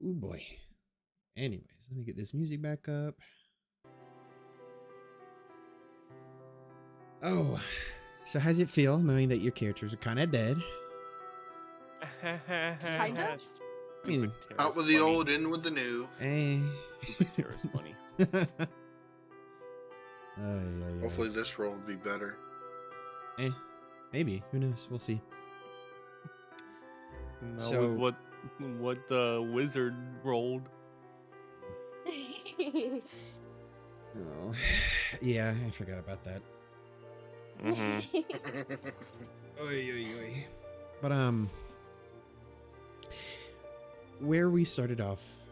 Oh boy. Anyways, let me get this music back up. Oh, so how's it feel knowing that your characters are kind of dead? Kind of. I mean, Out with the old, in with the new. eh. Stupid Tara's funny. Hopefully this roll will be better. Maybe. Who knows? We'll see. No, So- with what the wizard rolled. Oh, yeah, I forgot about that. Oy, oy, oy. But where we started off,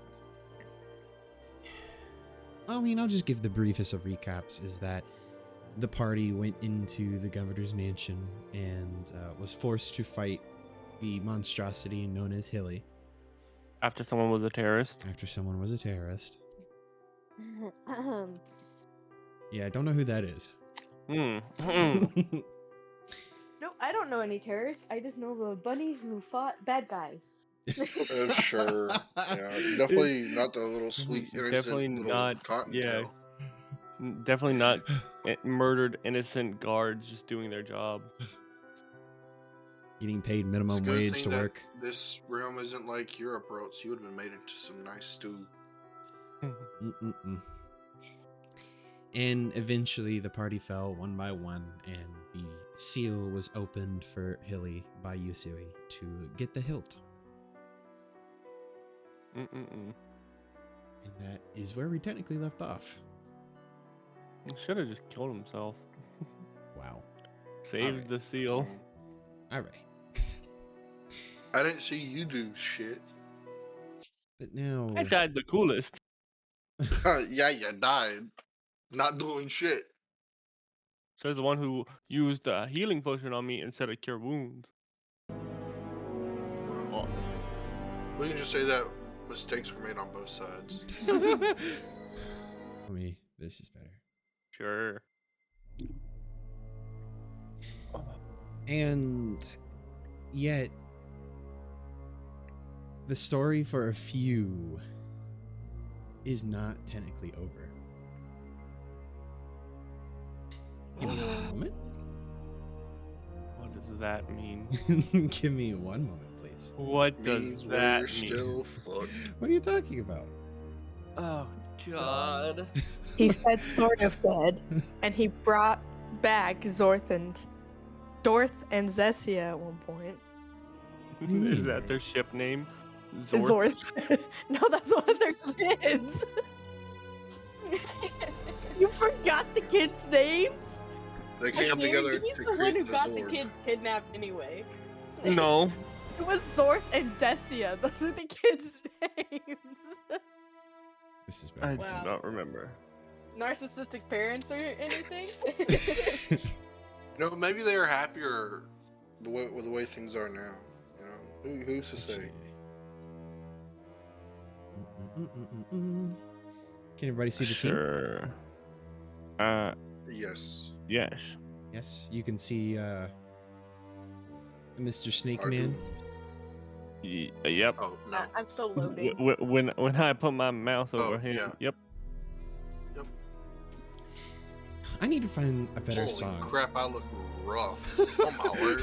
I mean, I'll just give the briefest of recaps. Is that the party went into the governor's mansion and was forced to fight the monstrosity known as Hilly After someone was a terrorist. after someone was a terrorist. Yeah, I don't know who that is. No, I don't know any terrorists. I just know the bunnies who fought bad guys. Sure. Yeah, definitely not the little sweet, innocent Definitely little not- cottontail. Definitely not murdered innocent guards just doing their job. Getting paid It's a minimum good wage thing to that work. this realm isn't like Europe, or else you would have been made into some nice stew. Mm-mm-mm. And eventually the party fell one by one, and the seal was opened for Hilly by Yusui to get the hilt. Mm-mm-mm. And that is where we technically left off. He should have just killed himself. Wow. Saved Alright. the seal. All right. I didn't see you do shit. But now... I died the coolest. Yeah, you died. Not doing shit. Says the one who used a healing potion on me instead of cure wounds. Well, we can just say that mistakes were made on both sides. me, this is better. Sure. And yet, the story for a few is not technically over. Give me one moment. What does that mean? Give me one moment, please. What Means does we're that mean? still fucked. What are you talking about? Oh God. He said sort of dead, and he brought back Dorth and Zesia at one point. do you Is mean? that their ship name? Zorth. No, that's one of their kids. You forgot the kids' names? They came Okay, together he's to the one create who the got the Zord. kids kidnapped anyway. No. It was Zorth and Desia. Those are the kids' names. This is I better. Wow. do not remember. Narcissistic parents or anything? You know, maybe they are happier with the way things are now. You know, who's to say? Can everybody see the scene? Sure. Yes. Yes. Yes, you can see Mr. Snake I do. Man. Yep. Oh no. I'm still loading. When I put my mouse over Oh, him. yeah. Yep. I need to find a better Holy song. crap! I look rough. Oh my word.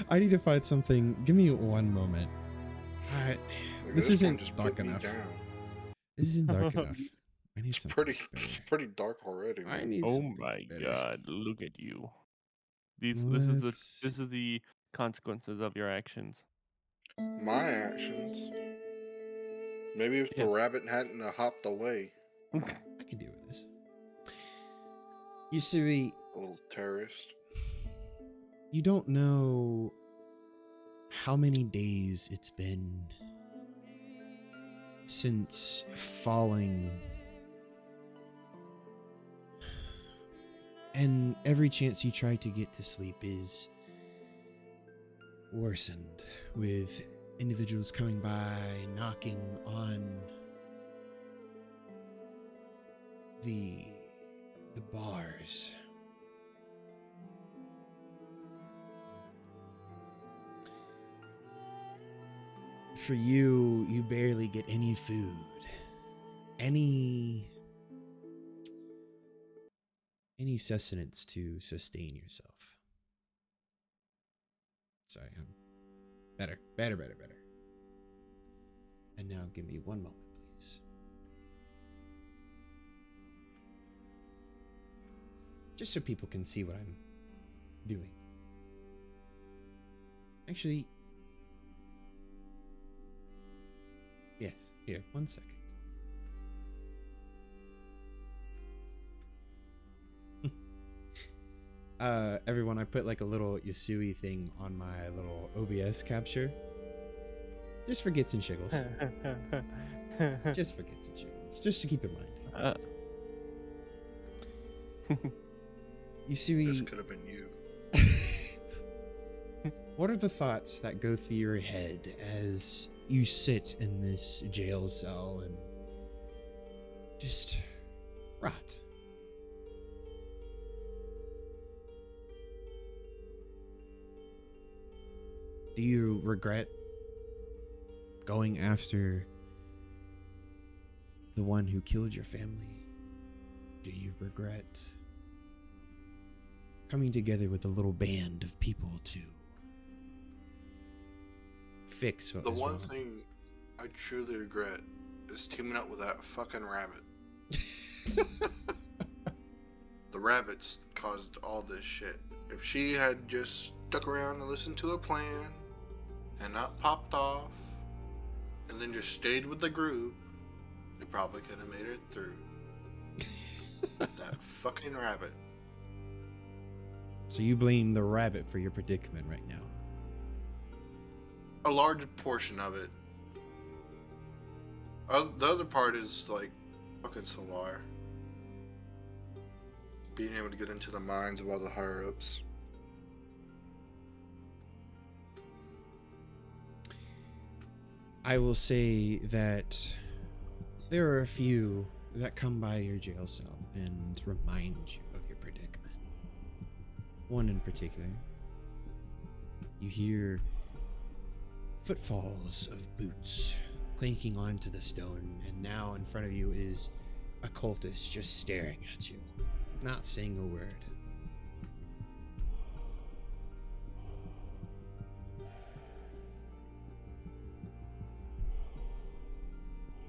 I need to find something. Give me one moment. Look, This one isn't just dark put me enough. down. This isn't dark enough. I need It's something pretty. better. It's pretty dark already. I Man. need Oh something my better. God! Look at you. Let's- This is the consequences of your actions. My actions. Maybe if the Yes. rabbit hadn't hopped away, I can deal with this. Yusui, little terrorist. you don't know how many days it's been since falling, and every chance you try to get to sleep is worsened with individuals coming by, knocking on the bars. For you, you barely get any food. Any sustenance to sustain yourself. Sorry, I'm better. And now give me one moment, please. Just so people can see what I'm doing. Actually, yes, here, 1 second. Everyone, I put like a little Yasui thing on my little OBS capture. Just for gits and shiggles. Just for gits and shiggles. Just to keep in mind. Yasui. This could have been you. What are the thoughts that go through your head as you sit in this jail cell and just rot? Do you regret going after the one who killed your family? Do you regret coming together with a little band of people to fix what The was one wrong? thing I truly regret is teaming up with that fucking rabbit. The rabbits caused all this shit. If she had just stuck around and listened to a plan and not popped off and then just stayed with the group, we probably could have made it through. That fucking rabbit. So you blame the rabbit for your predicament right now. A large portion of it. The other part is like fucking Solar. Being able to get into the minds of all the higher ups. I will say that there are a few that come by your jail cell and remind you of your predicament. One in particular. You hear footfalls of boots clanking onto the stone, and now in front of you is a cultist just staring at you, not saying a word.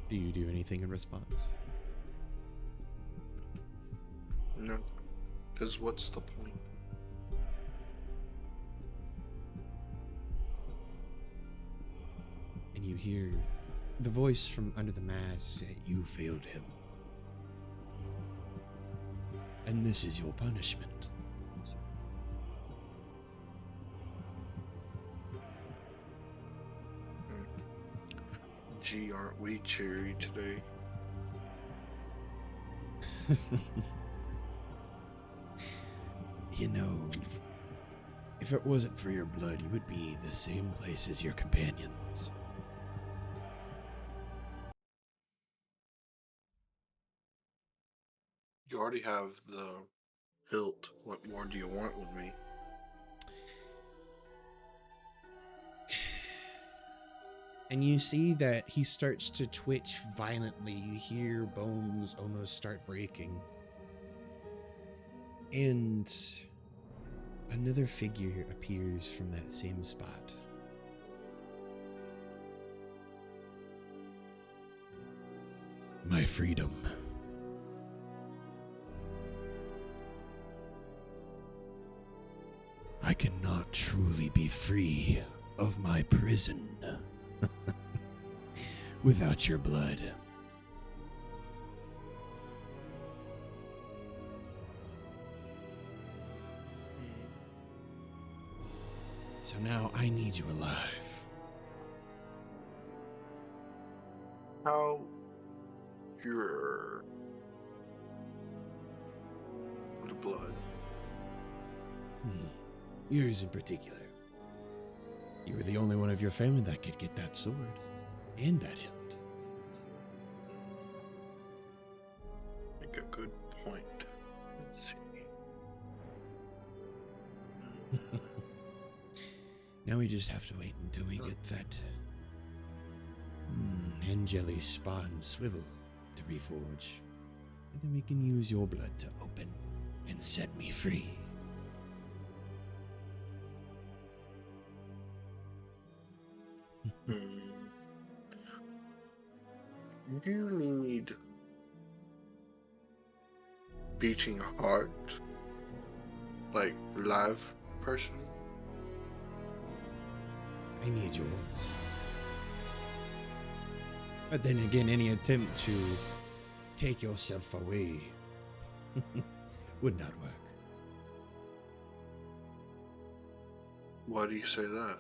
Do you do anything in response? No. Because what's the point? And you hear the voice from under the mask say, "You failed him. And this is your punishment." Gee, aren't we cheery today? You know, if it wasn't for your blood, you would be the same place as your companions. You already have the hilt. What more do you want with me? And you see that he starts to twitch violently. You hear bones almost start breaking. And another figure appears from that same spot. My freedom. I cannot truly be free of my prison without your blood. So now I need you alive. How pure the blood? Yours in particular. You were the only one of your family that could get that sword and that hilt. Make a good point. Let's see. Now we just have to wait until we get that and jelly spawn swivel to reforge. And then we can use your blood to open and set me free. You need beating heart, like live person. I need yours. But then again, any attempt to take yourself away would not work. Why do you say that?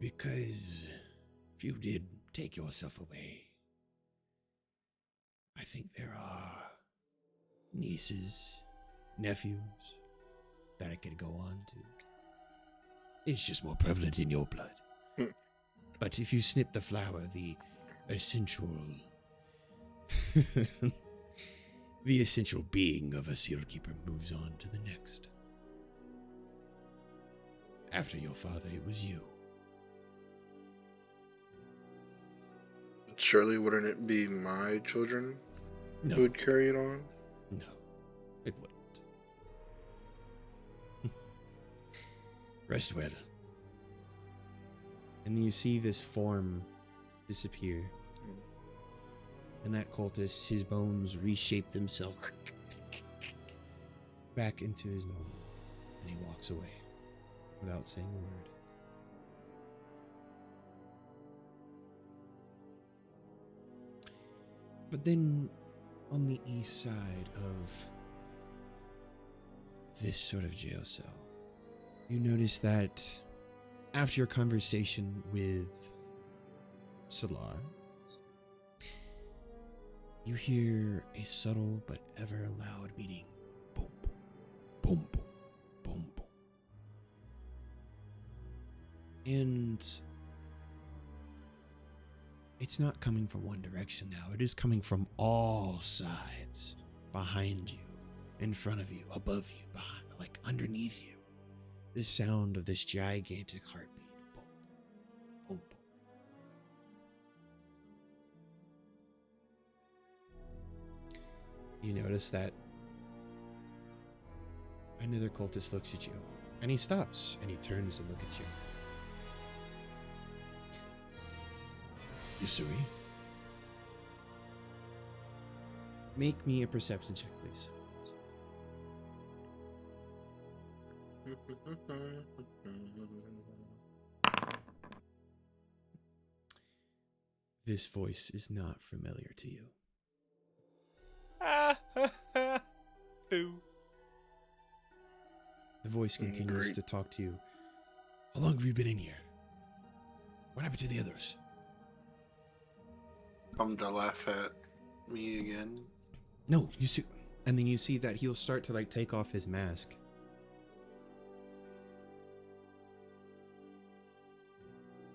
Because if you did take yourself away, I think there are nieces, nephews that I could go on to. It's just more prevalent in your blood. But if you snip the flower, the essential the essential being of a seal keeper moves on to the next. After your father, it was you. Surely wouldn't it be my children No, who would carry it on? no, it wouldn't. Rest well. And then you see this form disappear. And that cultist, his bones reshape themselves back into his normal. And he walks away without saying a word. But then on the east side of this sort of jail cell, you notice that after your conversation with Solar, you hear a subtle but ever loud beating. Boom, boom, boom, boom, boom, boom. And it's not coming from one direction now. It is coming from all sides. Behind you, in front of you, above you, behind, like underneath you. The sound of this gigantic heartbeat. Boom, boom, boom. You notice that another cultist looks at you, and he stops, and he turns to look at you. Yusui? Make me a perception check, please. This voice is not familiar to you. Boo. The voice continues Great. to talk to you. How long have you been in here? What happened to the others? Come to laugh at me again. No, you see, and then you see that he'll start to like take off his mask.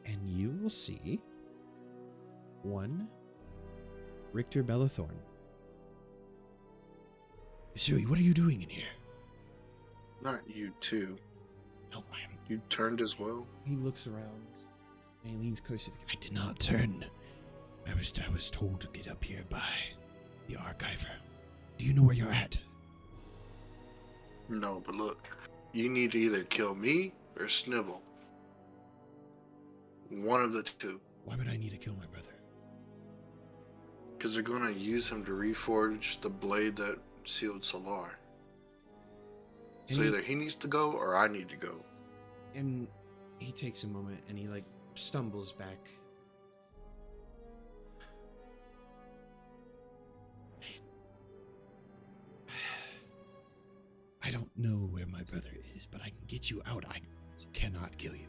And you will see one Richter Bellathorn. Yusui, what are you doing in here? Not you too. No, I am. You turned as well. He looks around and he leans close to the. I did not turn. I was told to get up here by the archiver. Do you know where you're at? No, but look, you need to either kill me or Snibble. One of the two. Why would I need to kill my brother? Because they're going to use him to reforge the blade that sealed Solar. So And either he needs to go or I need to go. And he takes a moment and he like stumbles back. I don't know where my brother is, but I can get you out. I cannot kill you.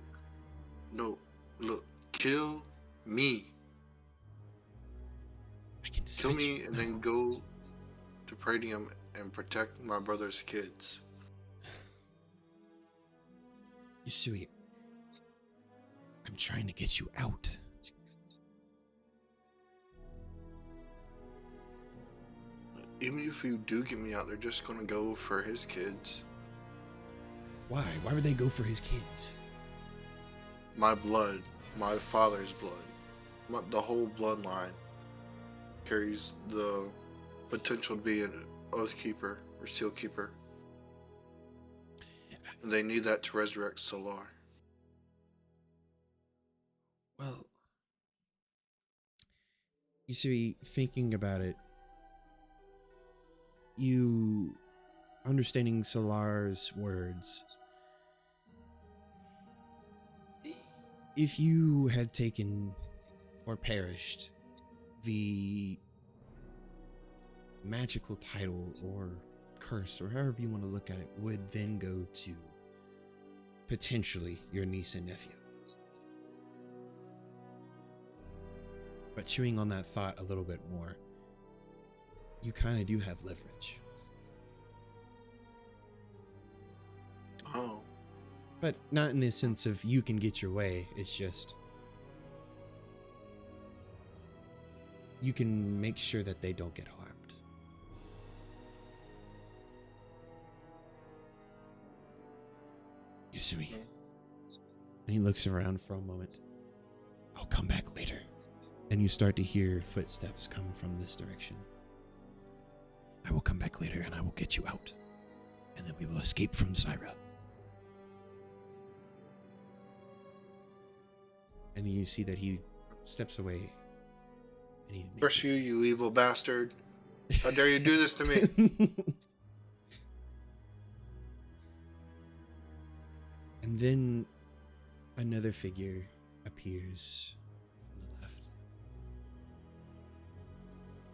No, look, kill me. I can Kill set me you- and no. then go to Pradium and protect my brother's kids. Yusui, I'm trying to get you out. Even if you do get me out, they're just going to go for his kids. Why? Why would they go for his kids? My blood, my father's blood. The whole bloodline carries the potential to be an oath keeper or seal keeper. And they need that to resurrect Solar. Well, you see, thinking about it, you understanding Solar's words, if you had taken or perished, the magical title or curse, or however you want to look at it, would then go to potentially your niece and nephew. But chewing on that thought a little bit more, you kind of do have leverage. Oh. But not in the sense of you can get your way. It's just you can make sure that they don't get harmed. Yusui. And he looks around for a moment. I'll come back later. And you start to hear footsteps come from this direction. I will come back later and I will get you out. And then we will escape from Syra. And then you see that he steps away. And he Curse you, you evil bastard. How dare you do this to me? And then another figure appears from the left.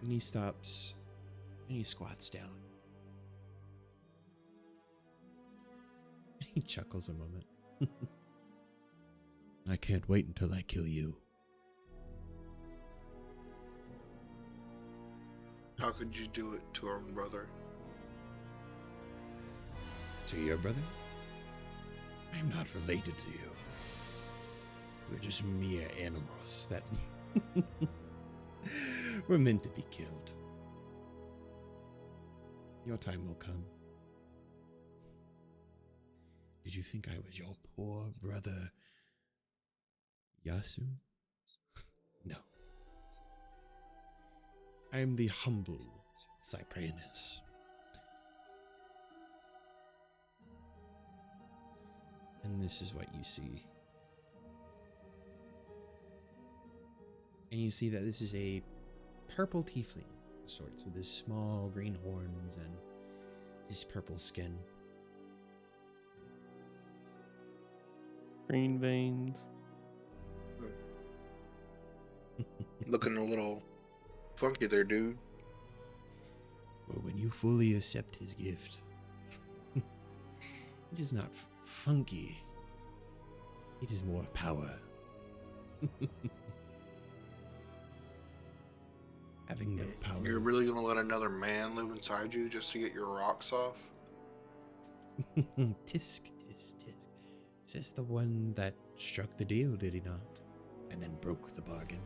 And he stops and he squats down. He chuckles a moment. I can't wait until I kill you. How could you do it to our brother? To your brother? I am not related to you. We're just mere animals that were meant to be killed. Your time will come. Did you think I was your poor brother, Yasu? No. I am the humble Cyprianus. And this is what you see. And you see that this is a purple tiefling of sorts with his small green horns and his purple skin. Green veins. Looking a little funky there, dude. Well, when you fully accept his gift, it is not funky. It is more power. Having no power. You're really gonna let another man live inside you just to get your rocks off? Tisk, tisk, tisk. Is this the one that struck the deal, did he not? And then broke the bargain.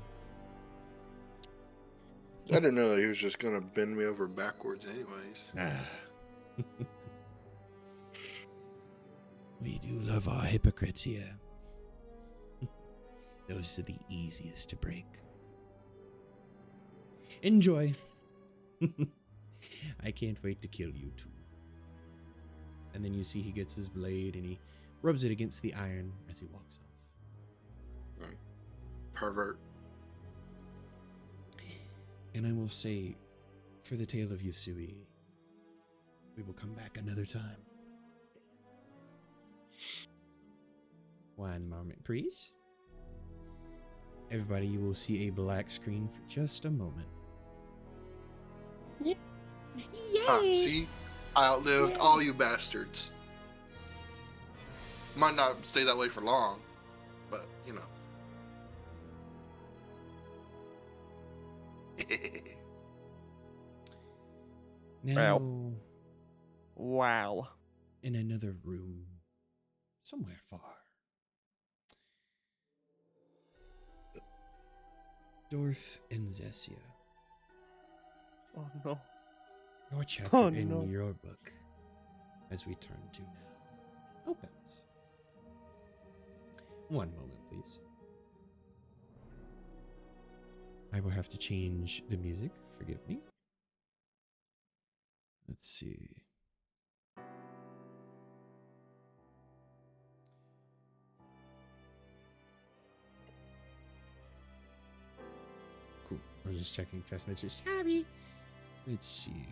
I didn't know that he was just gonna bend me over backwards anyways. Ah. We do love our hypocrites here. Those are the easiest to break. Enjoy. I can't wait to kill you too. And then you see he gets his blade and he rubs it against the iron as he walks off. Pervert. And I will say, for the tale of Yusui, we will come back another time. One moment, please. Everybody, you will see a black screen for just a moment. Yeah. Ah, see? I outlived all you bastards. Might not stay that way for long, but, you know. Now, Wow. in another room, somewhere far, Dorth and Zesia, Oh no. your chapter Oh, in no. your book, as we turn to now, opens. One moment, please. I will have to change the music. Forgive me. Let's see. Cool. I was just checking text messages. Sorry. Let's see.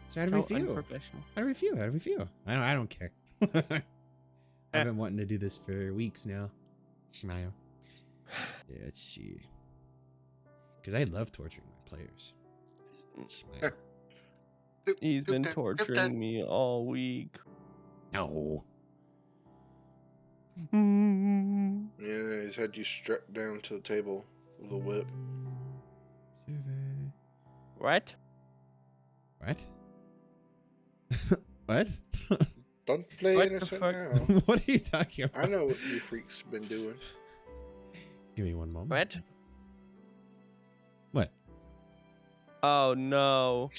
So how do we feel? Unprofessional. How do we feel? How do we feel? I don't care. I've been wanting to do this for weeks now. Smile. Yeah, let's see. Because I love torturing my players. Smile. He's been torturing me all week. No. Yeah, he's had you strapped down to the table with a whip. Survey. What? What? What? Don't play What the innocent fuck? now. What are you talking about? I know what you freaks been doing. Give me one moment. What? What? Oh no.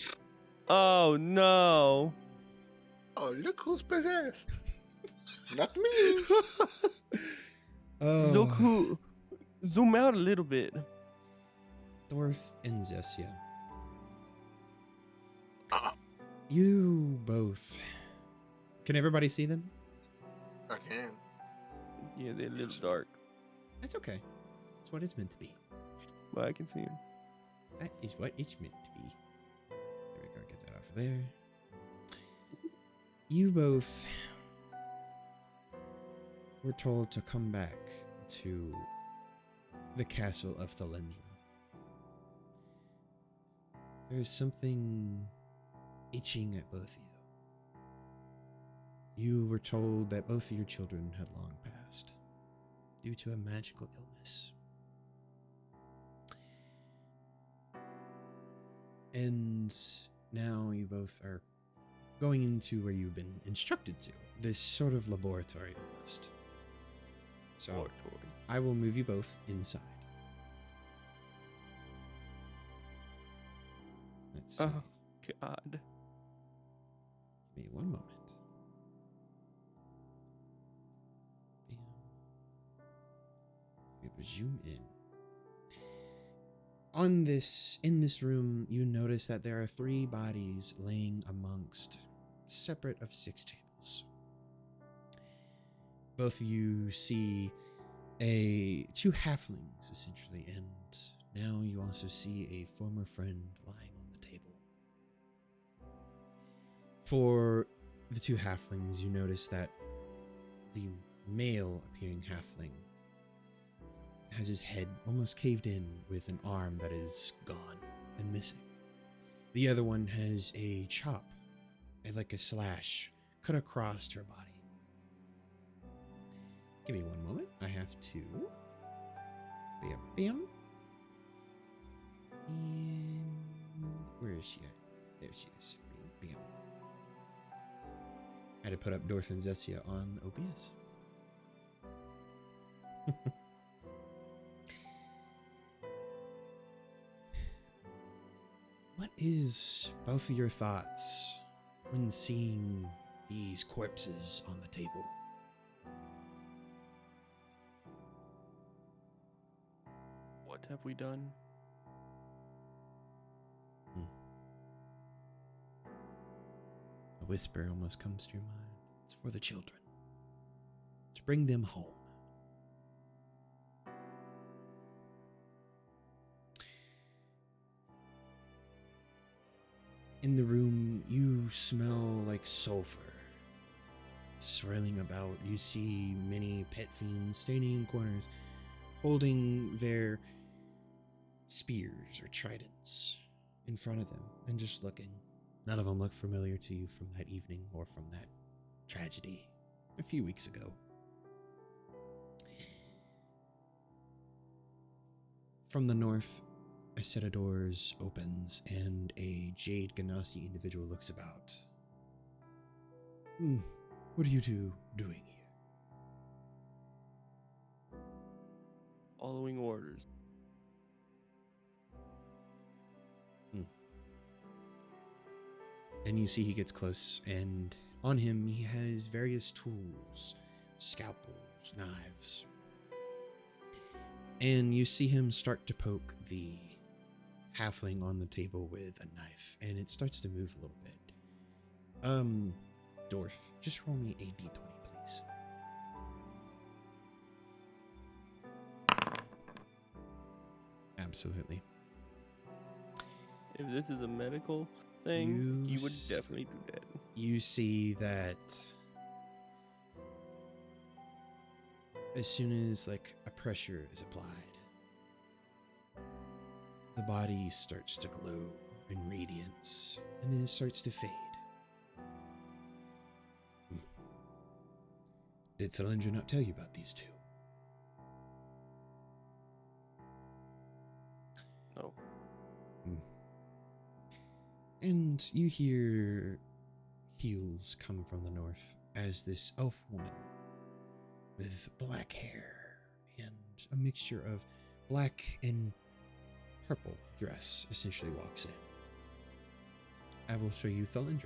Oh no. Oh, look who's possessed. Not me. Oh. Look who. Zoom out a little bit. Dorth and Zessia. Ah, You both. Can everybody see them? I can. Yeah, they're a little dark, That's okay. That's what it's meant to be. but I can see him. That is what it's meant to be. There we go. Get that off of there. You both were told to come back to the castle of Thalendra. There's something itching at both of you. You were told that both of your children had long passed due to a magical illness. And now you both are going into where you've been instructed to, this sort of laboratory almost. So Laboratory. I will move you both inside. Let's see. Oh God. Give me one moment. Bam. We will zoom in. In this room, you notice that there are 3 bodies laying amongst separate of 6 tables. Both of you see 2 halflings, essentially, and now you also see a former friend lying on the table. For the 2 halflings, you notice that the male appearing halfling has his head almost caved in with an arm that is gone and missing. The other one has a chop, like a slash, cut across her body. Give me one moment. I have to. Bam, bam. And where is she at? There she is. Bam, bam. I had to put up Dorth and Zessia on OBS. What is both of your thoughts when seeing these corpses on the table? What have we done? A whisper almost comes to your mind. It's for the children. To bring them home. In the room, you smell like sulfur swirling about. You see many pet fiends standing in corners, holding their spears or tridents in front of them and just looking. None of them look familiar to you from that evening or from that tragedy a few weeks ago. From the north, a set of doors opens and a Jade Ganassi individual looks about. What are you two doing here? Following orders. And you see he gets close, and on him he has various tools, scalpels, knives. And you see him start to poke the halfling on the table with a knife, and it starts to move a little bit. Dorth, just roll me a d20, please. Absolutely. If this is a medical thing, you would s- definitely do that. You see that as soon as like a pressure is applied, the body starts to glow and radiance, and then it starts to fade. Did Thalindra not tell you about these two? No. And you hear heels come from the north as this elf woman with black hair and a mixture of black and purple dress essentially walks in. I will show you Thalindra.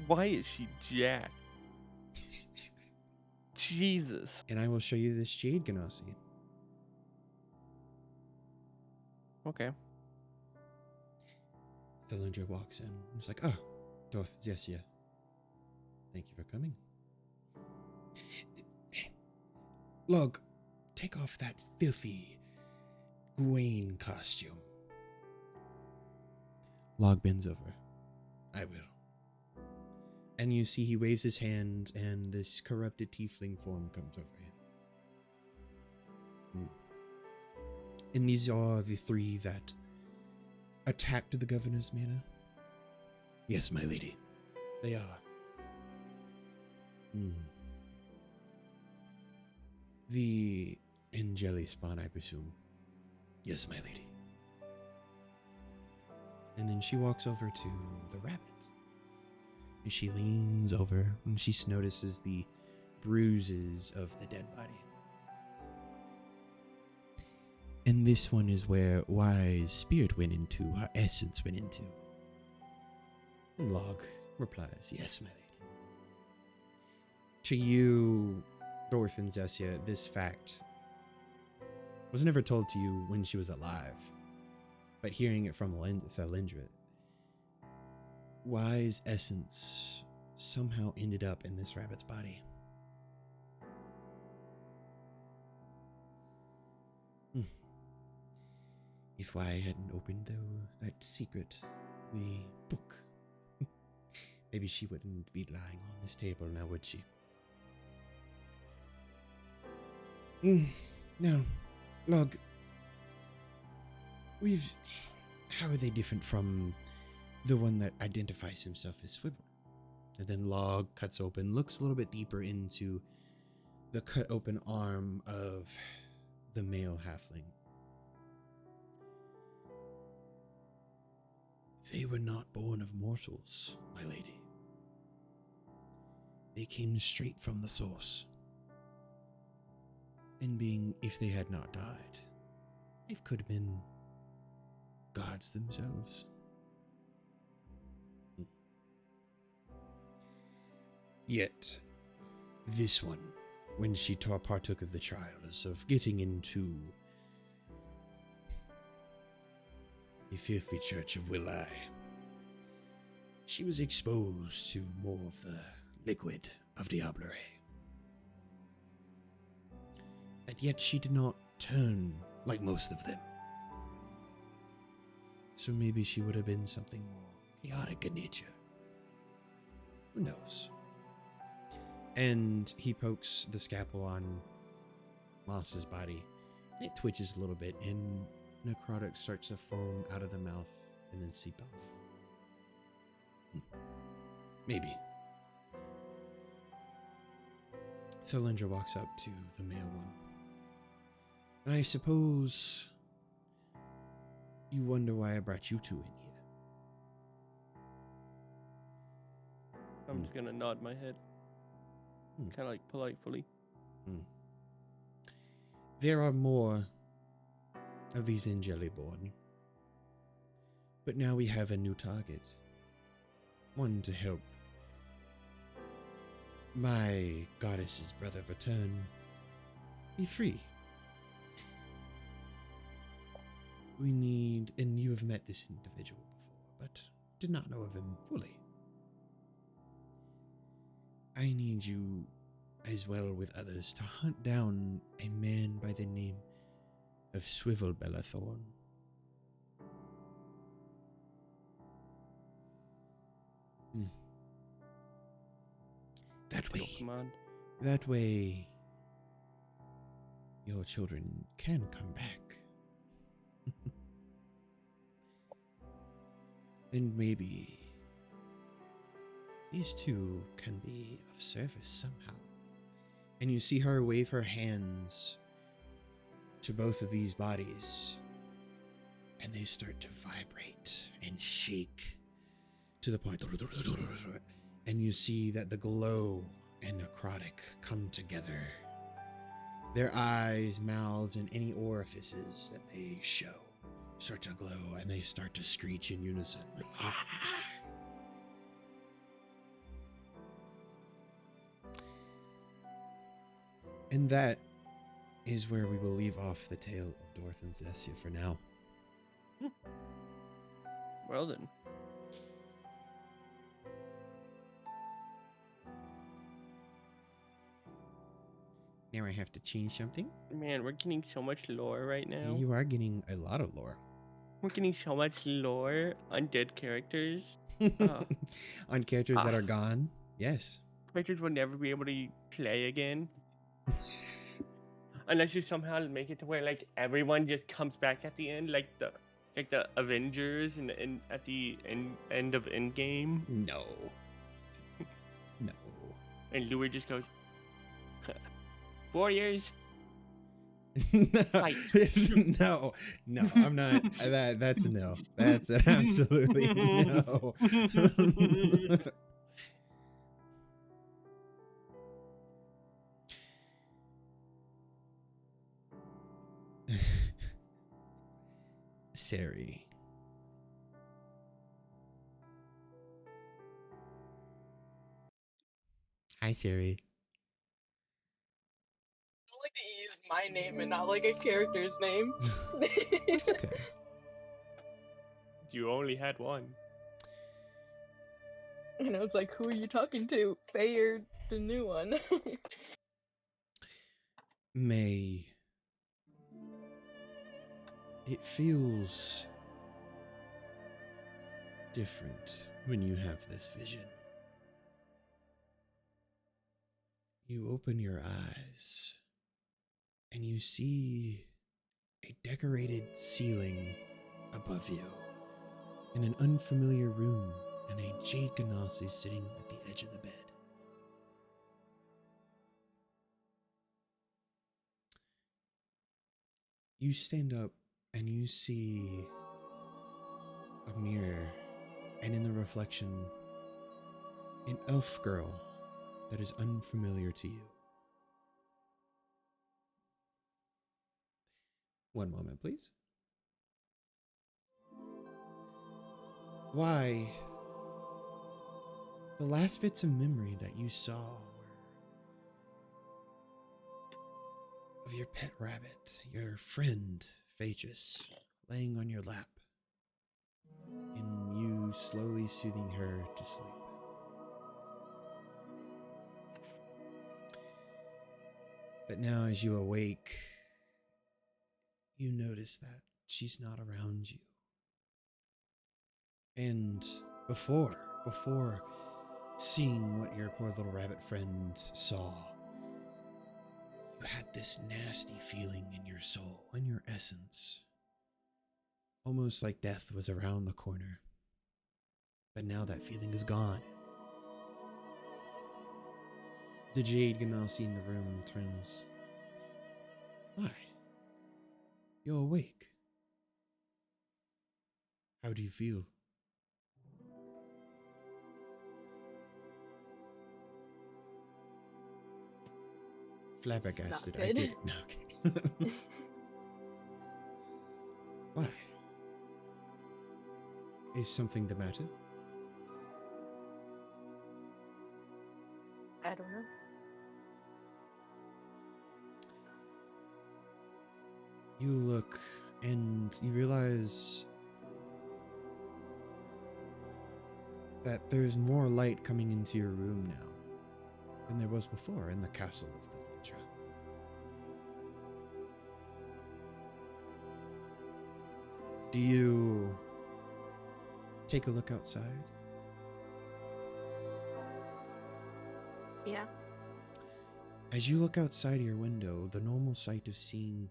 Why is she jacked? Jesus. And I will show you this Jade Ganassi. Okay. Thalindra walks in. It's like, oh, Dorth Zesia. Thank you for coming. Log, take off that filthy Gawain costume. Log bends over. I will. And you see he waves his hand and this corrupted tiefling form comes over him. And these are the three that attacked the governor's manor? Yes, my lady. They are. The Angeli spawn, I presume. Yes, my lady. And then she walks over to the rabbit. And she leans over and she notices the bruises of the dead body. And this one is where Wise Spirit went into, her essence went into. And Log replies, yes, my lady. To you, Dorth and Zesia, this fact was never told to you when she was alive. But hearing it from Thalindra, Wise essence somehow ended up in this rabbit's body. If I hadn't opened that secret, the book, maybe she wouldn't be lying on this table now, would she? Now, Log, how are they different from the one that identifies himself as Swivel? And then Log cuts open, looks a little bit deeper into the cut open arm of the male halfling. They were not born of mortals, my lady. They came straight from the source. And being, if they had not died, they could have been gods themselves. Yet, this one, when she partook of the trials of getting into the filthy church of Will-I, she was exposed to more of the liquid of Diablerie. And yet she did not turn like most of them. So maybe she would have been something more chaotic in nature. Who knows? And he pokes the scalpel on Moss's body, and it twitches a little bit, and necrotic starts to foam out of the mouth and then seep off. Maybe. Thalindra walks up to the male one. And I suppose you wonder why I brought you two in here. I'm just gonna nod my head. Kind of like politely. There are more of these Angeli born. But now we have a new target. One to help my goddess's brother return be free. We need, and you have met this individual before, but did not know of him fully. I need you, as well with others, to hunt down a man by the name of Swivel Bellathorn. That way. Command. That way, your children can come back. And maybe these two can be of service somehow. And you see her wave her hands to both of these bodies, and they start to vibrate and shake to the point. And you see that the glow and necrotic come together. Their eyes, mouths, and any orifices that they show start to glow, and they start to screech in unison. And that is where we will leave off the tale of Dorth and Zessia for now. Well then. Now I have to change something. Man, we're getting so much lore right now. You are getting a lot of lore. We're getting so much lore on dead characters. On characters that are gone. Yes. Characters will never be able to play again. Unless you somehow make it to where like everyone just comes back at the end, like the Avengers and at the end of Endgame. No. No. And Louis just goes, Warriors. Fight. No, I'm not. That's a no. That's an absolutely no. Sari. Hi, Sari. I like to use my name and not like a character's name. It's okay. You only had one. You know, it's like, who are you talking to? Faye or the new one? May. It feels different when you have this vision. You open your eyes and you see a decorated ceiling above you in an unfamiliar room, and a jade ganassi sitting at the edge of the bed. You stand up and you see a mirror, and in the reflection, an elf girl that is unfamiliar to you. One moment, please. Why, the last bits of memory that you saw were of your pet rabbit, your friend, Phaedrus, laying on your lap, and you slowly soothing her to sleep. But now as you awake, you notice that she's not around you. And before seeing what your poor little rabbit friend saw, you had this nasty feeling in your soul, in your essence. Almost like death was around the corner. But now that feeling is gone. The jade ganassi in the room turns. Why? You're awake. How do you feel? Flabbergasted. Not I good. get it. No, okay. Why? Is something the matter? I don't know. You look and you realize that there's more light coming into your room now than there was before in the castle of the Lindra. Do you take a look outside? Yeah. As you look outside your window, the normal sight of seeing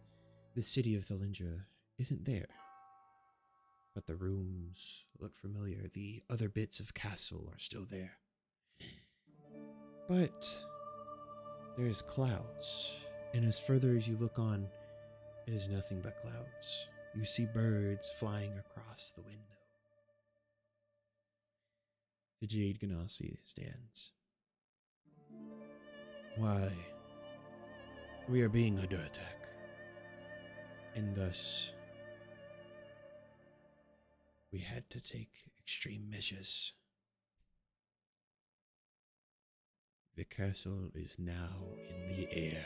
the city of the Lindra isn't there. But the rooms look familiar. The other bits of castle are still there. But there's clouds, and as further as you look on, it is nothing but clouds. You see birds flying across the window. The Jade Ganassi stands. Why? We are being under attack, and thus we had to take extreme measures. The castle is now in the air.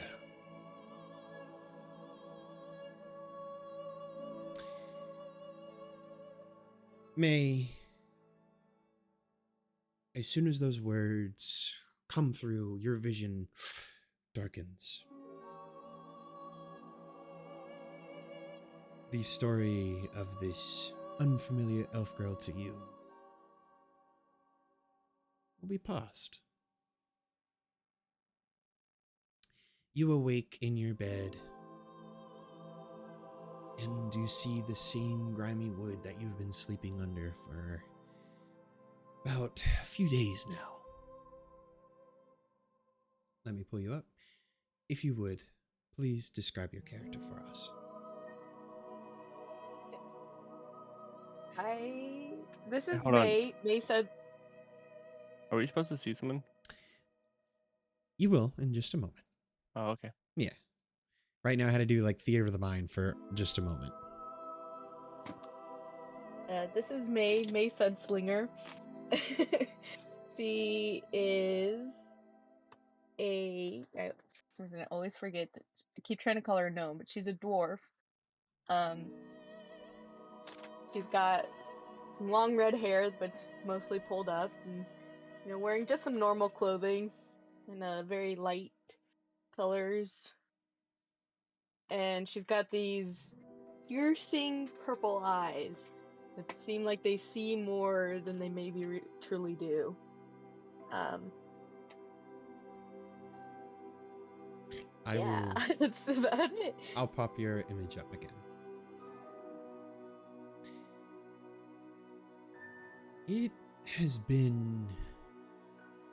May, as soon as those words come through, your vision darkens. The story of this unfamiliar elf girl to you will be paused. You awake in your bed, and you see the same grimy wood that you've been sleeping under for about a few days now. Let me pull you up. If you would, please describe your character for us. This is Hold on. May. May said, Are we supposed to see someone? You will in just a moment. Oh, okay. Yeah. Right now I had to do like theater of the mind for just a moment. this is May. May Sudslinger. She is for some reason I always forget that. I keep trying to call her a gnome, but she's a dwarf. She's got some long red hair, but it's mostly pulled up, and wearing just some normal clothing in very light colors. And she's got these piercing purple eyes that seem like they see more than they maybe truly do. That's about it. I'll pop your image up again. It has been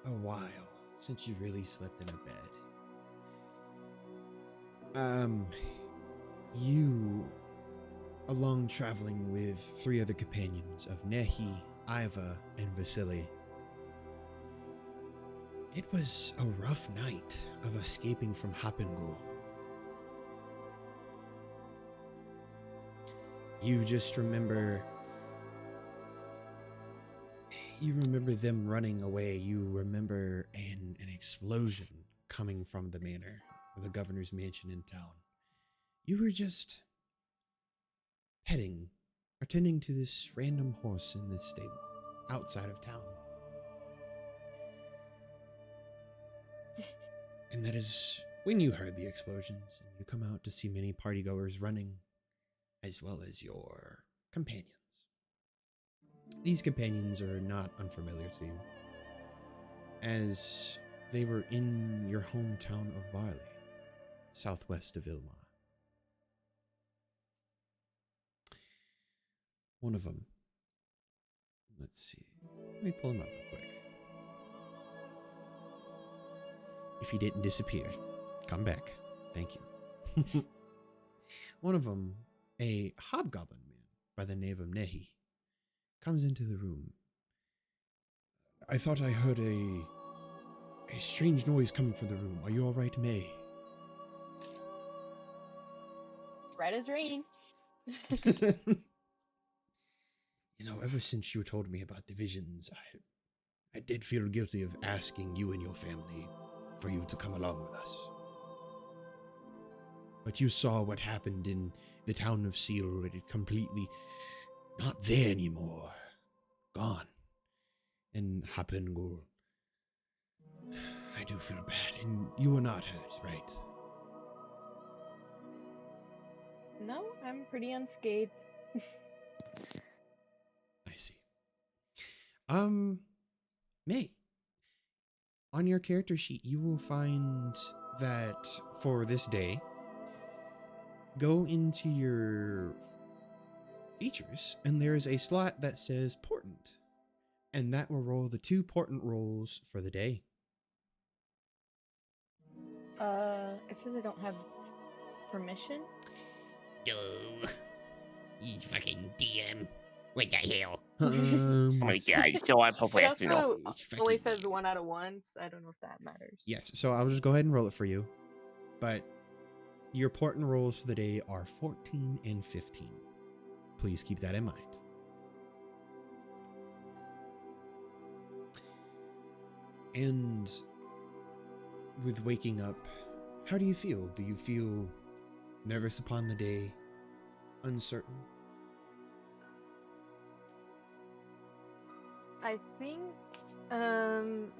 a while since you really slept in a bed. You, along traveling with 3 other companions of Nehi, Iva, and Vasily. It was a rough night of escaping from Hapengul. You just remember... You remember them running away. You remember an explosion coming from the manor, or the governor's mansion in town. You were just attending to this random horse in this stable, outside of town. And that is when you heard the explosions, and you come out to see many partygoers running, as well as your companions. These companions are not unfamiliar to you, as they were in your hometown of Barley, southwest of Ilma. One of them, let's see, let me pull him up real quick. If he didn't disappear, come back. Thank you. One of them, a hobgoblin man by the name of Nehi, comes into the room. I thought I heard a strange noise coming from the room. Are you all right, May? Red as rain. Ever since you told me about divisions, I did feel guilty of asking you and your family for you to come along with us. but you saw what happened in the town of Seal. It is completely not there anymore. Gone. And Hapengul. I do feel bad, and you were not hurt, right? No, I'm pretty unscathed. I see. May. On your character sheet, you will find that for this day, go into your features, and there is a slot that says Portent. And that will roll the 2 Portent rolls for the day. It says I don't have permission. No. You fucking DM. What the hell? Oh my god, so It unprofessional. also It's only fucking says 1 out of 1, so I don't know if that matters. Yes, so I'll just go ahead and roll it for you. But your Portent rolls for the day are 14 and 15. Please keep that in mind. And with waking up, how do you feel? Do you feel nervous upon the day? Uncertain? I think,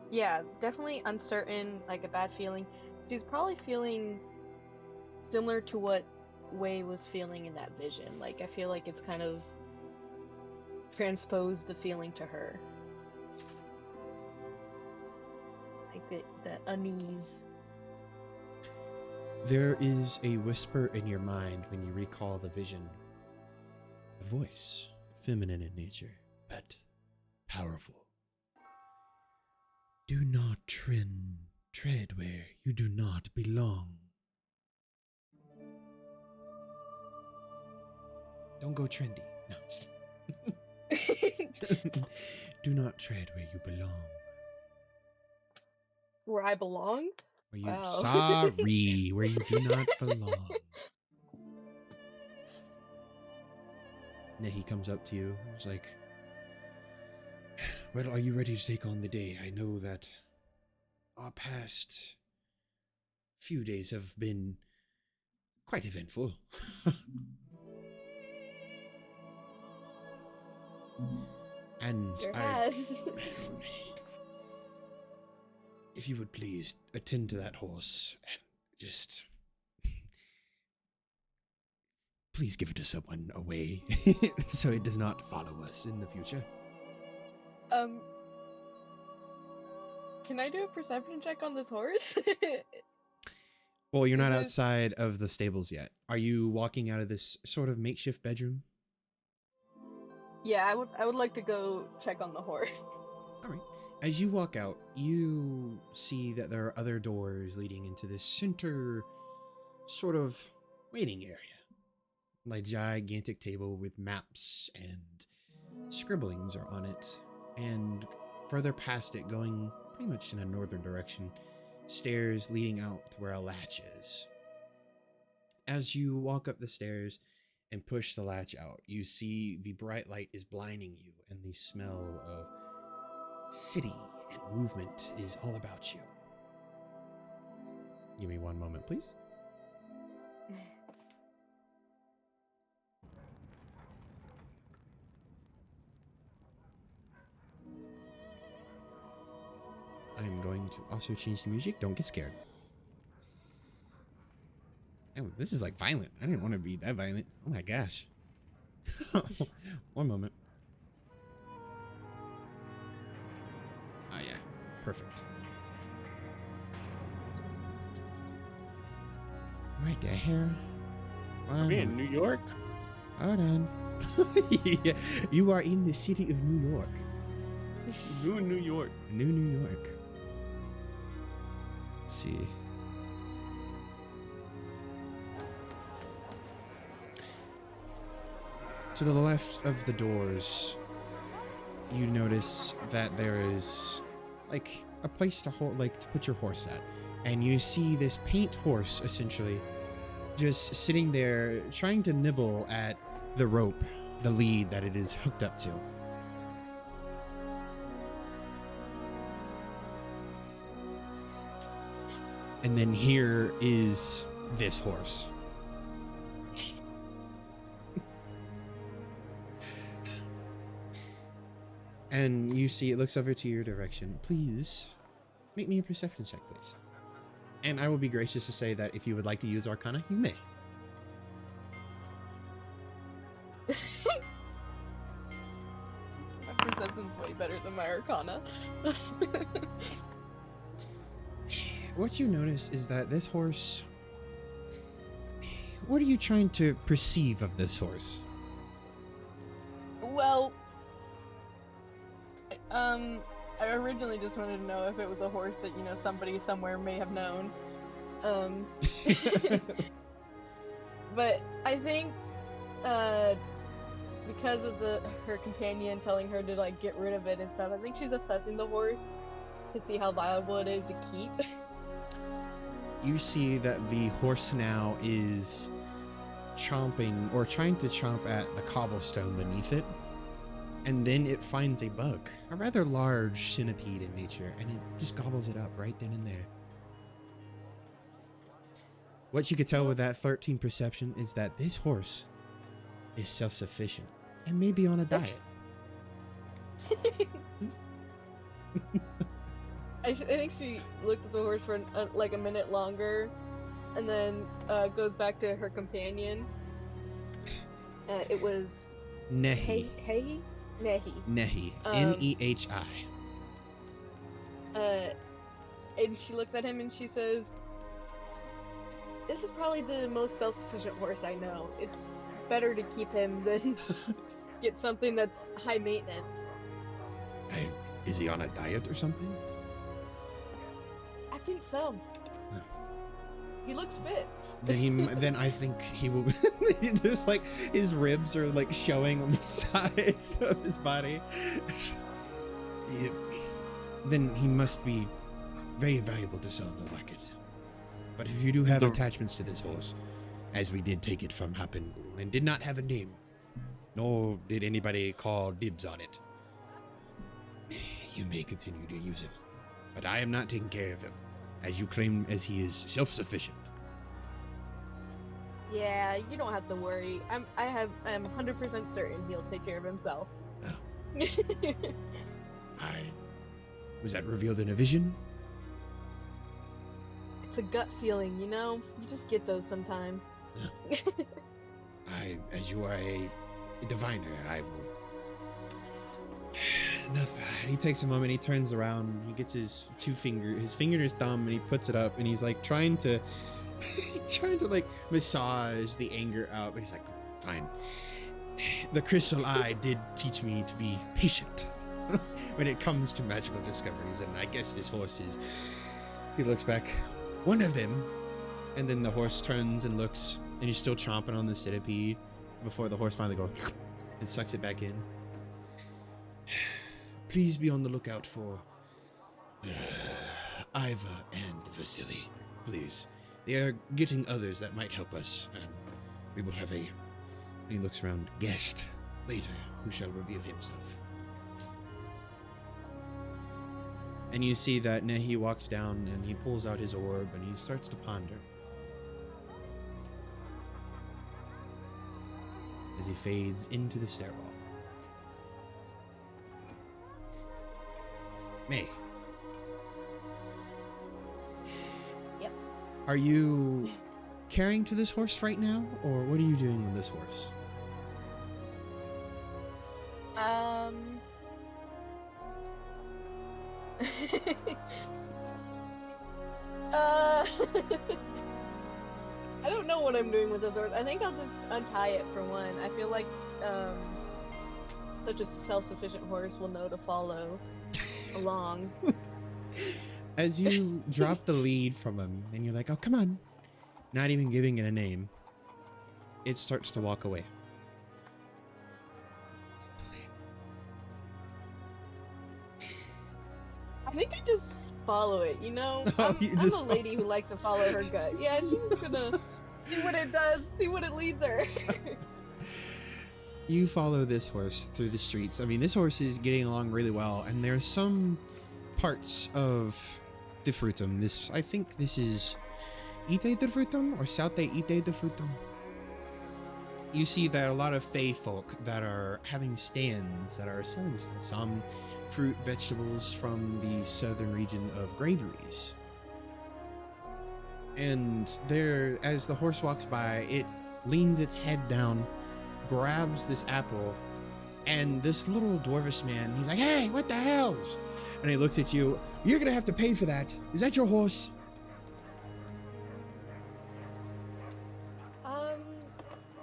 yeah, definitely uncertain, like a bad feeling. She's probably feeling similar to what Wei was feeling in that vision. Like, I feel like it's kind of transposed the feeling to her. Like the unease. There is a whisper in your mind when you recall the vision. A voice, feminine in nature, but powerful. Do not tread where you do not belong. Don't go trendy. No, just kidding. Do not tread where you belong. Where I belong? Where you Wow. sorry, where you do not belong. And then he comes up to you and is like, well, are you ready to take on the day? I know that our past few days have been quite eventful. And Sure has. if you would please attend to that horse and just please give it to someone away so it does not follow us in the future. Can I do a perception check on this horse? Well, you're not Mhm. outside of the stables yet. Are you walking out of this sort of makeshift bedroom? Yeah, I would like to go check on the horse. All right. As you walk out, you see that there are other doors leading into this center sort of waiting area. Like gigantic table with maps and scribblings are on it. And further past it, going pretty much in a northern direction, stairs leading out to where a latch is. As you walk up the stairs and push the latch out, you see the bright light is blinding you, and the smell of city and movement is all about you. Give me one moment, please. I'm going to also change the music. Don't get scared. Oh, this is like violent. I didn't want to be that violent. Oh my gosh. One moment. Oh yeah, perfect. Right there. Are we in New York? Hold on. Yeah, you are in the city of New York. New York. New York. Let's see. To the left of the doors, you notice that there is like a place to put your horse at, and you see this paint horse essentially just sitting there trying to nibble at the rope, the lead that it is hooked up to. And then here is this horse And you see it looks over to your direction. Please make me a perception check, please. And I will be gracious to say that if you would like to use Arcana, you may. My perception's way better than my Arcana. What you notice is that this horse... What are you trying to perceive of this horse? Well, I originally just wanted to know if it was a horse that, you know, somebody somewhere may have known. But I think, because of her companion telling her to, like, get rid of it and stuff, I think she's assessing the horse to see how viable it is to keep. You see that the horse now is chomping, or trying to chomp at the cobblestone beneath it. And then it finds a bug, a rather large centipede in nature, and it just gobbles it up right then and there. What you could tell with that 13 perception is that this horse is self-sufficient and maybe on a diet. I think she looks at the horse for like a minute longer, and then goes back to her companion. It was Nehi. Nehi. Nehi. N-E-H-I. And she looks at him and she says, "This is probably the most self-sufficient horse I know. It's better to keep him than get something that's high maintenance." Is he on a diet or something? I think so. Huh. He looks fit. Then I think he will. There's like his ribs are like showing on the side of his body. Then he must be very valuable to sell in the market. But if you do have attachments to this horse, as we did take it from Hapengul and did not have a name, nor did anybody call dibs on it, you may continue to use him. But I am not taking care of him, as you claim, as he is self-sufficient. Yeah, you don't have to worry. I'm 100% certain he'll take care of himself. Oh. Was that revealed in a vision? It's a gut feeling, you know? You just get those sometimes. Yeah. As you are a diviner, I will... Enough. He takes a moment, he turns around, he gets his finger and his thumb, and he puts it up, and he's like trying to like massage the anger out, but he's like, fine. The crystal eye did teach me to be patient when it comes to magical discoveries, and I guess this horse is... He looks back. One of them. And then the horse turns and looks, and he's still chomping on the centipede before the horse finally goes and sucks it back in. Please be on the lookout for Iva and Vasily. Please. They are getting others that might help us, and we will have a... He looks around. Guest later, who shall reveal himself. And you see that Nehi walks down and he pulls out his orb and he starts to ponder. As he fades into the stairwell. May. Yep. Are you carrying to this horse right now, or what are you doing with this horse? I don't know what I'm doing with this horse. I think I'll just untie it for one. I feel like such a self-sufficient horse will know to follow along. As you drop the lead from him and you're like, oh, come on. Not even giving it a name. It starts to walk away. I think I just follow it, you know? Oh, I'm a lady who likes to follow her gut. Yeah, she's just gonna see what it does, see what it leads her. You follow this horse through the streets. I mean, this horse is getting along really well, and there's some parts of the Frutum. I think this is Ite de Frutum or Saute Ite de Frutum. you see that a lot of Fey folk that are having stands that are selling stuff. Some fruit, vegetables from the southern region of Greyberries. And there, as the horse walks by, it leans its head down, grabs this apple, and this little dwarvish man, he's like, "Hey, what the hell's?" And he looks at you. "You're gonna have to pay for that. Is that your horse?"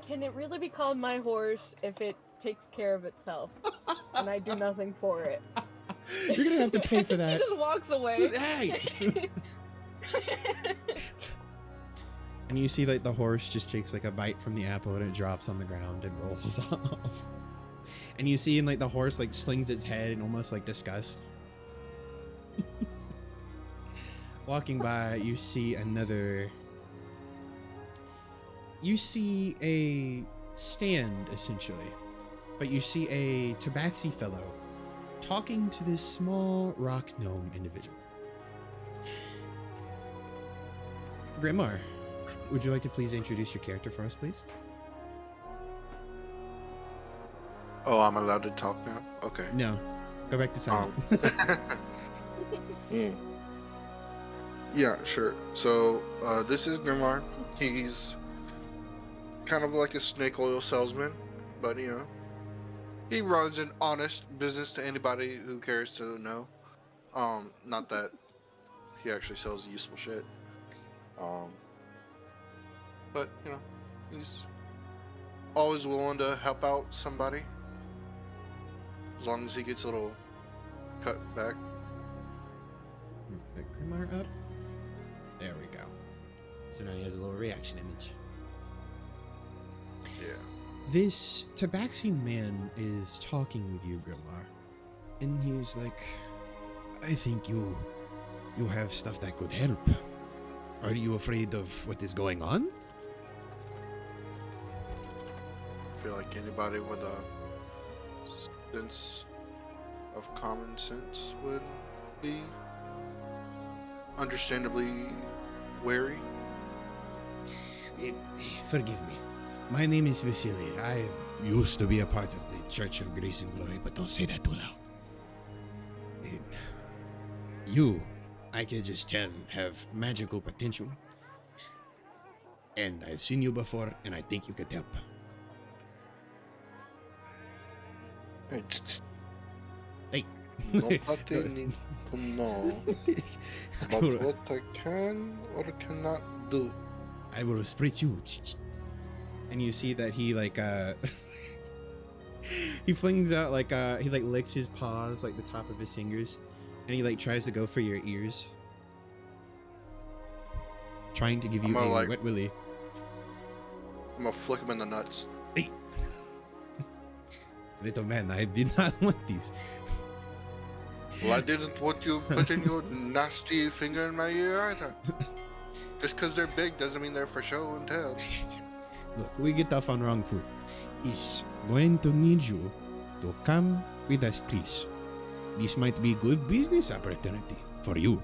Can it really be called my horse if it takes care of itself and I do nothing for it? You're gonna have to pay for that. He just walks away. Hey! And you see like the horse just takes like a bite from the apple and it drops on the ground and rolls off. And you see in like the horse like slings its head in almost like disgust. Walking by, you see a stand essentially, but you see a tabaxi fellow talking to this small rock gnome individual. Grimar, would you like to please introduce your character for us, please? Oh, I'm allowed to talk now? Okay. No, go back to silent. Yeah, sure. So, this is Grimar. He's kind of like a snake oil salesman, but you know, he runs an honest business to anybody who cares to know. Not that he actually sells useful shit. But you know, he's always willing to help out somebody, as long as he gets a little cut back. Pick Grimar up. There we go. So now he has a little reaction image. Yeah. This tabaxi man is talking with you, Grimar, and he's like, "I think you have stuff that could help. Are you afraid of what is going on?" I feel like anybody with a sense of common sense would be understandably wary. Forgive me. My name is Vasily. I used to be a part of the Church of Grace and Glory, but don't say that too loud. You, I can just tell, have magical potential. And I've seen you before, and I think you could help. Hey, Hey. nobody needs to know about what I can or cannot do. I will spritz you. And you see that he like he flings out like he like licks his paws like the top of his fingers, and he like tries to go for your ears, trying to give you a wet willy. I'm gonna flick him in the nuts. Hey. Little man, I did not want these. Well, I didn't want you putting your nasty finger in my ear either. Just because they're big doesn't mean they're for show and tell. Look, we get off on wrong foot. Is going to need you to come with us, please. This might be good business opportunity for you.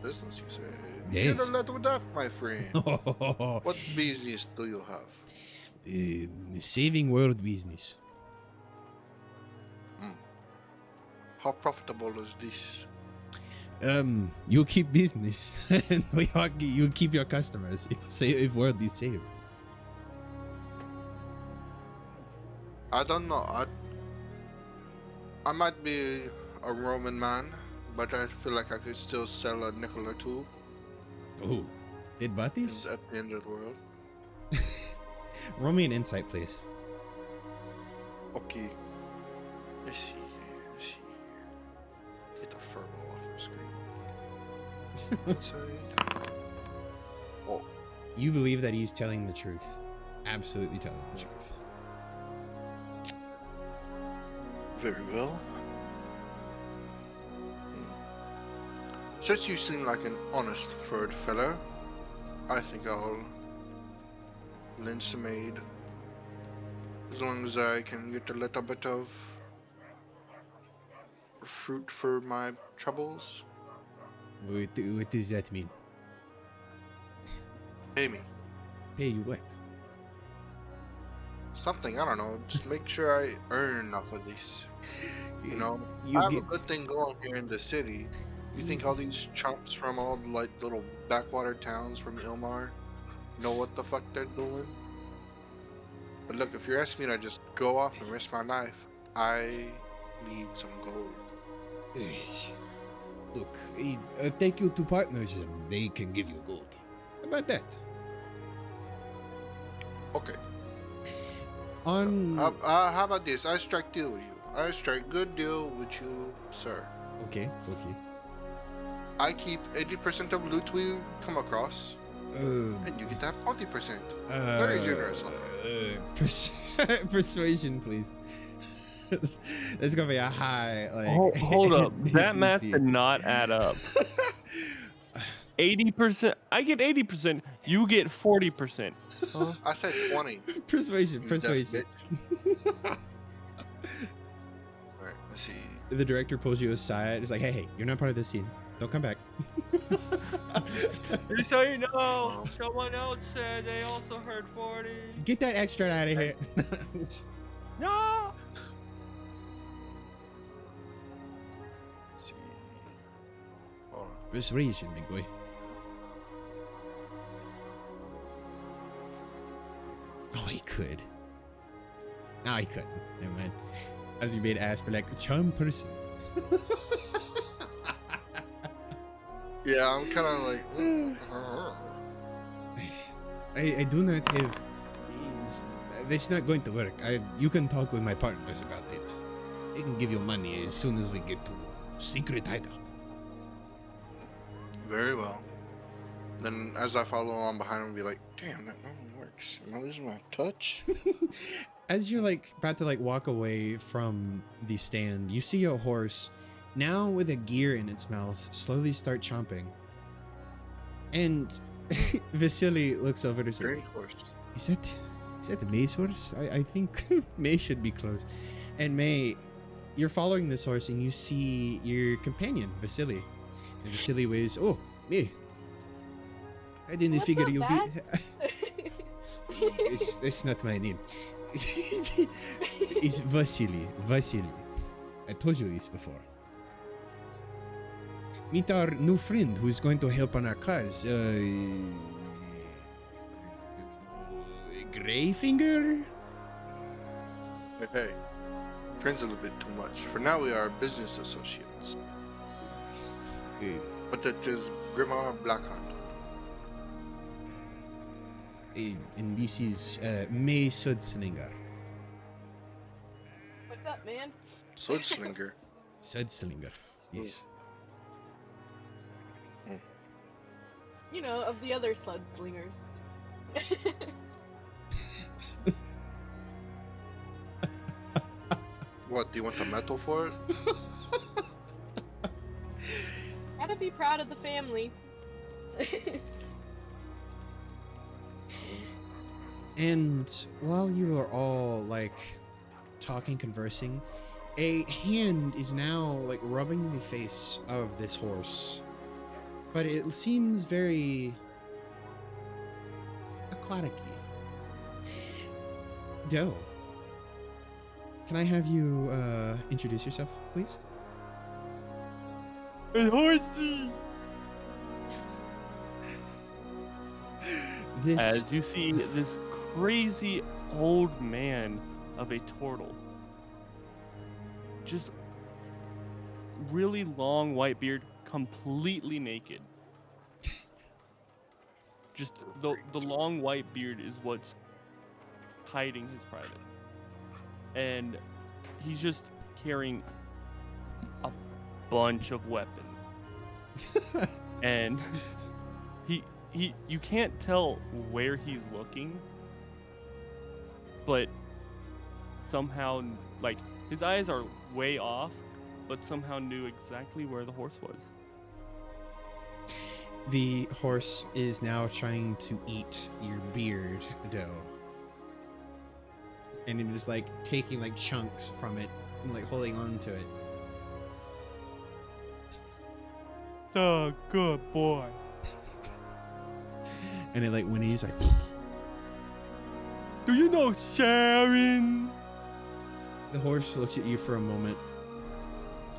Business, you say? Yes. Get a lot with that, my friend. What business do you have? Saving world business. How profitable is this? You keep business, and you keep your customers. If world is saved. I don't know. I might be a Roman man, but I feel like I could still sell a nickel or two. Oh, did Butties? At the end of the world. Roll me an insight, please. Okay. Let's see. Get the furball off my screen. Inside. Oh. You believe that he's telling the truth. Absolutely telling the truth. Very well. Since you seem like an honest furred fellow, I think I'll lend some aid. As long as I can get a little bit of fruit for my troubles. What does that mean? Pay me. Pay you what? something. I don't know. Just make sure I earn enough of these. You know, You I have get- a good thing going here in the city. You think all these chumps from all the, like little backwater towns from Ilmar know what the fuck they're doing? But look, if you're asking me to just go off and risk my life, I need some gold. Look, take you to partners and they can give you gold. How about that? Okay. On... How about this? I strike deal with you. I strike good deal with you, sir. Okay. I keep 80% of loot we come across, and you get to have 20%. Very generous. Persuasion, please. There's gonna be a high, like... Hold up. That math DC. did not add up. 80%. I get 80%. You get 40%. Huh? I said 20. Persuasion. you deaf Persuasion. bitch. Alright, let's see. The director pulls you aside. It's like, hey, you're not part of this scene. Don't come back. Just so you know, someone else said they also heard 40. Get that extra out of here. No. Let's see. Hold on. Persuasion, big boy. Oh, he could. No, he couldn't. Never mind. As you made ass for like a charm person. Yeah, I'm kind of like. I do not have. That's not going to work. You can talk with my partners about it. They can give you money as soon as we get to secret hideout. Very well. Then, as I follow along behind him, be like, "Damn, that normally works. Am I losing my touch?" As you're like about to like walk away from the stand, you see a horse now with a gear in its mouth slowly start chomping. And Vasily looks over to say, Strange horse. Is that the May's horse? I think May should be close. And May, you're following this horse and you see your companion, Vasily. And Vasily waves, oh, May. I didn't What's figure up, you'd Baz? be... it's not my name. It's Vasily. Vasily. I told you this before. Meet our new friend who's going to help on our cause. Greyfinger? Hey, friends a little bit too much. For now, we are business associates. But that is Grimar Blackhand. And this is May Sudslinger. What's up, man? Swordslinger. Sudslinger, yes. You know, of the other slingers. What, do you want the metal for it? Gotta be proud of the family. And while you are all like talking, conversing, a hand is now like rubbing the face of this horse. But it seems very aquatic-y. Doe, can I have you introduce yourself, please? It's horsey. This As you see this crazy old man of a turtle, just really long white beard, completely naked. Just the long white beard is what's hiding his private, and he's just carrying a bunch of weapons, and he you can't tell where he's looking, but somehow, like, his eyes are way off, but somehow knew exactly where the horse was. The horse is now trying to eat your beard, Doe. And it is like taking like chunks from it and like holding on to it. Oh, good boy. And it like when he's like Do you know Sharon? The horse looks at you for a moment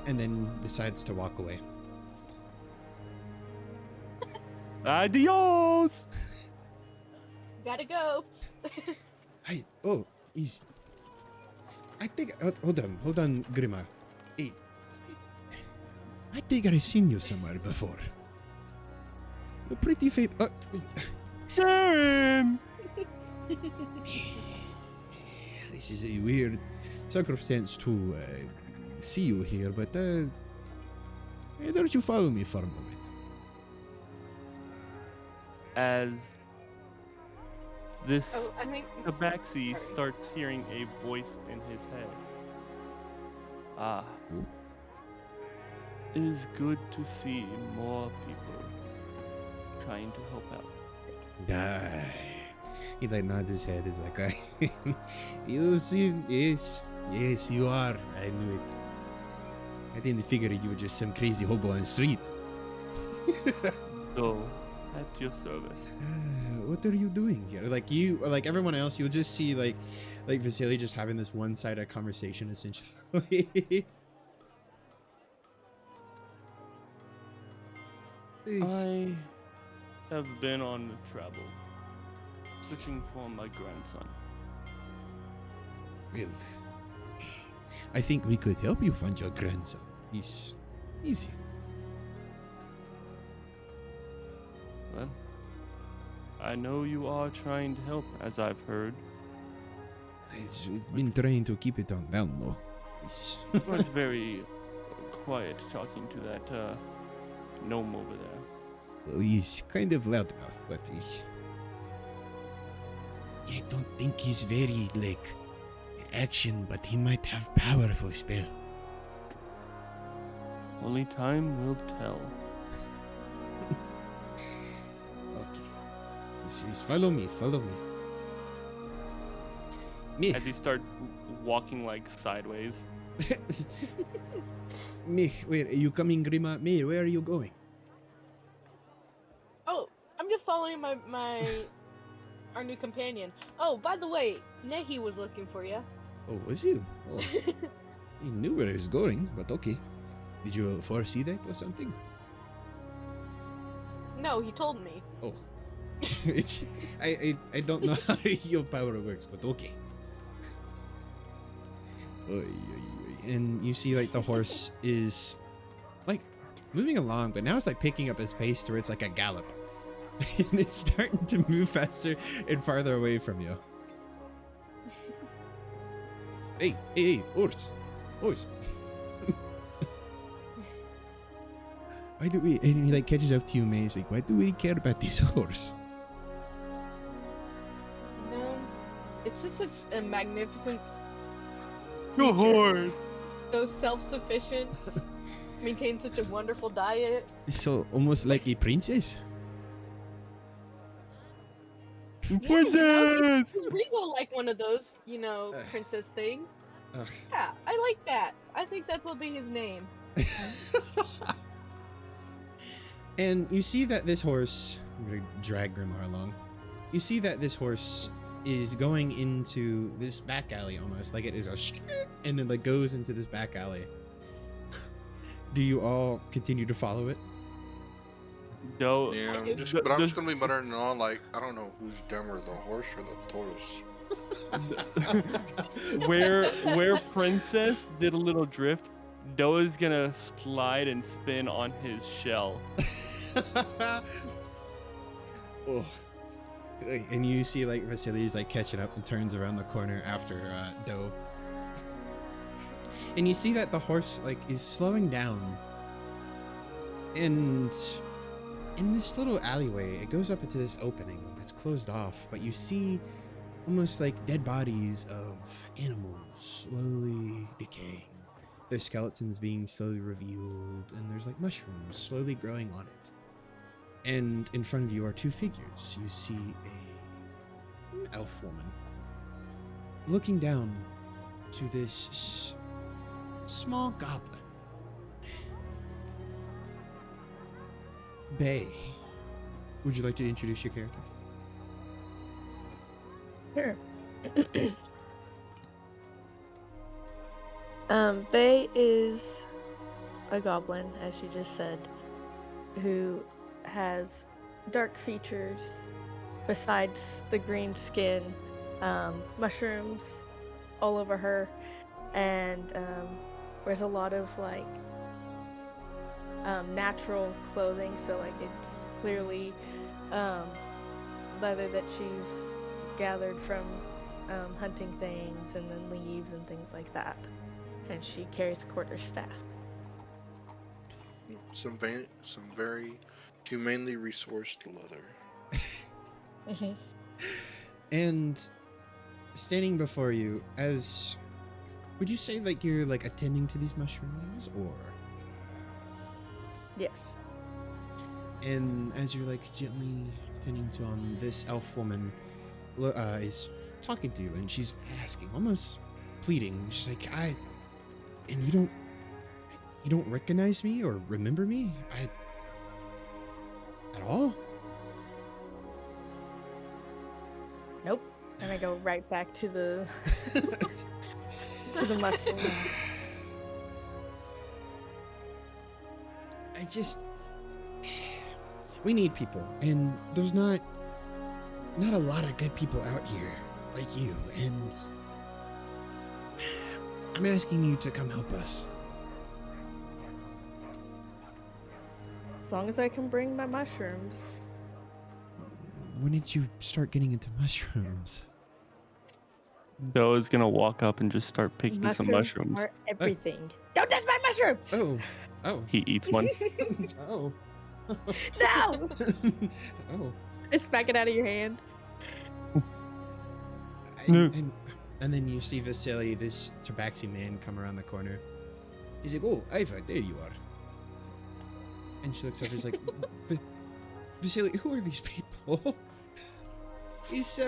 and then decides to walk away. Adios. Gotta go. Hey, oh, he's. I think. Hold on, Grima. Hey, I think I've seen you somewhere before. You're pretty famous. Sharon. This is a weird circumstance to see you here, but why don't you follow me for a moment? As this Oh, I think. tabaxi Sorry. starts hearing a voice in his head. Ah. Ooh. It is good to see more people trying to help out. He like nods his head. Is like, you see, yes, you are. I knew it. I didn't figure you were just some crazy hobo on the street. So, at your service. What are you doing here? Like you, like everyone else, you'll just see like Vasily just having this one-sided conversation essentially. I have been on the travel, searching for my grandson. Well, I think we could help you find your grandson. He's easy. Well, I know you are trying to help, as I've heard. It's been trying to keep it on down low. It's It was very quiet talking to that gnome over there. well, he's kind of loudmouth, but I don't think he's very like action, but he might have powerful spell. Only time will tell. Okay, he's follow me. Me. As he starts walking like sideways. Me, where are you coming, Grima? Me, where are you going? Oh, I'm just following our new companion. Oh, by the way, Nehi was looking for you. Oh, was he? Oh, he knew where he was going, but okay. Did you foresee that or something? No, he told me. Oh, it's, I don't know how your power works, but okay. Oy, oy, oy. And you see, like the horse is like moving along, but now it's like picking up his pace to where it's like a gallop, and it's starting to move faster and farther away from you. Hey, horse. Why do we? And he like catches up to you, May. He's like, why do we care about this horse? No, it's just such a magnificent. Your creature. horse! So self-sufficient. Maintains such a wonderful diet. So almost like a princess. Princess! He's regal like one of those, princess things. Ugh. Yeah, I like that. I think that's will be his name. And you see that this horse, I'm gonna drag Grimar along. You see that this horse is going into this back alley almost, like it is a and then like goes into this back alley. Do you all continue to follow it? No. Yeah, I do. but I'm just gonna be muttering on like I don't know who's dumber, the horse or the tortoise. where Princess did a little drift, Doa's gonna slide and spin on his shell. Oh. And you see like Vasily's like catching up and turns around the corner after Doe. And you see that the horse like is slowing down. And in this little alleyway, it goes up into this opening that's closed off, but you see almost like dead bodies of animals slowly decaying. Their skeletons being slowly revealed, and there's like mushrooms slowly growing on it. And in front of you are two figures. You see an elf woman looking down to this small goblin. Bay, would you like to introduce your character? Sure. Bay is a goblin, as you just said, who has dark features besides the green skin, mushrooms all over her, and wears a lot of like natural clothing, so like it's clearly leather that she's gathered from hunting things, and then leaves and things like that. And she carries a quarterstaff. Some very humanely resourced leather. And standing before you, as would you say like you're like attending to these mushrooms, or? Yes. And as you're like gently tending to this elf woman is talking to you, and she's asking, almost pleading. She's like, and you don't recognize me or remember me? At all? Nope. And I go right back to the to the mushroom. We need people, and there's not a lot of good people out here like you, and I'm asking you to come help us. As long as I can bring my mushrooms. When did you start getting into mushrooms? Doe's gonna walk up and just start picking some mushrooms. Are everything. Don't touch my mushrooms! Oh. He eats one. Oh. No! Oh. Just smack it out of your hand. No. And then you see Vasily, this tabaxi man, come around the corner. He's like, "Oh, Iva, there you are." And she looks over. She's like, "Vasily, who are these people?" It's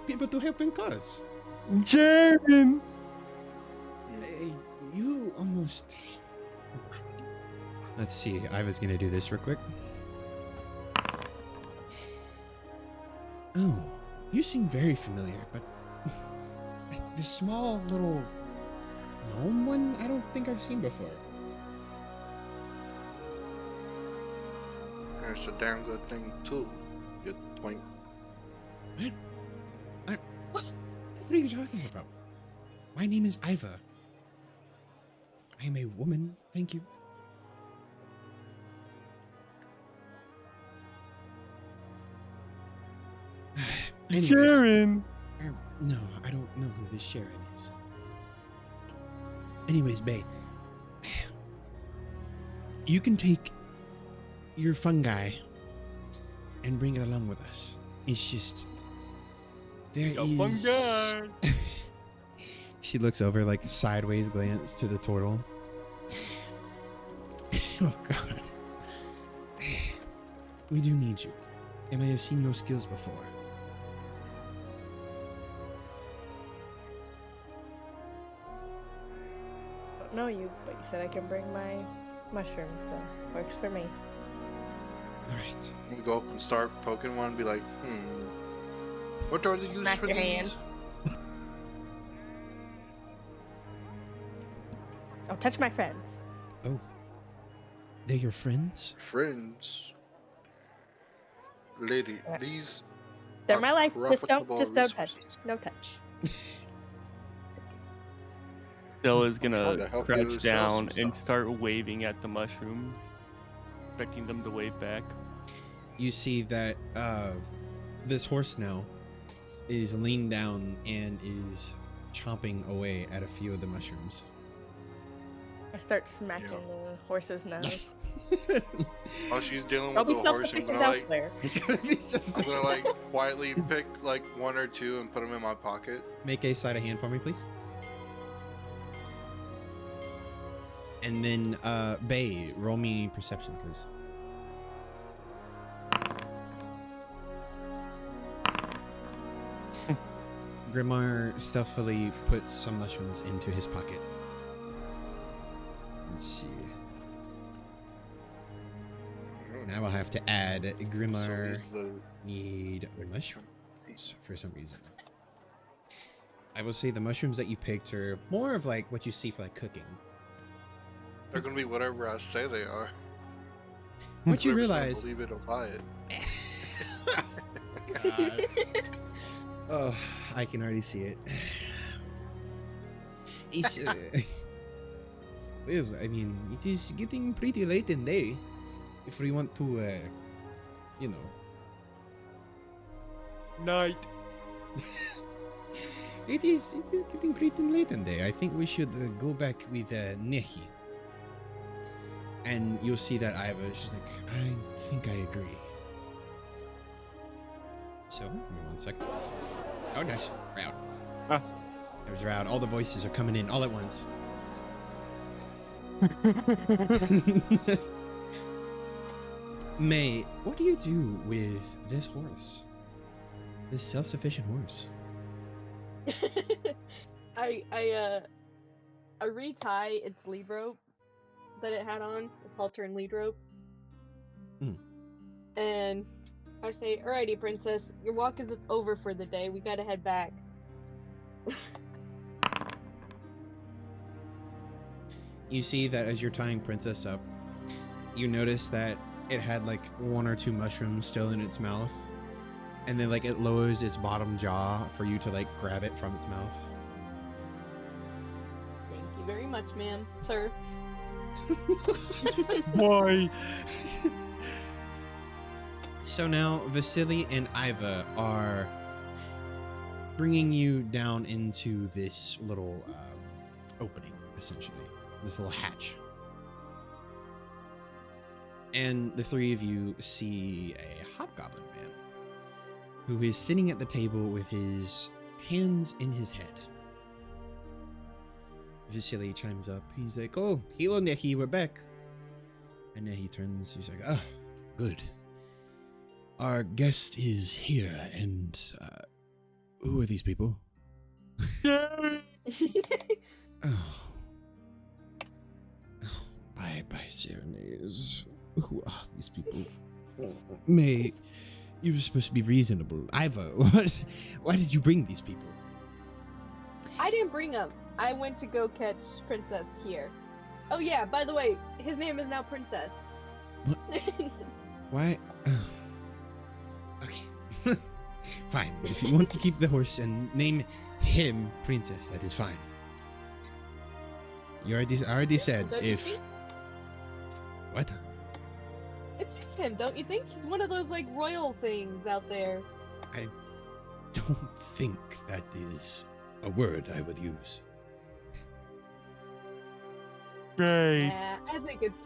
people to help in cause. Jaren! You almost. Let's see. Iva's gonna do this real quick. Oh, you seem very familiar, but this small little gnome one, I don't think I've seen before. It's a damn good thing too. Good point. What are you talking about? My name is Iva. I am a woman, thank you. Anyways, Jaren! no, I don't know who this Sharon is. Anyways, Bae, you can take your fungi and bring it along with us. It's just there is. Fungi! She looks over, like sideways glance to the turtle. Oh God, we do need you, and I have seen your skills before. Don't know you, but you said I can bring my mushrooms, so works for me. All right. We go up and start poking one and be like, what are the use Smack for your these? hand. Don't touch my friends. Oh, they're your friends? Friends. Lady, these They're are my life. Just don't profitable touch. resources. No touch. Stella's trying gonna to help crouch you sell some down and stuff. start waving at the mushrooms, expecting them to wave back. You see that this horse now is leaned down and is chomping away at a few of the mushrooms. I start smacking the horse's nose. While she's dealing I'll with be the horse, self-sufficient I'm elsewhere. gonna like quietly pick like one or two and put them in my pocket. Make a sleight of hand for me, please. And then, Bae, roll me perception, please. Grimar stealthily puts some mushrooms into his pocket. Let's see. Now I'll have to add Grimar So need mushrooms for some reason. I will say the mushrooms that you picked are more of like what you see for like cooking. They're gonna be whatever I say they are. What you Whoever's gonna realize. believe it will buy it. God. Oh, I can already see it. It's, well, I mean, it is getting pretty late in day. If we want to, you know. Night. It is getting pretty late in day. I think we should go back with Nehi. And you'll see that Iva, she's like, I think I agree. So, give me 1 second. Oh, nice. Round. Ah. There's Round. All the voices are coming in all at once. May, what do you do with this horse? This self-sufficient horse? I retie its lead rope that it had on, its halter and lead rope. And I say, alrighty, princess, your walk is over for the day. We gotta head back. You see that as you're tying Princess up, you notice that it had like 1 or 2 mushrooms still in its mouth. And then like it lowers its bottom jaw for you to like grab it from its mouth. Thank you very much, ma'am, sir. Why? So now Vasily and Iva are bringing you down into this little opening, essentially. This little hatch. And the 3 of you see a hobgoblin man who is sitting at the table with his hands in his head. Vasily chimes up. He's like, oh, hello, Nehi, we're back. And then he turns, he's like, oh, good. Our guest is here, and who are these people? Oh. By Serenades. Who are these people? May, you were supposed to be reasonable. Iva, why did you bring these people? I didn't bring him. I went to go catch Princess here. Oh yeah, by the way, his name is now Princess. What? Why? Okay. Fine. If you want to keep the horse and name him Princess, that is fine. I already said Don't you if... think? What? It's just him, don't you think? He's one of those like royal things out there. I don't think that is a word I would use. Great. Yeah,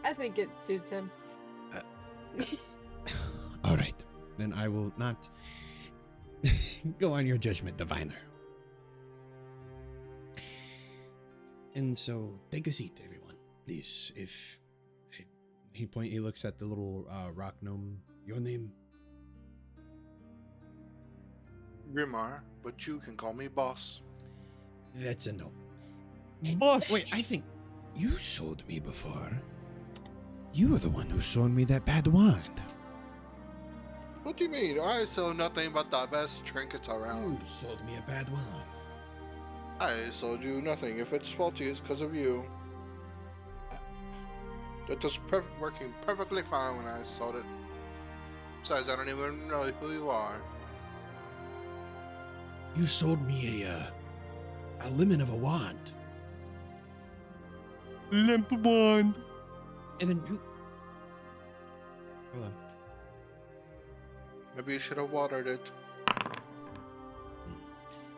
I think it suits him. All right. Then I will not go on your judgment, diviner. And so, take a seat, everyone. Please, if... He looks at the little rock gnome. Your name? Grimar, but you can call me boss. That's a no. Boss. Wait, I think you sold me before. You were the one who sold me that bad wand. What do you mean? I sell nothing but the best trinkets around. You sold me a bad wand. I sold you nothing. If it's faulty, it's because of you. It was working perfectly fine when I sold it. Besides, I don't even know who you are. You sold me a lemon of a wand. Limp wand. And then you... Hold on. Maybe you should have watered it.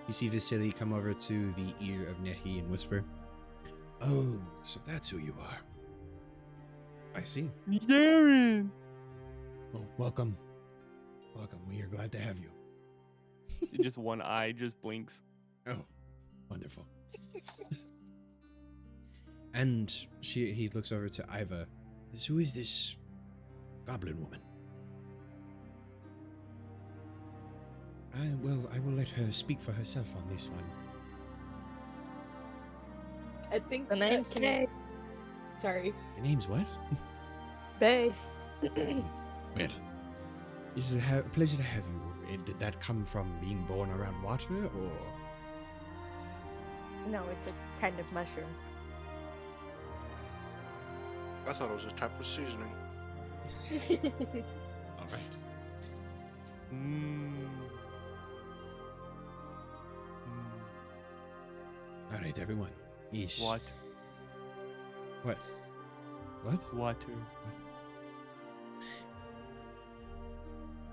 You see Vasily come over to the ear of Nehi and whisper, oh, so that's who you are. I see. Darren. Well, welcome. Welcome. We are glad to have you. Just one eye just blinks. Oh, wonderful. And he looks over to Iva. Who is this goblin woman? I will let her speak for herself on this one. I think The name's can Bay. Sorry. Your name's what? Bay. Well, it's a pleasure to have you. Did that come from being born around water, or? No, it's a kind of mushroom. I thought it was a type of seasoning. All right. All right, everyone. Yeesh. Water. What? What? Water.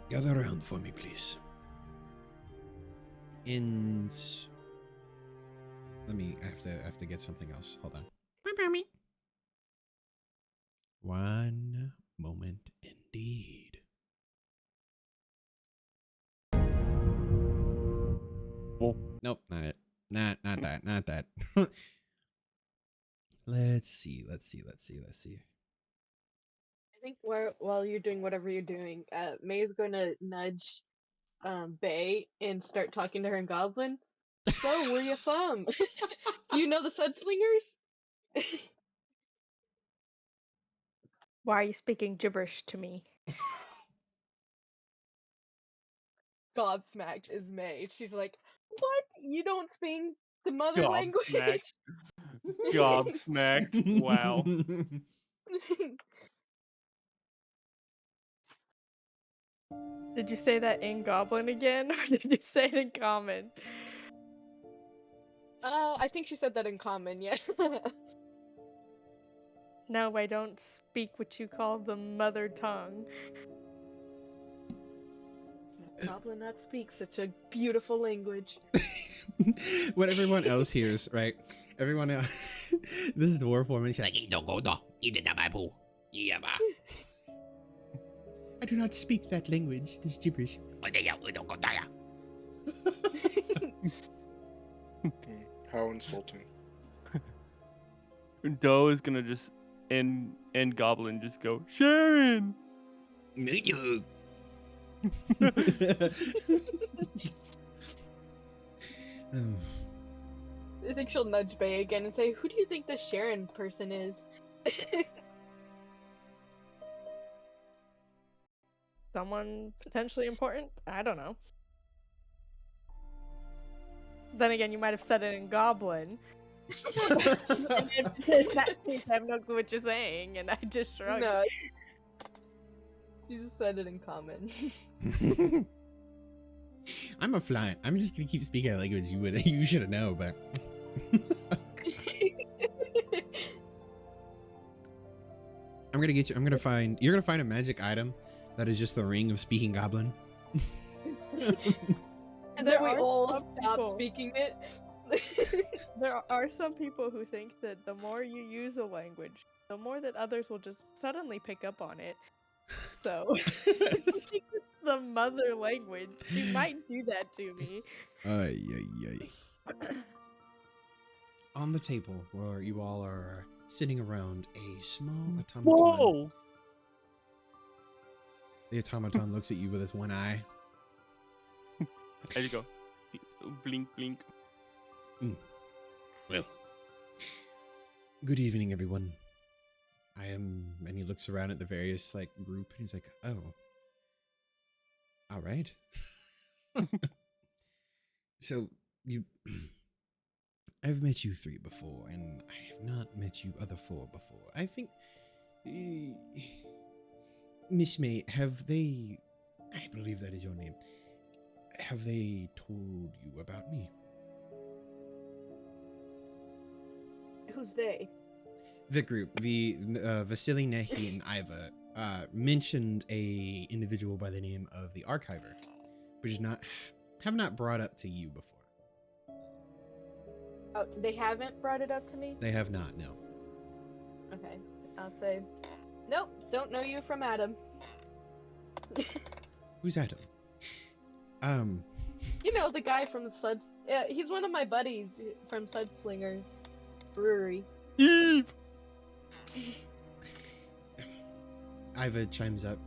Gather around for me, please. And I have to get something else. Hold on. One moment indeed. Oh. Nope, not it. Not that. Not that. Let's see. I think while you're doing whatever you're doing, May's gonna nudge Bay and start talking to her in Goblin. So, where you from? Do you know the Sudslingers? Why are you speaking gibberish to me? Gobsmacked is May. She's like, what? You don't speak the mother language? Gobsmacked. Wow. Did you say that in Goblin again, or did you say it in Common? I think she said that in Common, yeah. No, I don't speak what you call the mother tongue. Goblin not speak such a beautiful language. What everyone else hears, right? Everyone else. This dwarf woman, she's like, I do not speak that language. This gibberish. How insulting. Doe is gonna just end Goblin just go, Sharon! I think she'll nudge Bay again and say, who do you think the Sharon person is? Someone potentially important? I don't know. Then again, you might have said it in Goblin. And in that case, I have no clue what you're saying, and I just shrugged. No. She just said it in Common. I'm a flying. I'm just gonna keep speaking a language you should have known, but you're gonna find a magic item that is just the ring of speaking goblin. And then we There are all some stop people. speaking it. There are some people who think that the more you use a language, the more that others will just suddenly pick up on it. So, if you think it's the mother language, she might do that to me. Ay. On the table where you all are sitting around a small automaton. Whoa! The automaton looks at you with his one eye. There you go. Blink, blink. Well, good evening, everyone. And he looks around at the various group, and he's like, "Oh, all right." So I've met you three before, and I have not met you other four before. I think, Miss May, have they? I believe that is your name. Have they told you about me? Who's they? The group, the Vasily, Nehi, and Iva, mentioned a individual by the name of the Archiver, which have not brought up to you before. Oh, they haven't brought it up to me? They have not, no. Okay, I'll say, nope, don't know you from Adam. Who's Adam? You know, the guy from the Suds. He's one of my buddies from Sudslingers Brewery. Eve! Iva chimes up.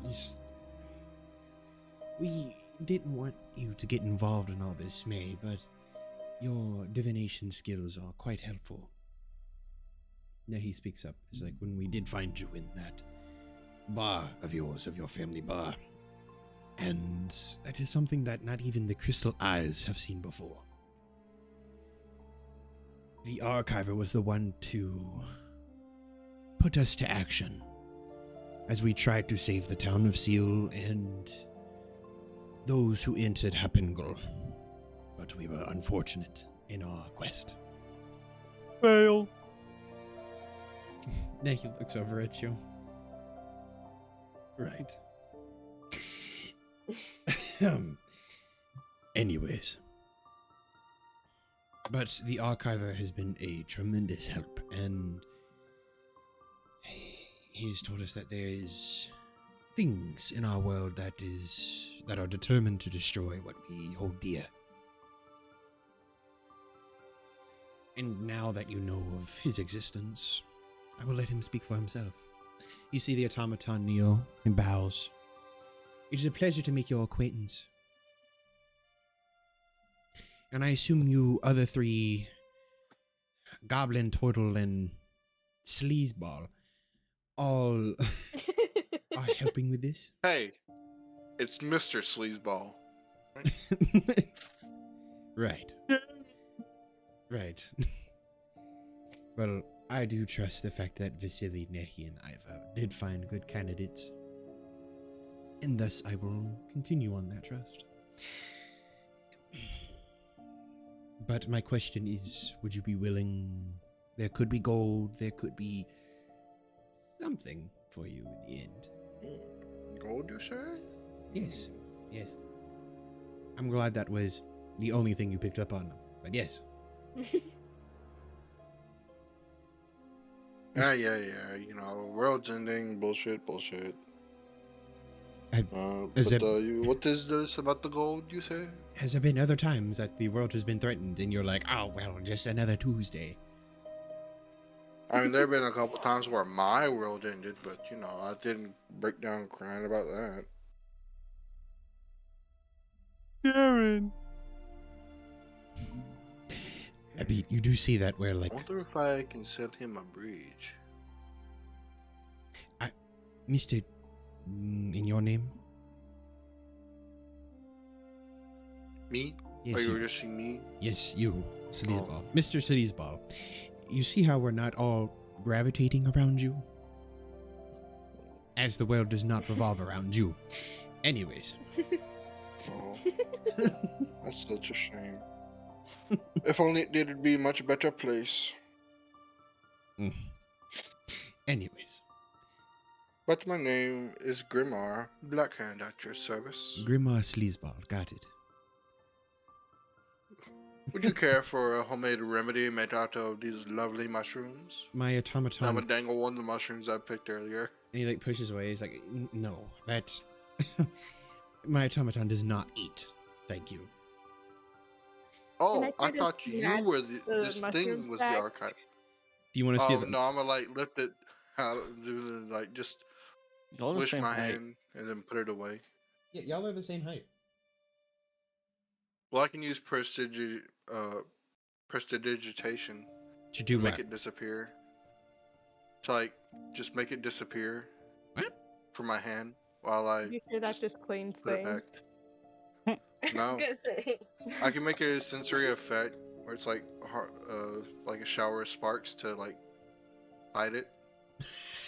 We didn't want you to get involved in all this, May, but your divination skills are quite helpful. Now he speaks up. He's like, when we did find you in that bar of yours, of your family bar, and that is something that not even the crystal eyes have seen before. the Archiver was the one to put us to action as we tried to save the town of Seal and those who entered Happengal. But we were unfortunate in our quest. Fail. Then he looks over at you. Right. Anyways. But the Archiver has been a tremendous help, and he's told us that there is things in our world that are determined to destroy what we hold dear. And now that you know of his existence, I will let him speak for himself. You see the automaton kneel and bows. It is a pleasure to make your acquaintance. And I assume you other three, Goblin, Turtle, and Sleazeball, all are helping with this? Hey, it's Mr. Sleazeball. Right. Right. Well, I do trust the fact that Vasily, Nehi, and Iva did find good candidates. And thus I will continue on that trust. But my question is, would you be willing? There could be gold, there could be something for you in the end. Gold, you say? Yes, yes. I'm glad that was the only thing you picked up on them, but yes. Yeah. You know, world's ending. Bullshit. What is this about the gold, you say? Has there been other times that the world has been threatened and you're like, oh, well, just another Tuesday? I mean, there have been a couple times where my world ended, but, you know, I didn't break down crying about that. Karen. I mean, you do see that where, I like, wonder if I can send him a bridge. Mr. In your name? Me? Yes, Oh, you you. were addressing me? Yes, you, Sleazeball. Mr. Sleazeball. You see how we're not all gravitating around you? As the world does not revolve around you. Anyways. Oh, that's such a shame. If only it did, it'd be a much better place. Anyways. But my name is Grimar, Blackhand at your service. Grimar Sleazeball, got it. Would you care for a homemade remedy made out of these lovely mushrooms? My automaton... I'm gonna dangle one of the mushrooms I picked earlier. And he, like, pushes away. He's like, no, that's... My automaton does not eat. Thank you. Oh, Can I I try to thought you snatch were the this thing mushroom was back? the archive. Do you want to see Oh, them? no, I'm gonna, like, lift it out, like, just Y'all the wish same my height. hand and then put it away. Yeah, y'all are the same height. Well, I can use prestidigitation To do to what? make it disappear. To, like, just make it disappear. What? From my hand while I You sure that just cleans put it back. things? I No. was gonna say. I can make a sensory effect where it's like a shower of sparks to, like, hide it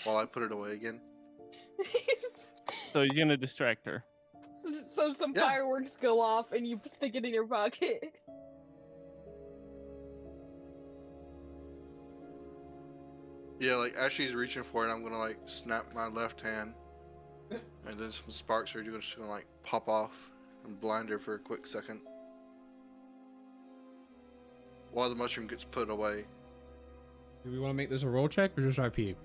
while I put it away again. So you're gonna distract her. So some Yeah. fireworks go off and you stick it in your pocket. Yeah, like, as she's reaching for it, I'm gonna, like, snap my left hand, and then some sparks are just gonna, like, pop off and blind her for a quick second while the mushroom gets put away. Do we want to make this a roll check or just RP?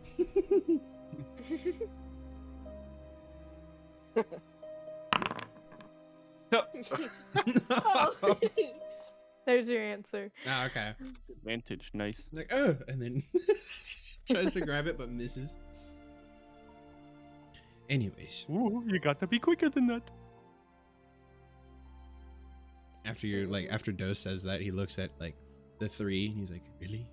Oh. There's your answer. Ah, okay. Advantage, nice. Like, oh, and then tries to grab it but misses. Anyways, Ooh, you got to be quicker than that. after Doe says that, he looks at, like, the three and he's like, really?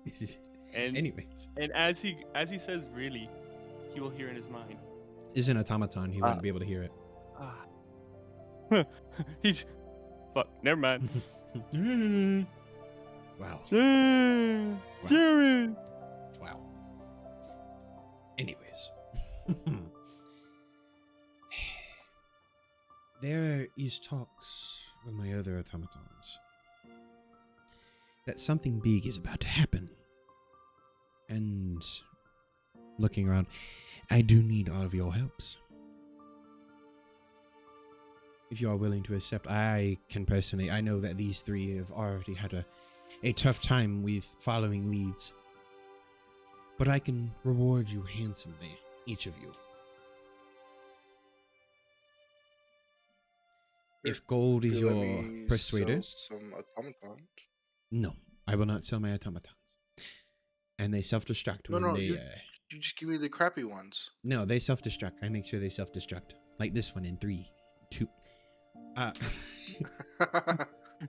This is... And Anyways, and as he says really, he will hear in his mind. is an automaton. He wouldn't be able to hear it. He's fuck. Never mind. Wow. Dang, Wow. Jerry. Wow. Anyways. There is talks with my other automatons that something big is about to happen. And looking around, I do need all of your helps. If you are willing to accept, I know that these three have already had a tough time with following leads. But I can reward you handsomely, each of you. If gold is You let your me persuader, sell some automatons. no, I will not sell my automatons. And they self-destruct No, when no, they, you just give me the crappy ones. no, they self-destruct. I make sure they self-destruct. Like this one in 3, 2.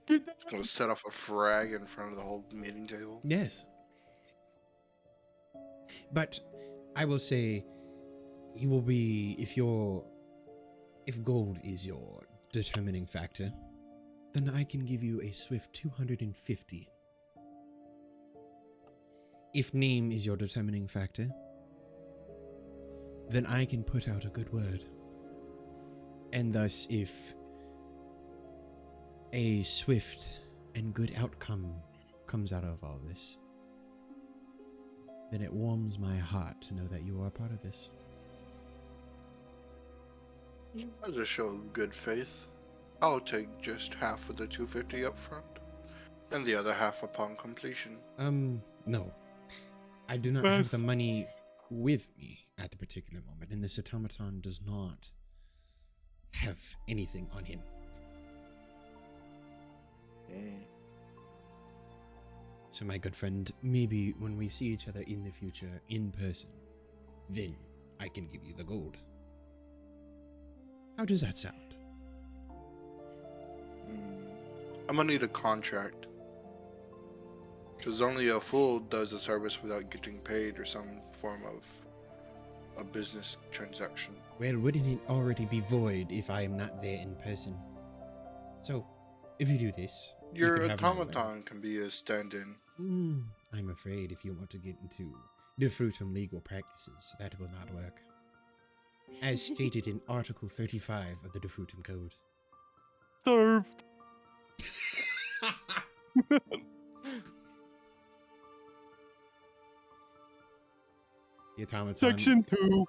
Just gonna set off a frag in front of the whole meeting table. Yes. But I will say, you will be, if gold is your determining factor, then I can give you a swift 250. If name is your determining factor, then I can put out a good word. And thus, if a swift and good outcome comes out of all this, then it warms my heart to know that you are part of this. As a show of good faith, I'll take just half of the 250 up front, and the other half upon completion. No. I do not have the money with me at the particular moment, and this automaton does not have anything on him. So my good friend, maybe when we see each other in the future in person, then I can give you the gold. How does that sound? I'm gonna need a contract. Because only a fool does a service without getting paid or some form of a business transaction. Well, wouldn't it already be void if I am not there in person? So, if you do this, you Your can have my word. automaton can be a stand-in. I'm afraid if you want to get into the Fruitum legal practices, that will not work. As stated in Article 35 of the Defrutum Code. Served. The automaton. Section 2.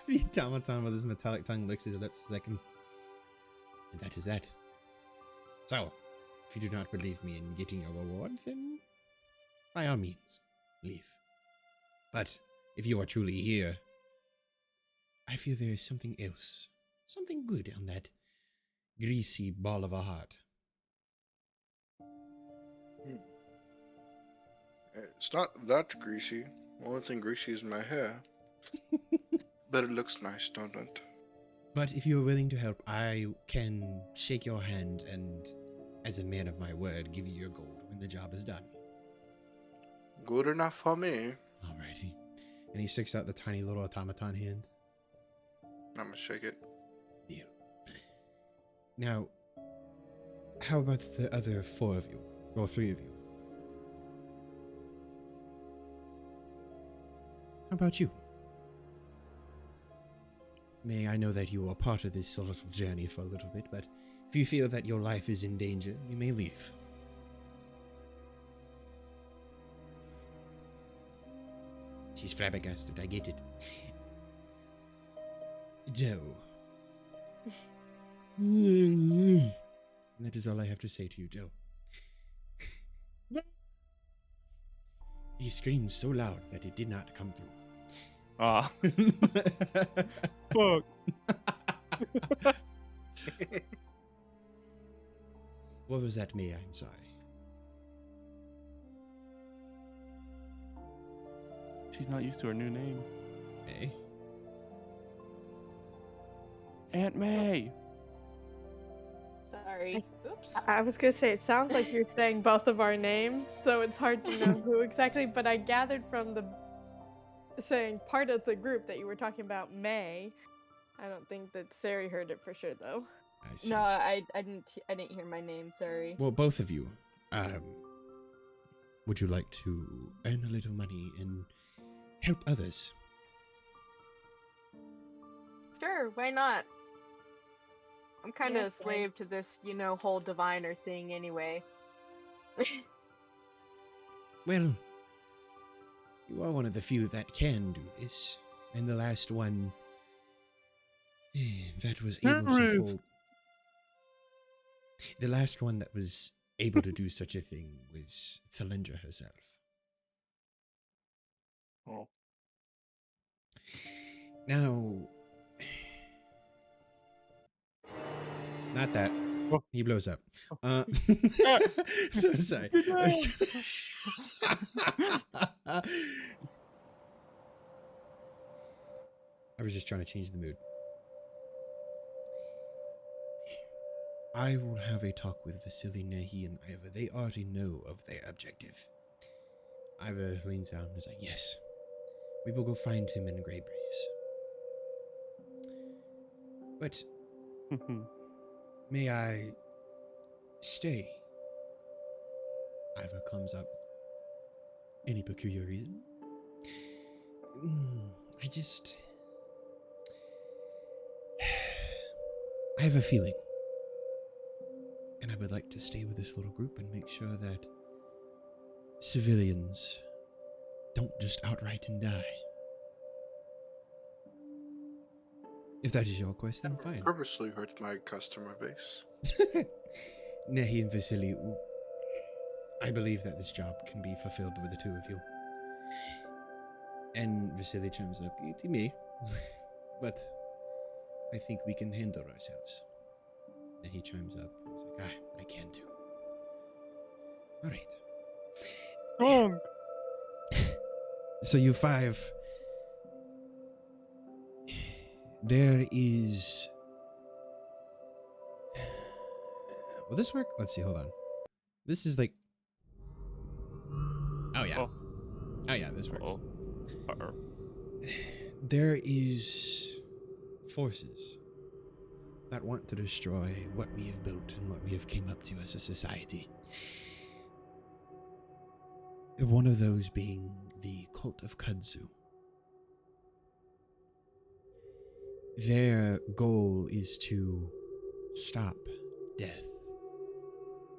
The automaton with his metallic tongue licks his lips a second. And that is that. So, if you do not believe me in getting a reward, then by all means, leave. But if you are truly here, I feel there is something else. Something good on that greasy ball of a heart. It's not that greasy. The only thing greasy is my hair. But it looks nice, don't it? But if you are willing to help, I can shake your hand and, as a man of my word, give you your gold when the job is done. Good enough for me. Alrighty. And he sticks out the tiny little automaton hand. I'm gonna shake it. Deal. Now, how about the other 4 of you? Or 3 of you? How about you? May I know that you are part of this sort of journey for a little bit, but if you feel that your life is in danger, you may leave. She's flabbergasted, I get it. Joe. That is all I have to say to you, Joe. He screamed so loud that it did not come through. Ah. Fuck. What was that, May? I'm sorry. She's not used to her new name. May? Aunt May. Sorry. Oops. I was gonna say, it sounds like you're saying both of our names, so it's hard to know who exactly, but I gathered from the saying part of the group that you were talking about May. I don't think that Sari heard it for sure, though. I see. No, I didn't hear my name. Sorry. Well, both of you. would you like to earn a little money and help others? Sure, why not? I'm kind of Yeah, a slave to this, whole diviner thing anyway. Well, you are one of the few that can do this, and the last one that was able to hold. The last one that was able to do such a thing was Thalindra herself. Oh. Now, not that. He blows up. Sorry. I was just trying to change the mood. I will have a talk with Vasily, Nehi, and Iva. They already know of their objective. Iva leans down and is like, yes, we will go find him in Grey Breeze. But may I stay? Iva comes up. Any peculiar reason? I have a feeling. And I would like to stay with this little group and make sure that civilians don't just outright and die. If that is your quest, then fine. Purposely hurt my customer base. Nehi and Vasily, I believe that this job can be fulfilled with the two of you. And Vasily chimes up, "It may, but I think we can handle ourselves." Nehi chimes up, he's like, I can too. All right. Wrong. So you five, there is... Will this work? Let's see, hold on. This is like... Oh yeah. Oh yeah, this works. There is forces that want to destroy what we have built and what we have came up to as a society. One of those being the cult of Kudzu. Their goal is to stop death,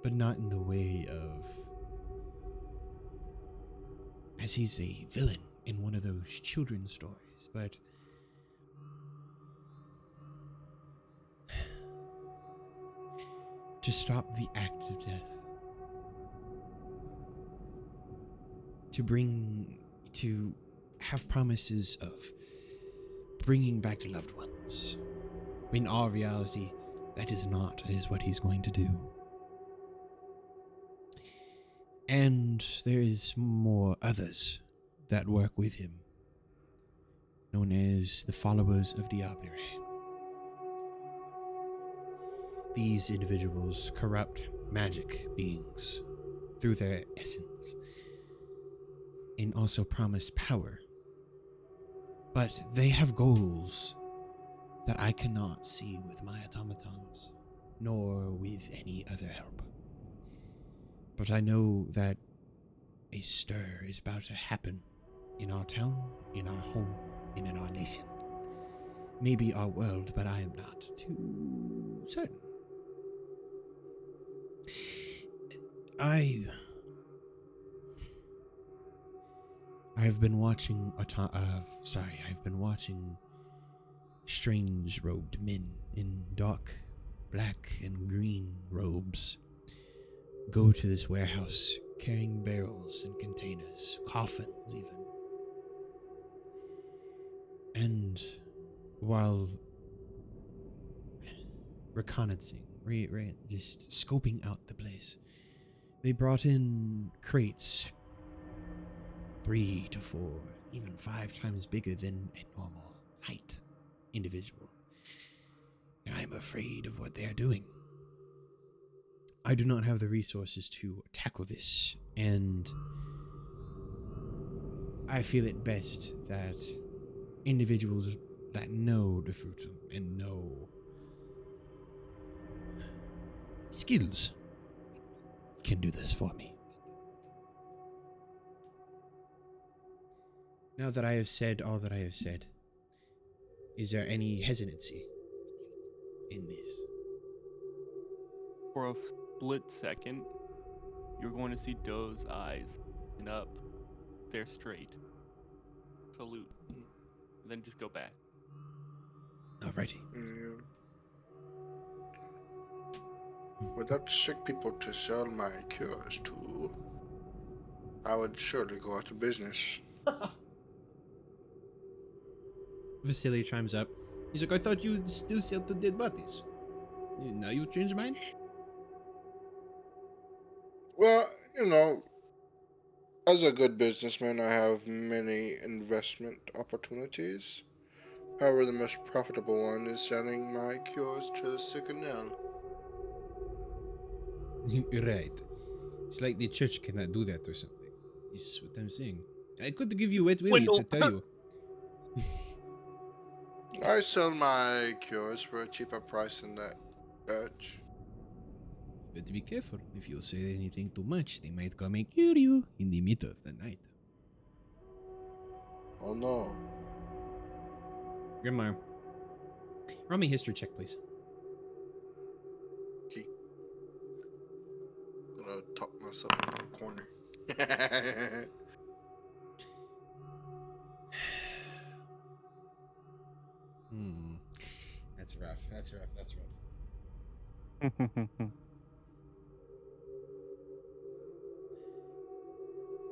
but not in the way of, as he's a villain in one of those children's stories, but to stop the act of death. To have promises of bringing back loved ones. In all reality, that is what he's going to do. And there is more others that work with him, known as the followers of Diablere. These individuals corrupt magic beings through their essence and also promise power. But they have goals that I cannot see with my automatons, nor with any other help. But I know that a stir is about to happen in our town, in our home, and in our nation. Maybe our world, but I am not too certain. I've been watching strange robed men in dark black and green robes go to this warehouse carrying barrels and containers, coffins even. And while reconnaissing, just scoping out the place, they brought in crates 3 to 4, even 5 times bigger than a normal height individual. And I'm afraid of what they are doing. I do not have the resources to tackle this, and I feel it best that individuals that know the fruit and know skills can do this for me. Now that I have said all that I have said, is there any hesitancy in this? For a split second, you're going to see Doe's eyes and up, stare straight, salute, and then just go back. Alrighty. Yeah. Without sick people to sell my cures to, I would surely go out of business. Vasily chimes up. He's like, I thought you'd still sell to dead bodies. Now you change your mind? Well, you know, as a good businessman, I have many investment opportunities. However, the most profitable one is selling my cures to the sick and ill. Right. It's like the church cannot do that or something. Is what I'm saying. I could give you wet willy to Wendell. tell you. I sell my cures for a cheaper price than that church. But be careful. If you say anything too much, they might come and kill you in the middle of the night. Oh no. Grandma, roll me a history check, please. Okay. Gonna talk myself in the corner. That's rough. That's rough. That's rough.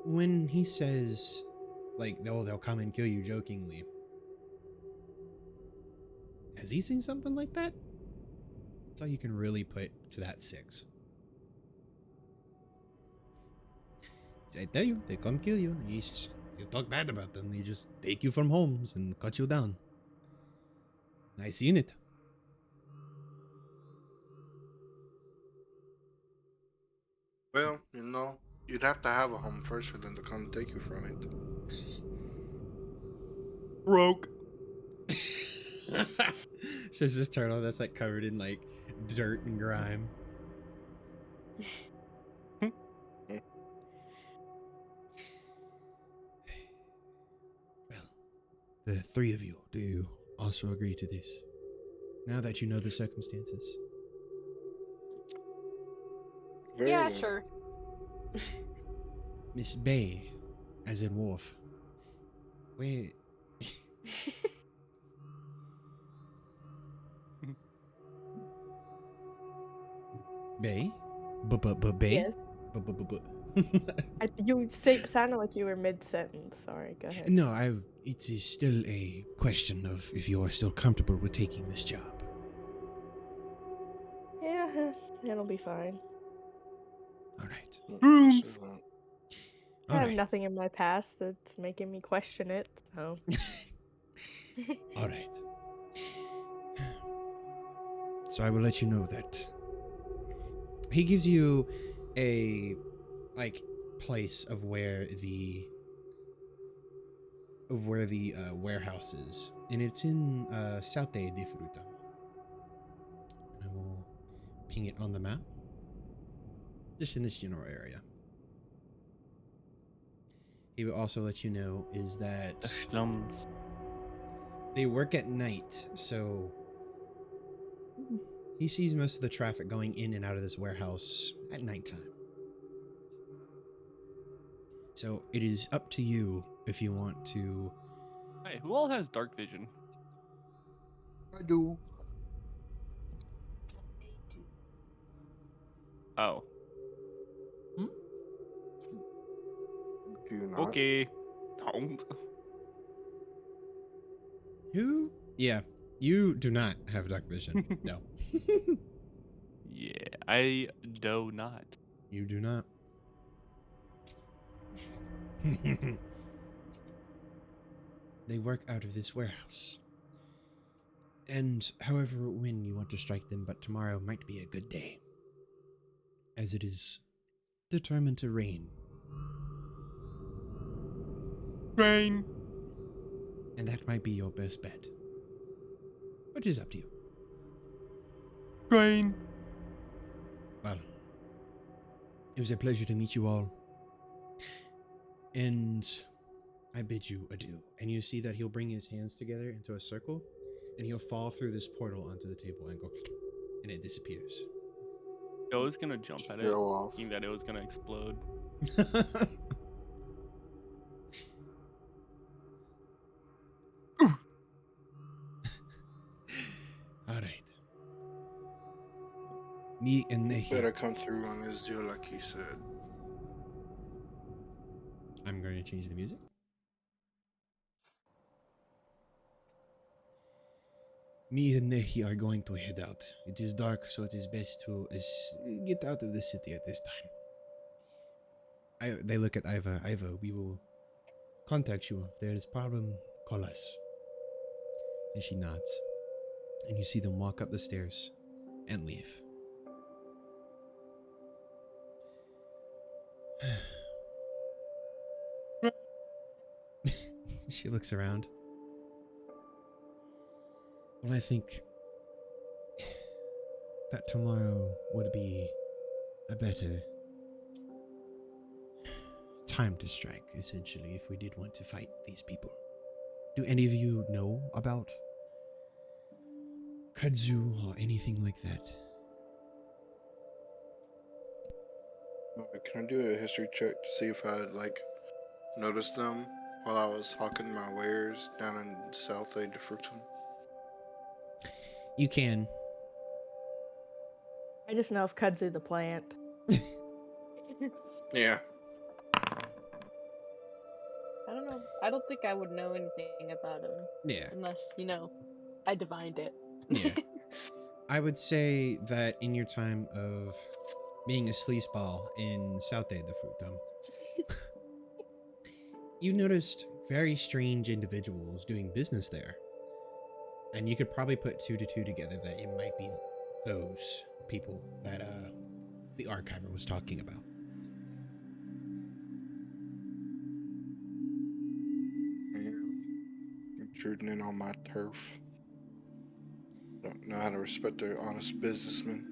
When he says, like, they'll come and kill you jokingly, has he seen something like that? That's all you can really put to that 6. I tell you, they come kill you. You talk bad about them. They just take you from homes and cut you down. I seen it. Well, you know, you'd have to have a home first for them to come take you from it. Broke. Says this turtle that's like covered in like dirt and grime. Well, the 3 of you, do you also agree to this? Now that you know the circumstances. Very Yeah, well. sure. Miss Bay, as in Wolf. Where... Bay? Bay? Yes. You sounded like you were mid-sentence. Sorry, go ahead. No, it is still a question of if you are still comfortable with taking this job. Yeah, it'll be fine. All right. Brooms. I All have right. nothing in my past that's making me question it, so. All right. So I will let you know that he gives you a place of where the warehouse is, and it's in Saute de Fruta. And I will ping it on the map, just in this general area. He will also let you know is that The slums. they work at night, so he sees most of the traffic going in and out of this warehouse at nighttime. So it is up to you if you want to. Hey, who all has dark vision? I do. Oh, Do you not? okay. Oh. Who? Yeah, you do not have dark vision. No, Yeah, I do not. you do not. They work out of this warehouse. And however, when you want to strike them, but tomorrow might be a good day, as it is determined to rain. Rain. And that might be your best bet. But it is up to you. Rain. Well, it was a pleasure to meet you all. And I bid you adieu. And you see that he'll bring his hands together into a circle, and he'll fall through this portal onto the table and go, and it disappears. Joe's gonna jump at it, Go off. thinking that it was gonna explode. All right. Me and Nehi. Better come through on this deal like he said. I'm going to change the music. Me and Nehi are going to head out. It is dark, so it is best to get out of the city at this time. They look at Iva. Iva, we will contact you. If there is problem, call us. And she nods. And you see them walk up the stairs and leave. She looks around. Well, I think that tomorrow would be a better time to strike, essentially, if we did want to fight these people. Do any of you know about kudzu or anything like that? Can I do a history check to see if I noticed them while I was hawking my wares down in South Aid to Fruiton? You can. I just know of kudzu the plant. Yeah. I don't know. I don't think I would know anything about him Yeah. unless, I divined it. Yeah. I would say that in your time of being a sleazeball in South Aid the Fruitum, you noticed very strange individuals doing business there. And you could probably put 2 to 2 together that it might be those people that the archiver was talking about. Intruding in on my turf. Don't know how to respect an honest businessman.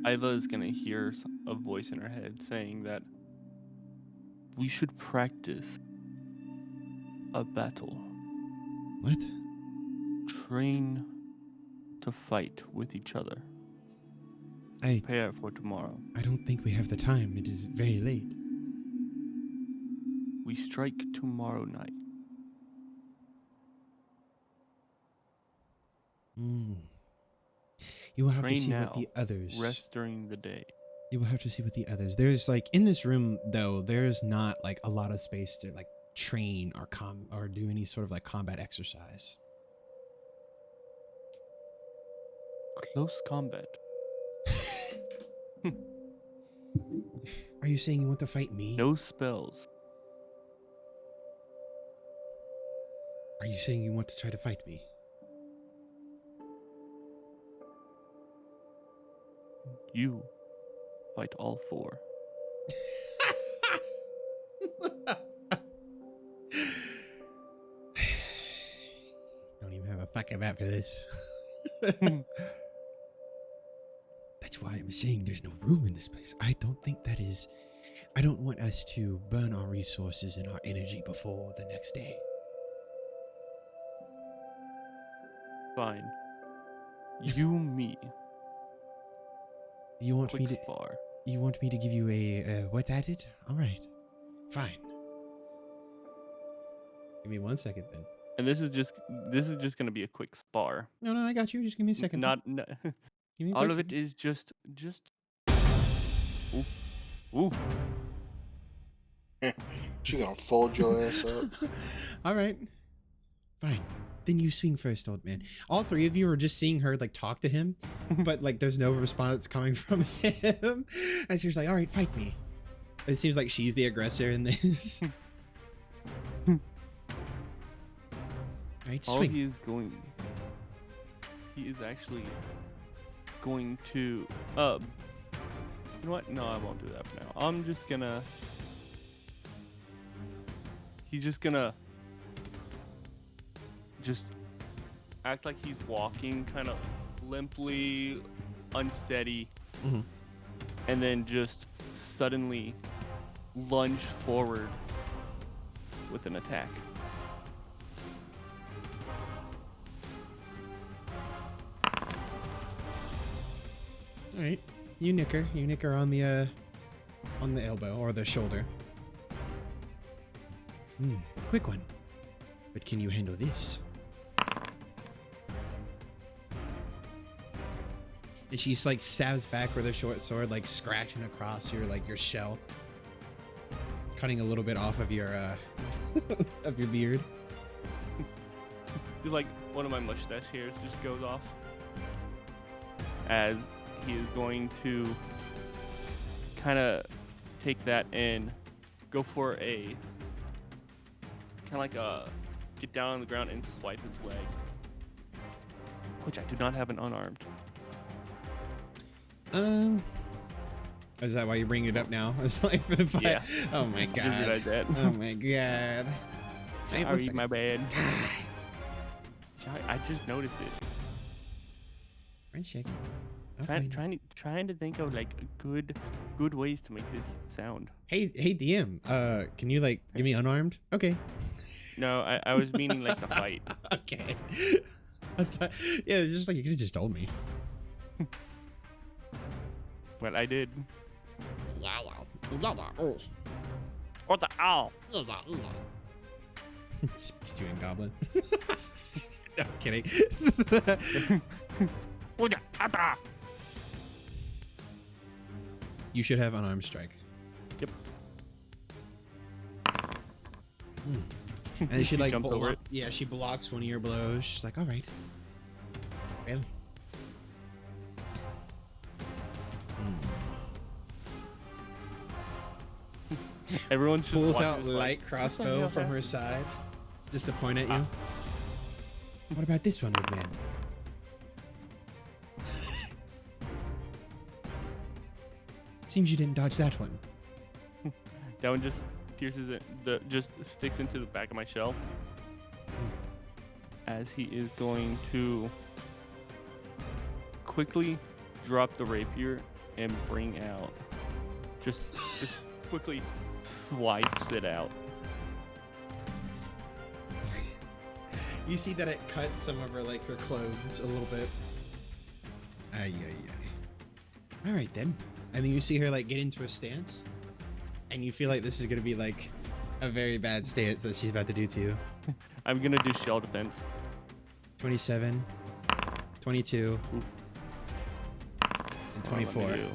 Iva is gonna hear a voice in her head saying that we should practice a battle. What? Train to fight with each other. Prepare for tomorrow. I don't think we have the time. It is very late. We strike tomorrow night. You will have Train to see now. what the others... Rest during the day. You will have to see what the others... There's in this room, though, there's not a lot of space to train or do any sort of combat exercise. Close combat. Are you saying you want to fight me? No spells. Are you saying you want to try to fight me? You fight all 4. Don't even have a fucking map for this. That's why I'm saying there's no room in this place. I don't think that is... I don't want us to burn our resources and our energy before the next day. Fine. You, me. You want me Quick to... spar. You want me to give you a what's at it? All right. Fine. Give me 1 second then. And this is just gonna be a quick spar. No, I got you. Just give me a second. Not Give me a all quick of it second. is just ooh. She gonna fold your ass up. All right. Fine. Then you swing first, old man. All 3 of you are just seeing her talk to him, but there's no response coming from him. And she's like, all right, fight me. It seems like she's the aggressor in this. All right, All swing. he is actually going to you know what? No, I won't do that for now. He's just gonna act like he's walking kind of limply, unsteady, and then just suddenly lunge forward with an attack. All right, you nick her on the elbow or the shoulder. Quick one. But can you handle this? And she's like stabs back with her short sword, like scratching across your shell, cutting a little bit off of your of your beard. Just like one of my mustache hairs just goes off as he is going to kind of take that and go for a kind of like a get down on the ground and swipe his leg, which I do not have an unarmed. Is that why you're bringing it up now? It's like for the fight. Yeah. Oh my Just god. realized that. Oh my god. Hey, one Sorry, second. my bad. I just noticed it. One second. I'll find it. Trying to think of like good ways to make this sound. Hey DM. Can you like give me unarmed? Okay. No, I was meaning like the fight. Okay. I thought, yeah, just like you could have just told me. But I did. Yeah, yeah. Oh. What the ow? Speaks to you in goblin. No, kidding. What the ata? You should have unarmed strike. Yep. And then she like jumped over it. yeah, she blocks one of your blows. She's like, all right. Well. Everyone's just Pulls watching out this, like, light crossbow from her side, just to point at you. What about this one, old man? Seems you didn't dodge that one. That one just pierces it. Just sticks into the back of my shell. As he is going to quickly drop the rapier and bring out. Just quickly swipes it out. You see that it cuts some of her her clothes a little bit. Ay, ay, ay. All right then. And then you see her get into a stance, and you feel like this is gonna be a very bad stance that she's about to do to you. I'm gonna do shell defense. 27, 22, Ooh. and 24. Let me do-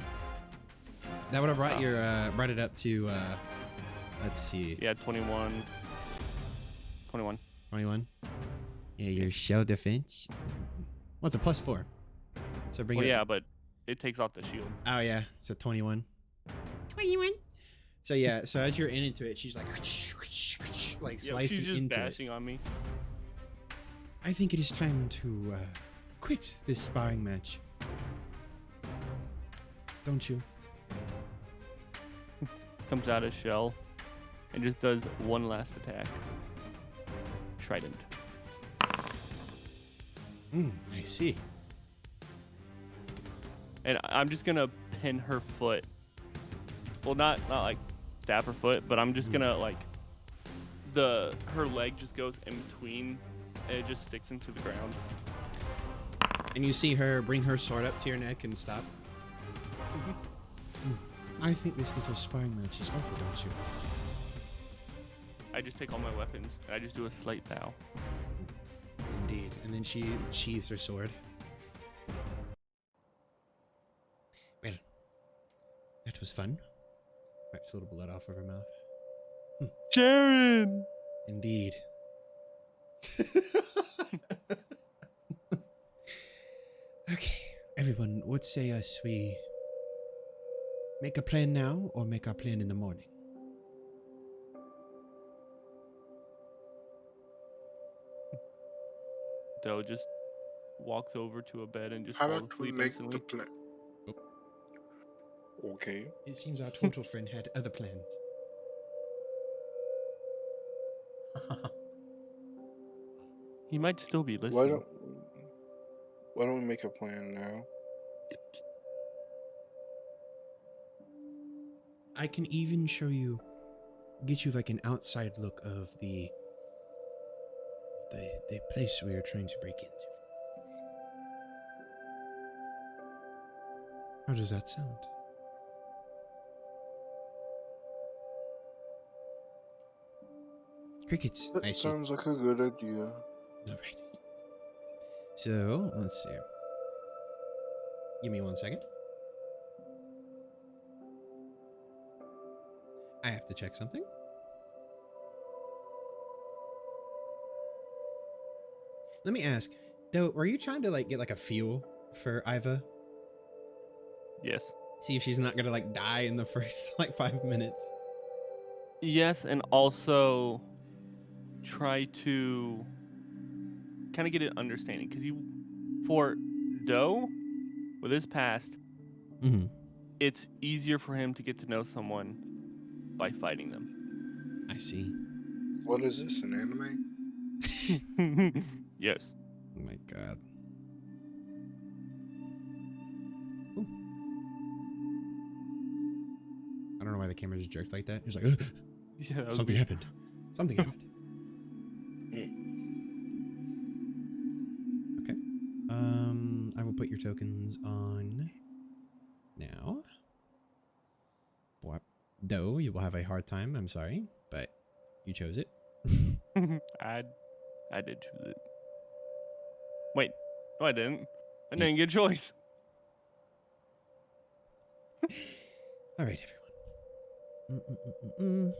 That would have brought it up to let's see. Yeah, 21. 21. 21. Yeah, your shell defense. What's a +4? So bring Well, it. yeah, but it takes off the shield. Oh yeah, it's a 21. 21. So yeah, so as you're into it, she's like Yeah, slicing she's just into bashing it. on me. I think it is time to quit this sparring match. Don't you? Comes out of shell and just does one last attack. Trident. I see. And I'm just gonna pin her foot. Well, not like stab her foot, but I'm just gonna her leg just goes in between and it just sticks into the ground. And you see her bring her sword up to your neck and stop. I think this little sparring match is over, don't you? I just take all my weapons and I just do a slight bow. Indeed. And then she sheathes her sword. Well, that was fun. Wipes a little blood off of her mouth. Sharon! Indeed. Okay, everyone, what say us we make a plan now or make our plan in the morning? Doe just walks over to a bed and just How falls about we asleep make instantly. the plan? Okay. It seems our turtle friend had other plans. He might still be Why listening. don't we make a plan now? I can even show you get you like an outside look of the place we are trying to break into. How does that sound? Crickets. I That see. sounds like a good idea. All right. So let's see. Give me 1 second. I have to check something. Let me ask, though, were you trying to like get like a feel for Iva? Yes. See if she's not gonna like die in the first like 5 minutes. Yes, and also try to kind of get an understanding, because for Doe, with his past, Mm-hmm. it's easier for him to get to know someone by fighting them. I see. What is this, an anime? Yes. Oh my god. Ooh. I don't know why the camera just jerked like that. It was like, Yeah, that was something weird. happened. Something happened. Okay. I will put your tokens on now. What? Doe, you will have a hard time. I'm sorry, but you chose it. I did choose it. Wait, no, I didn't. I didn't get a choice. All right, everyone. Ooh.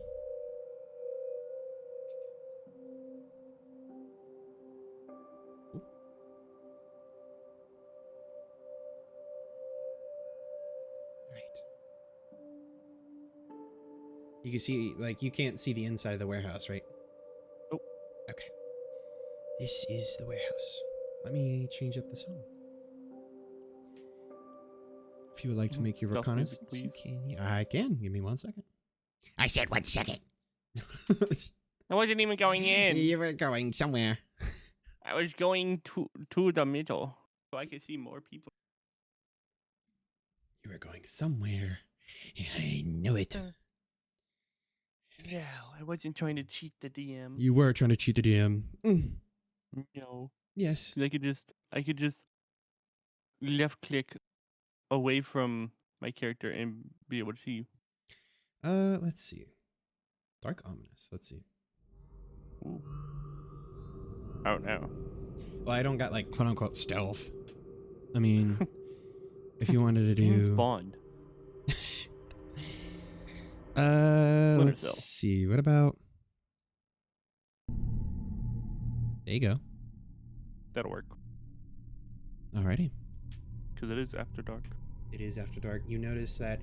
All right. You can see, like, you can't see the inside of the warehouse, right? Nope. Okay. This is the warehouse. Let me change up the song. If you would like to make your Stealth music, reconnaissance, you please. can. I can. Give me 1 second. I said 1 second. I wasn't even going in. You were going somewhere. I was going to the middle, so I could see more people. You were going somewhere. I know it. Yeah, I wasn't trying to cheat the DM. You were trying to cheat the DM. No. Yes. I could just left click away from my character and be able to see you. Let's see. Dark ominous. Let's see. Ooh. Oh no. Well, I don't got like quote unquote stealth. I mean, if you wanted to James do Bond. let's Cell. see. What about? There you go. That'll work. Alrighty. Because it is after dark. It is after dark. You notice that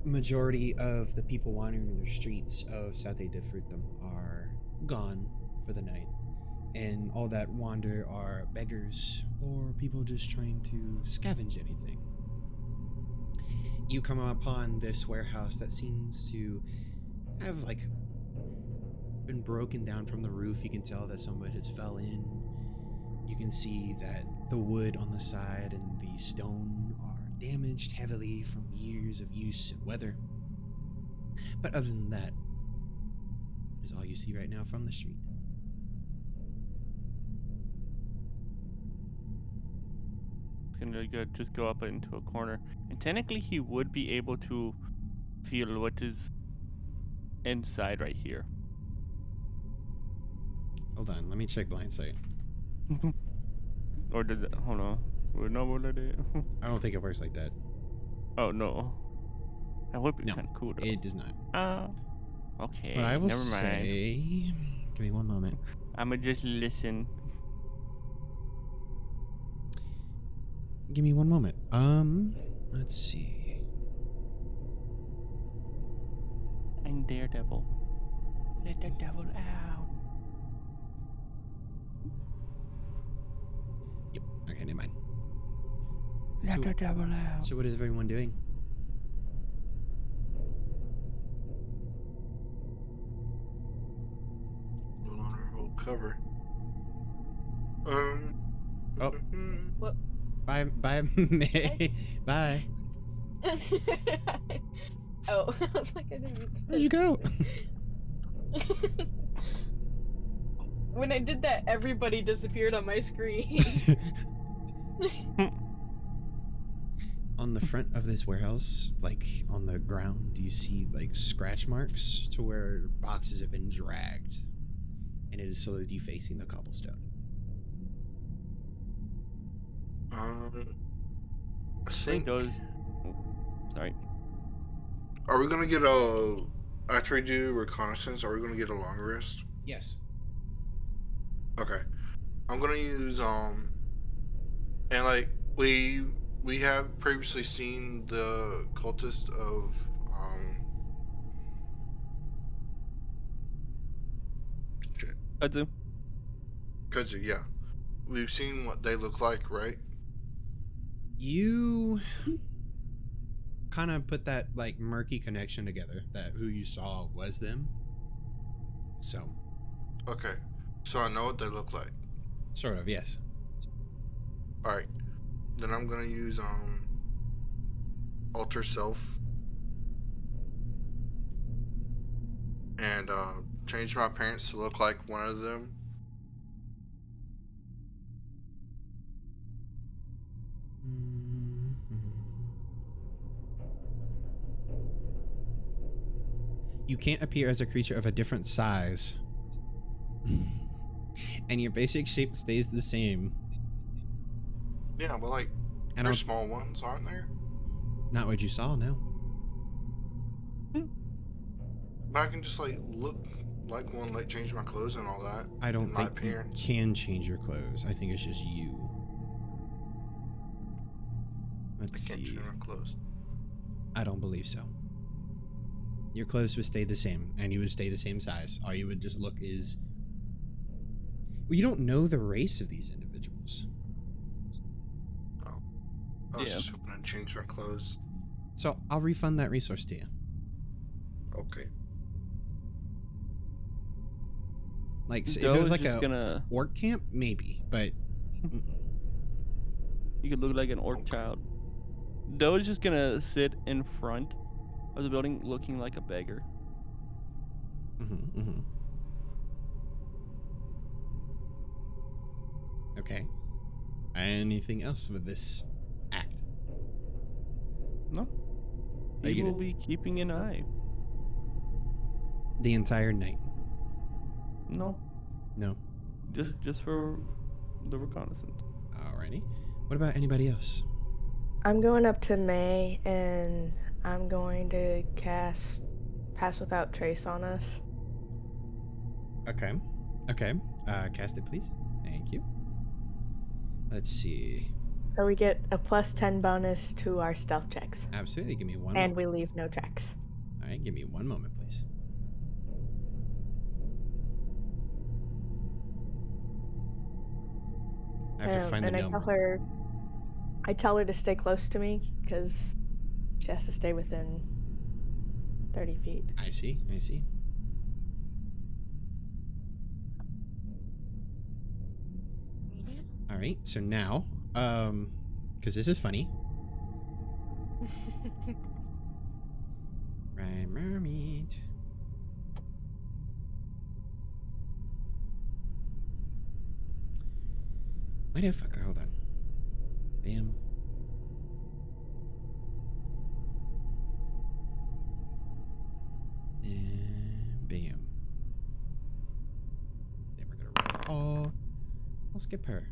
majority of the people wandering the streets of Sate de Frutum are gone for the night. And all that wander are beggars or people just trying to scavenge anything. You come upon this warehouse that seems to have like been broken down from the roof. You can tell that someone has fell in. You can see that the wood on the side and the stone are damaged heavily from years of use and weather. But other than that, is all you see right now from the street. Gonna just go up into a corner, and technically he would be able to feel what is inside right here. Hold on, let me check blind sight. Or does it? Hold on. I don't think it works like that. Oh no, that would be No, kind of cool though. It does not. Okay. But I will never mind. say, give me 1 moment. I'ma just listen. Give me 1 moment. Let's see. I'm Daredevil. Let the devil out. Yep. Okay, never mind. Let So- the devil out. So what is everyone doing? Still on our whole cover. Oh. What? Bye, May. Bye. Oh, I was like, I didn't mean to Where'd you go? When I did that, everybody disappeared on my screen. On the front of this warehouse, like on the ground, you see like scratch marks to where boxes have been dragged, and it is slowly defacing the cobblestone. I Think think. goes. Oh, sorry. Are we gonna get a after we do reconnaissance? Are we gonna get a long rest? Yes. Okay. I'm gonna use and like we have previously seen the cultist of shit. I do. Kudzu, yeah. We've seen what they look like, right? You kind of put that like murky connection together that who you saw was them. So, Okay. So I know what they look like. sort of, yes. Alright. Then I'm gonna use alter self and change my appearance to look like one of them. You can't appear as a creature of a different size. And your basic shape stays the same. Yeah, but like And there's small ones, aren't there? not what you saw, no. But I can just like look like one, like change my clothes and all that. I don't and my think you appearance. can change your clothes. I think it's just you. I Let's can't see. change my clothes. I don't believe so. Your clothes would stay the same, and you would stay the same size. All you would just look is... Well, you don't know the race of these individuals. I was Yeah. just hoping to change my clothes. So I'll refund that resource to you. Okay. Like, if Doe it was is like just a gonna. orc camp, maybe, but... mm-mm. You could look like an orc child. Doe is just gonna sit in front of the building looking like a beggar. Mm-hmm, mm-hmm. Okay. Anything else with this act? No. Are you He will gonna- be keeping an eye. The entire night? No. No. Just for the reconnaissance. Alrighty. What about anybody else? I'm going up to May and I'm going to cast Pass Without Trace on us. Okay. Okay. Cast it, please. Thank you. Let's see. So we get a +10 bonus to our stealth checks. Absolutely. Give me one And moment. we leave no tracks. All right. Give me one moment, please. I have to find the and gnome. I tell her to stay close to me because she has to stay within 30 feet. I see. I see. All right. So now, because this is funny. Right, mermaid. Wait a fucker. Hold on. Bam. And bam. Then we're gonna roll. Oh, we'll skip her.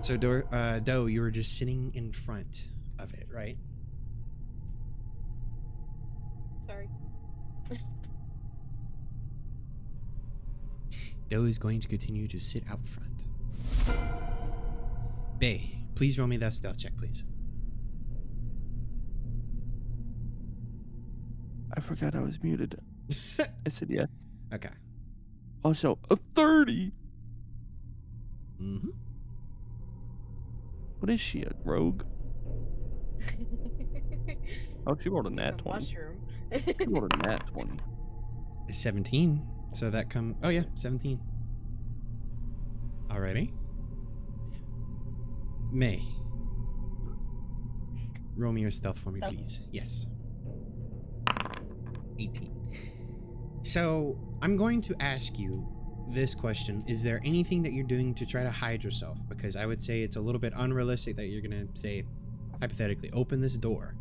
So, Doe, you were just sitting in front of it, right? Sorry. Doe is going to continue to sit out front. Bay, please roll me that stealth check, please. I forgot I was muted. I said yes. Okay. Also, a 30. Mm-hmm. What is she, a rogue? Oh, she rolled a She's nat 20. mushroom. She rolled a nat 20. 17. So that come. Oh yeah, 17. Alrighty. May. Roll me your stealth for me, Stealth. please. Yes. 18. So I'm going to ask you this question. Is there anything that you're doing to try to hide yourself? Because I would say it's a little bit unrealistic that you're going to say, hypothetically, open this door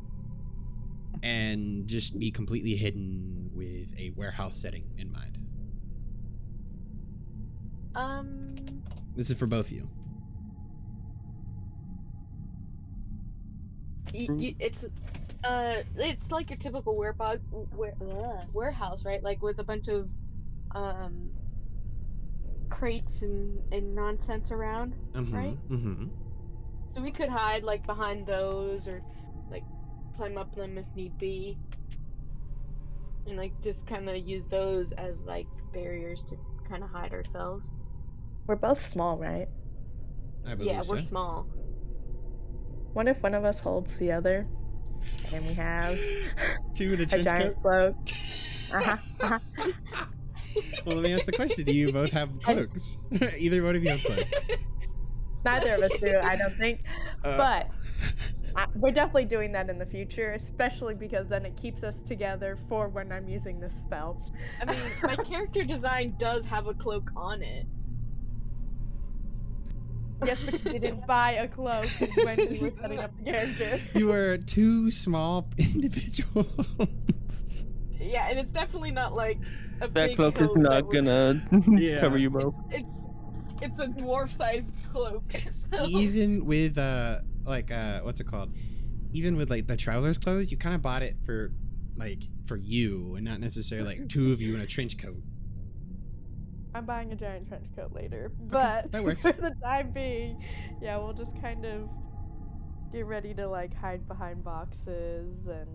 and just be completely hidden with a warehouse setting in mind. This is for both of you. It's like your typical warehouse, right? Like with a bunch of crates and nonsense around, right? Mm-hmm. So we could hide like behind those or like climb up them if need be. And like just kind of use those as like barriers to kind of hide ourselves. We're both small, right? I believe Yeah, we're so. small. What if one of us holds the other? And we have Two in a a trench giant coat? cloak. Well, let me ask the question. Do you both have cloaks? Either one of you have cloaks. Neither of us do, I don't think. Uh, But we're definitely doing that in the future, especially because then it keeps us together for when I'm using this spell. I mean, my character design does have a cloak on it. Yes, but you didn't buy a cloak when you were setting up the character. You are two small individuals. Yeah, and it's definitely not like a That big cloak is coat that not would- gonna Yeah. cover you both. It's a dwarf-sized cloak. So. Even with what's it called? Even with like the traveler's clothes, you kind of bought it for you and not necessarily like two of you in a trench coat. I'm buying a giant trench coat later, but that works. for the time being, yeah, we'll just kind of get ready to like hide behind boxes and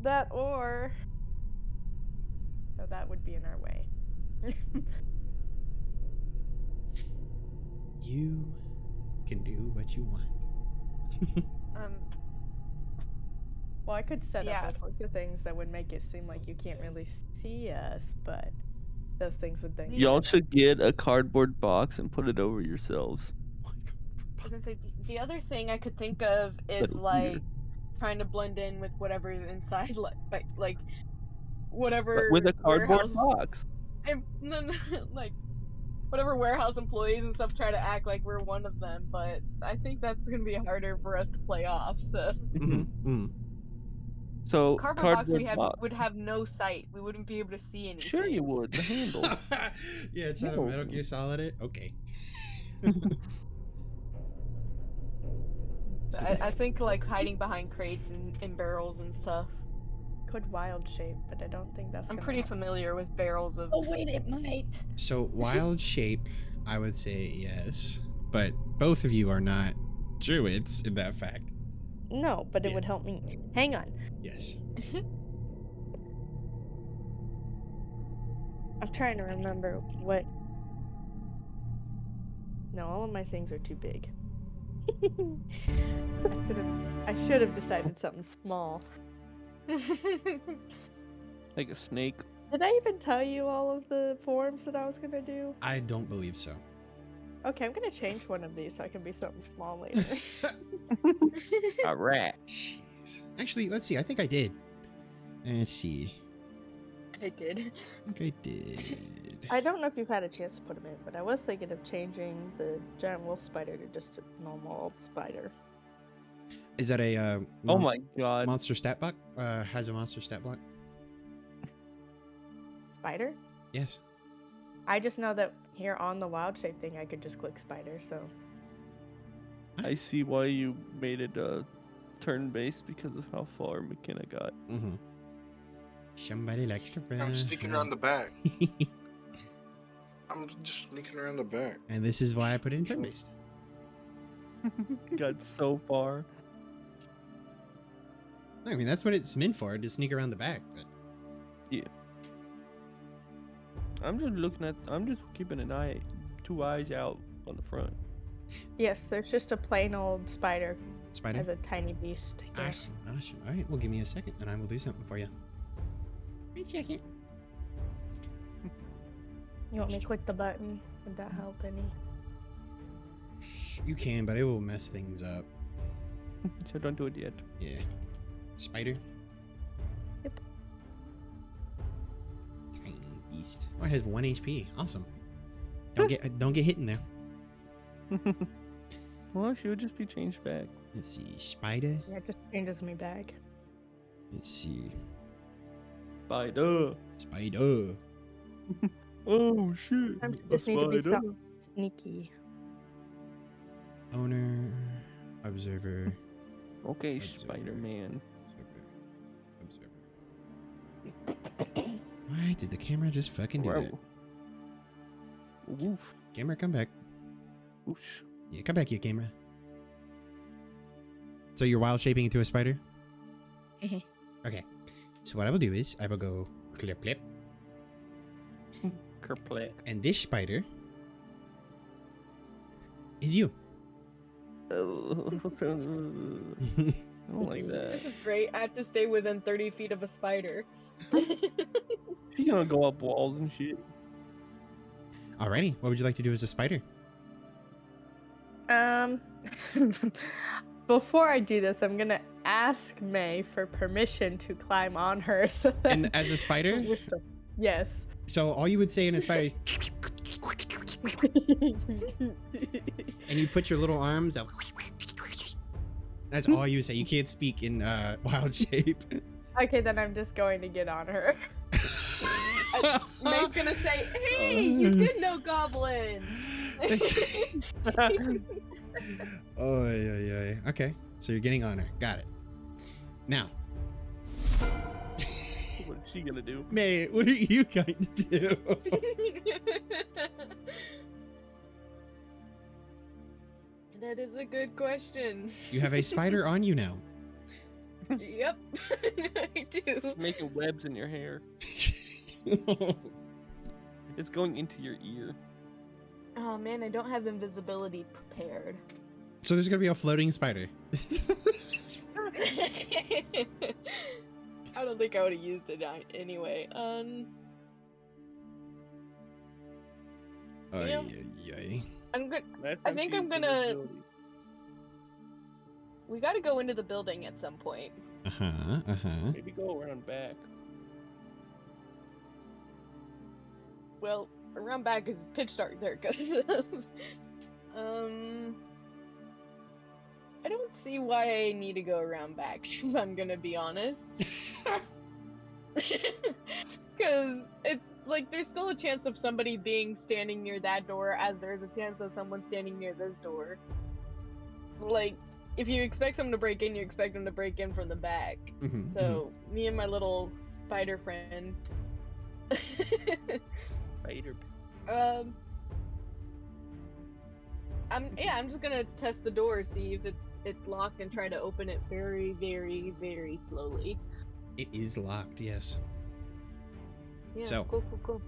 that, or no, that would be in our way. You can do what you want. Well, I could set Yeah. up all sorts of things that would make it seem like you can't really see us, but those things would then. Y'all should get a cardboard box and put it over yourselves. I was gonna say the other thing I could think of is But like weird. trying to blend in with whatever's inside, like whatever But with a cardboard warehouse, box. and then like whatever warehouse employees and stuff try to act like we're one of them. But I think that's gonna be harder for us to play off. So So cardboard box box. would have no sight. We wouldn't be able to see anything. Sure you would. The handle. Yeah, try to No. Metal Gear Solid it. Okay. So I think like hiding behind crates and barrels and stuff. Could wild shape, but I don't think that's. I'm gonna pretty help. familiar with barrels of. Oh wait, it might. So wild shape, I would say yes, but both of you are not druids in that fact. No, but it Yeah. would help me. Hang on. Yes. I'm trying to remember what. No, all of my things are too big. I should have decided something small. Like a snake. Did I even tell you all of the forms that I was gonna do? I don't believe so. Okay, I'm gonna change one of these so I can be something small later. A rat. Jeez. Actually, let's see. I think I did. Let's see. I did. I think I did. I don't know if you've had a chance to put them in, but I was thinking of changing the giant wolf spider to just a normal old spider. Is that a Oh my god. monster stat block? Has a monster stat block? Spider? Yes. I just know that here on the wild shape thing, I could just click spider, so. I see why you made it turn-based because of how far McKenna got. Mm-hmm. Somebody likes to run. I'm sneaking around the back. I'm just sneaking around the back. And this is why I put it in turn-based. Got so far. I mean, that's what it's meant for, to sneak around the back. But I'm just keeping an eye, 2 eyes out on the front. Yes, there's just a plain old spider spider? as a tiny beast. Yeah. Awesome, awesome. All right, well, give me a second, and I will do something for you. Wait a second. You want me to click the button? Would that help any? You can, but it will mess things up. So don't do it yet. Yeah. Spider? Yep. beast. Oh, it has 1 HP. Awesome. Don't get hit in there. Well, she would just be changed back. Let's see. Spider. Yeah, it just changes me back. Let's see. Spider. Spider. Oh shit. Sometimes you a just need to be spider. so sneaky. Owner. Observer. Okay, Observer. Spider-Man. Observer. Why did the camera just fucking do that? Woof. Camera, come back. Whoosh. Yeah, come back here, camera. So you're wild shaping into a spider? Mhm. Okay. So what I will do is I will go clip clip. Kerplink. And this spider is you. Oh, I don't like that. This is great. I have to stay within 30 feet of a spider. She's gonna go up walls and shit. Alrighty. What would you like to do as a spider? Before I do this, I'm gonna ask May for permission to climb on her. So that And as a spider? Yes. So all you would say in a spider is, and you put your little arms out. That's all you say. You can't speak in wild shape. Okay, then I'm just going to get on her. May's gonna say, "Hey, you did know goblin." Oh, yeah. Okay. So you're getting on her. Got it. Now, What is she gonna do? May, what are you going to do? That is a good question. You have a spider on you now. Yep, I do. Making webs in your hair. It's going into your ear. Oh man, I don't have invisibility prepared. So there's gonna be a floating spider. I don't think I would have used it anyway. Yeah. I'm good. I think I'm gonna. We gotta go into the building at some point. Maybe go around back. Well, around back is pitch dark. There it goes. I don't see why I need to go around back, if I'm gonna be honest. Because it's like there's still a chance of somebody being standing near that door as there's a chance of someone standing near this door. Like, if you expect someone to break in, you expect them to break in from the back. So, me and my little spider friend. Spider. I'm just gonna test the door, see if it's locked, and try to open it very, very, very slowly. It is locked, yes. Yeah, So- cool.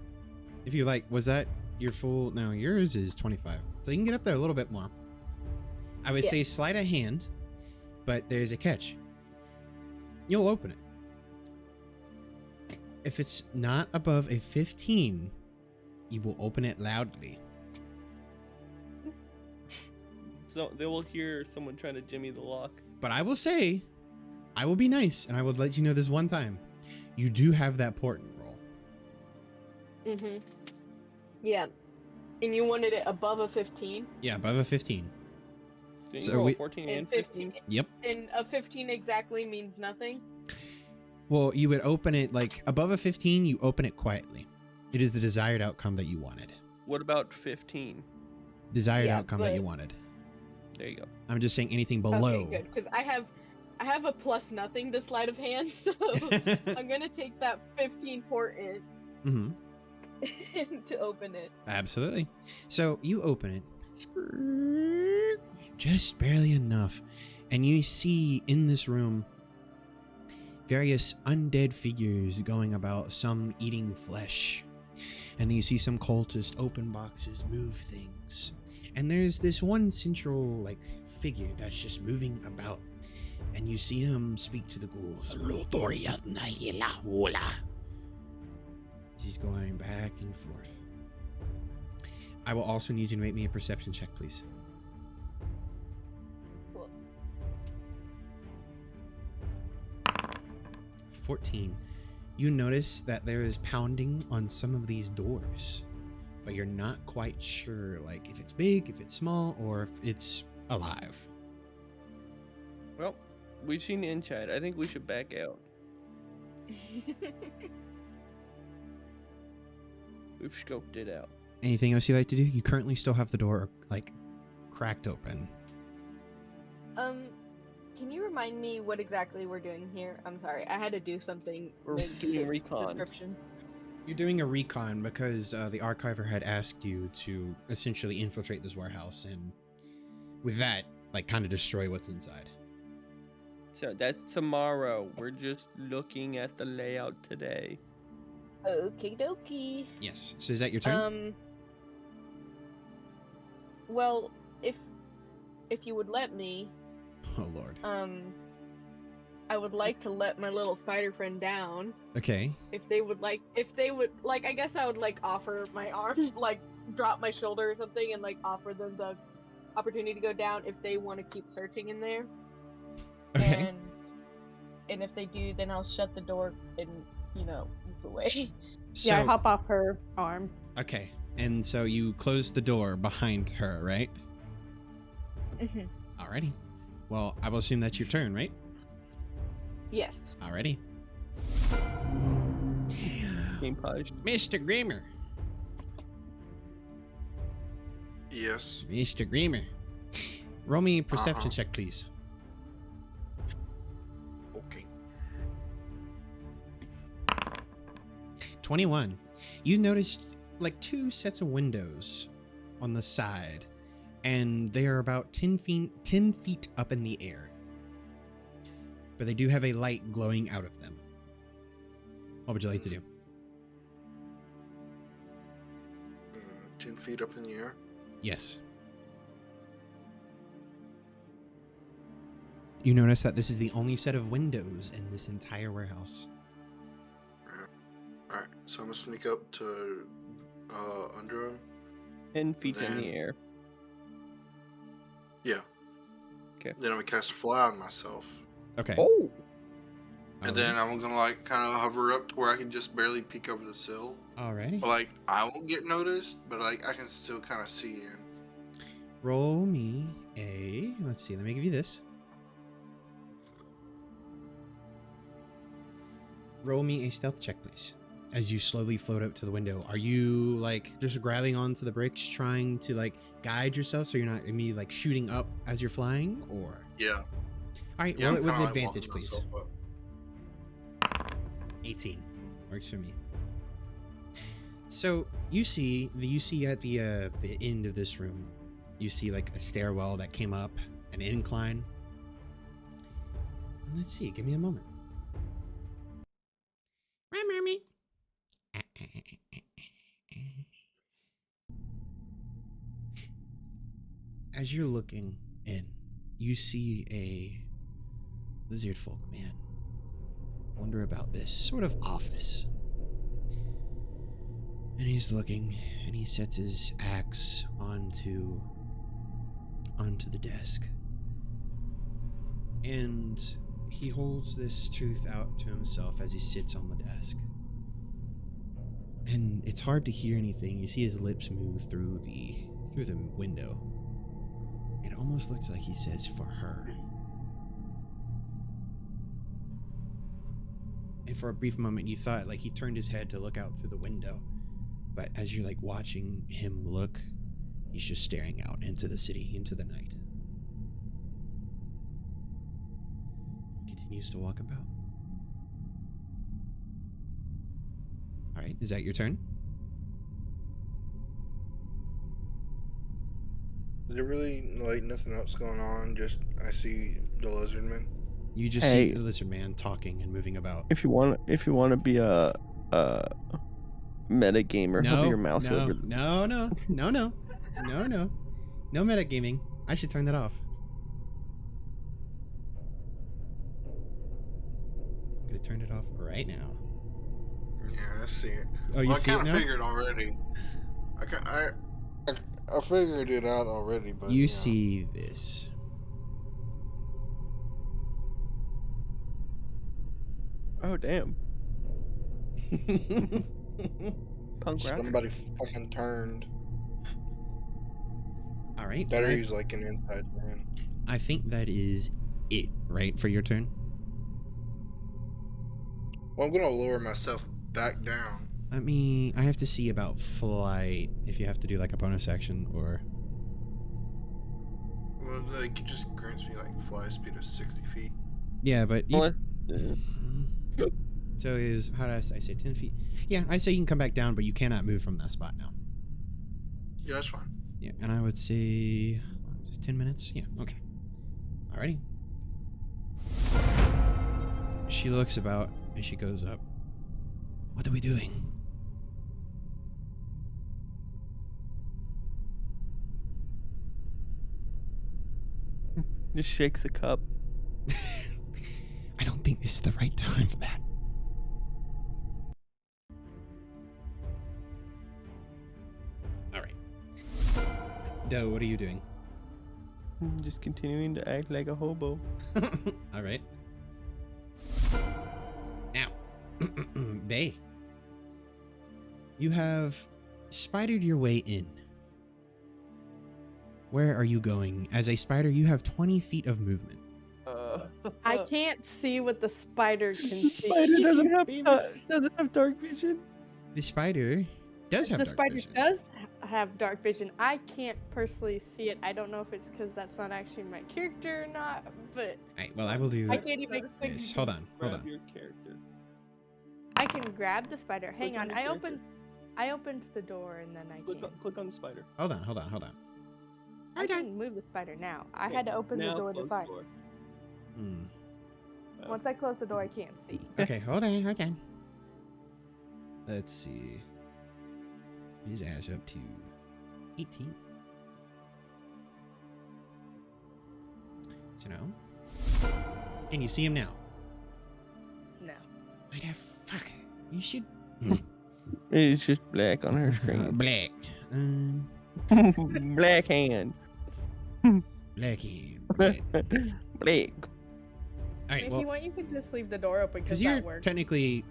If you like, was that your full? No, yours is 25. So you can get up there a little bit more. I would Yeah. say sleight of hand, but there's a catch. You'll open it. If it's not above a 15, you will open it loudly. So they will hear someone trying to jimmy the lock. But I will say, I will be nice, and I will let you know this one time. You do have that portent roll. Mhm. Yeah. And you wanted it above a 15? Yeah, above a 15. So you So can roll we- 14 And and 15. Yep. And a 15 exactly means nothing? Well, you would open it, like, above a 15, you open it quietly. It is the desired outcome that you wanted. What about 15? Desired Yeah, outcome that you but- wanted. There you go. I'm just saying anything below. Okay, good. Because I have a plus nothing to sleight of hand, so I'm gonna take that 15 portent hmm to open it. Absolutely. So you open it just barely enough, and you see in this room various undead figures going about, some eating flesh. And then you see some cultists open boxes, move things. And there's this one central, like, figure that's just moving about. And you see him speak to the ghouls. He's going back and forth. I will also need you to make me a perception check, please. Cool. 14. you notice that there is pounding on some of these doors, but you're not quite sure, like, if it's big, if it's small, or if it's alive. Well, we've seen the inside. I think we should back out. We've scoped it out. Anything else you'd like to do? You currently still have the door, like, cracked open. Can you remind me what exactly we're doing here? I'm sorry, I had to do something. We're with doing this recon. description. You're doing a recon because the archiver had asked you to essentially infiltrate this warehouse and with that, like, kind of destroy what's inside. So that's tomorrow. We're just looking at the layout today. Okie dokie. Yes. So is that your turn? Well, if you would let me, Oh, Lord. I would like to let my little spider friend down. Okay. If they would, I guess I would, like, offer my arm, like, drop my shoulder or something and, like, offer them the opportunity to go down if they want to keep searching in there. Okay. And if they do, then I'll shut the door and, move away. So, Yeah, I hop off her arm. okay. And so you close the door behind her, right? Mhm. Alrighty. Well, I will assume that's your turn, right? Yes. Alrighty. Game punished. Mr. Grimmer. Yes. Mr. Grimmer. Roll me a perception check, please. Okay. 21. You noticed like 2 sets of windows on the side, and they are about 10 feet up in the air. But they do have a light glowing out of them. What would you like to do? 10 feet up in the air. Yes. You notice that this is the only set of windows in this entire warehouse. Alright, so I'm gonna sneak up to under him. 10 feet in the Then- air. Yeah. Okay. Then I'm gonna cast a fly on myself. Okay. Oh! And then I'm gonna like kind of hover up to where I can just barely peek over the sill. Alrighty. But like I won't get noticed, but like I can still kind of see in. Roll me a... Let's see, let me give you this. Roll me a stealth check, please. As you slowly float up to the window, are you like just grabbing onto the bricks, trying to like guide yourself so you're not immediately like shooting up as you're flying, or? Yeah. Alright, Yeah. roll I'm it with kinda, like, advantage, walking please. myself up. 18 works for me. So you see at the end of this room, you see like a stairwell that came up, an incline. Let's see, give me a moment. Mommy. As you're looking in, you see a lizard folk man wander about this sort of office. And he's looking, and he sets his axe onto the desk. And he holds this tooth out to himself as he sits on the desk. And it's hard to hear anything. You see his lips move through the window. It almost looks like he says, "For her." And for a brief moment, you thought like he turned his head to look out through the window. But as you're like watching him look, he's just staring out into the city, into the night. He continues to walk about. All right, is that your turn? Is there really like nothing else going on? Just I see the lizardman. You just see the lizard man talking and moving about. If you want to be a meta gamer, hover your mouse over. No metagaming. I should turn that off. I'm gonna turn it off right now. Yeah, I see it. Oh, you Well, see I it kind of now? figured already. I figured it out already, but You yeah. see this. Oh damn! Punk rock. Somebody fucking turned. All right. Better use like an inside man. I think that is it, right, for your turn? Well, I'm gonna lower myself back down. I have to see about flight, if you have to do like a bonus action or... Well, like it just grants me like fly speed of 60 feet. Yeah, but you... What? So is, how did I say 10 feet? Yeah, I say you can come back down, but you cannot move from that spot now. Yeah, that's fine. Yeah, and I would say, just 10 minutes? Yeah, okay. Alrighty. She looks about and she goes up. What are we doing? Just shakes a cup. I don't think this is the right time for that. Alright. Doe, what are you doing? Just continuing to act like a hobo. Alright. Now, Bay, you have spidered your way in. Where are you going? As a spider, you have 20 feet of movement. I can't see what the spider can see. Spider doesn't baby. doesn't have dark vision. The spider does have The dark spider vision. does have dark vision. I can't personally see it. I don't know if it's because that's not actually my character or not, but Alright, well, I will do I can't even. this. Hold on, hold Grab on. your character. I can grab the spider. Hang Click on. on I your opened the door and then I can. Click on the spider. Hold on, hold on, hold on. I can move the spider now. I Okay, had to open the now door to close find. the door. Hmm. Once I close the door, I can't see. Okay, hold on, hold on. Let's see. His ass up to 18. So now, can you see him now? No. Motherfucker, you should. It's just black on her screen. Black. Black hand. Black hand. Black. Black. All right, If well, you want, you can just leave the door open because because you're that works. technically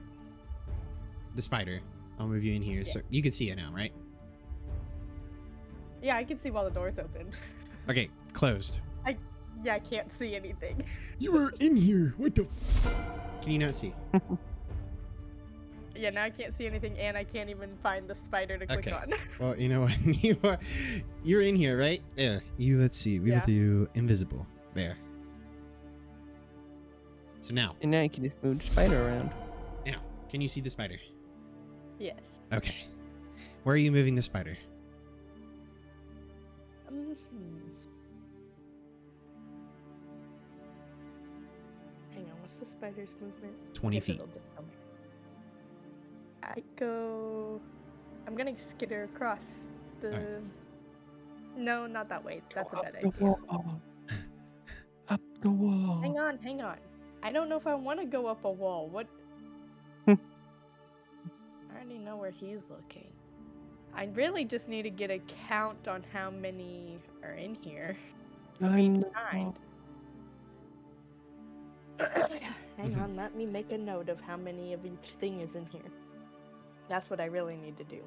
the spider. I'll move you in here, so you can see it now, right? Yeah, I can see while the door's open. Okay, closed. Yeah, I can't see anything. You were in here. What the? Can you not see? Yeah, now I can't see anything, and I can't even find the spider to click Okay. on. Well, you know what? You're in here, right? There. Let's see. We will Yeah. do invisible. There. So now, And now you can just move the spider around. can you see the spider? Yes. Okay. Where are you moving the spider? Hang on, what's the spider's movement? 20 Guess feet. it'll just tell me. I'm gonna skitter across the. Alright. No, not that way. That's a bad The idea. wall. Up the wall. Hang on. I don't know if I want to go up a wall. What? Hmm. I already know where he's looking. I really just need to get a count on how many are in here. I'm the Kind. wall. Hang on, let me make a note of how many of each thing is in here. That's what I really need to do.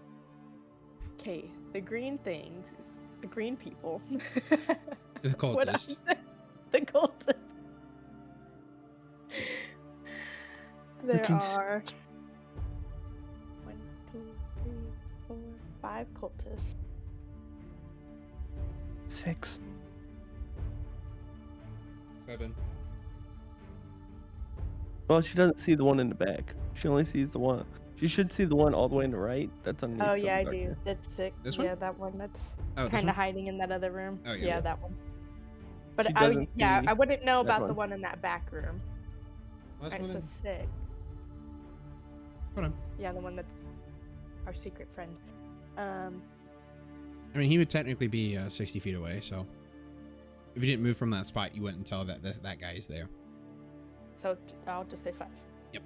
Okay, the green things, the green people. The What cultist. the cultist. There can s- are 1, 2, 3, 4, 5 cultists. 6. 7. Well, she doesn't see the one in the back. She only sees the one. She should see the one all the way on the right. That's underneath. Oh some yeah, I dark do. hair. That's sick. This Yeah, one? that one. That's Oh, this kind one? of hiding in that other room. Oh, yeah. Yeah, that one. But She I doesn't yeah, see I wouldn't know that about the one. one in that back room. Well, that's Alright, one so of- sick. Hold on. Yeah, the one that's our secret friend. I mean, he would technically be 60 feet away, so if you didn't move from that spot, you wouldn't tell that that guy is there. So I'll just say 5. Yep.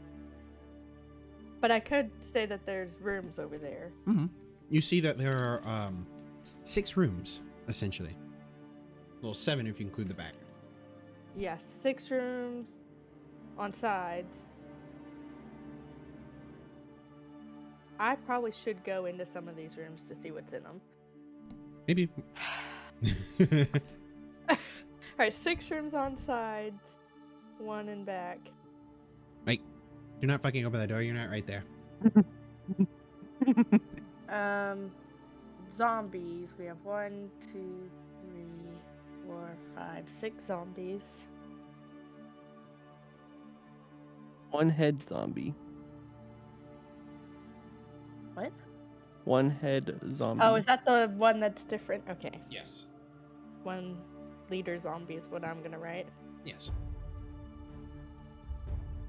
But I could say that there's rooms over there. Mm-hmm. You see that there are 6 rooms, essentially. Well, 7 if you include the back. Yes, 6 rooms on sides. I probably should go into some of these rooms to see what's in them. Maybe. Alright, 6 rooms on sides, 1 in back. Mike, you're not fucking open that door. You're not right there. Zombies. We have 1, 2, 3, 4, 5, 6 zombies. 1 head zombie. What? 1 head zombie. Oh, is that the one that's different? Okay. Yes. 1 leader zombie is what I'm gonna write. Yes.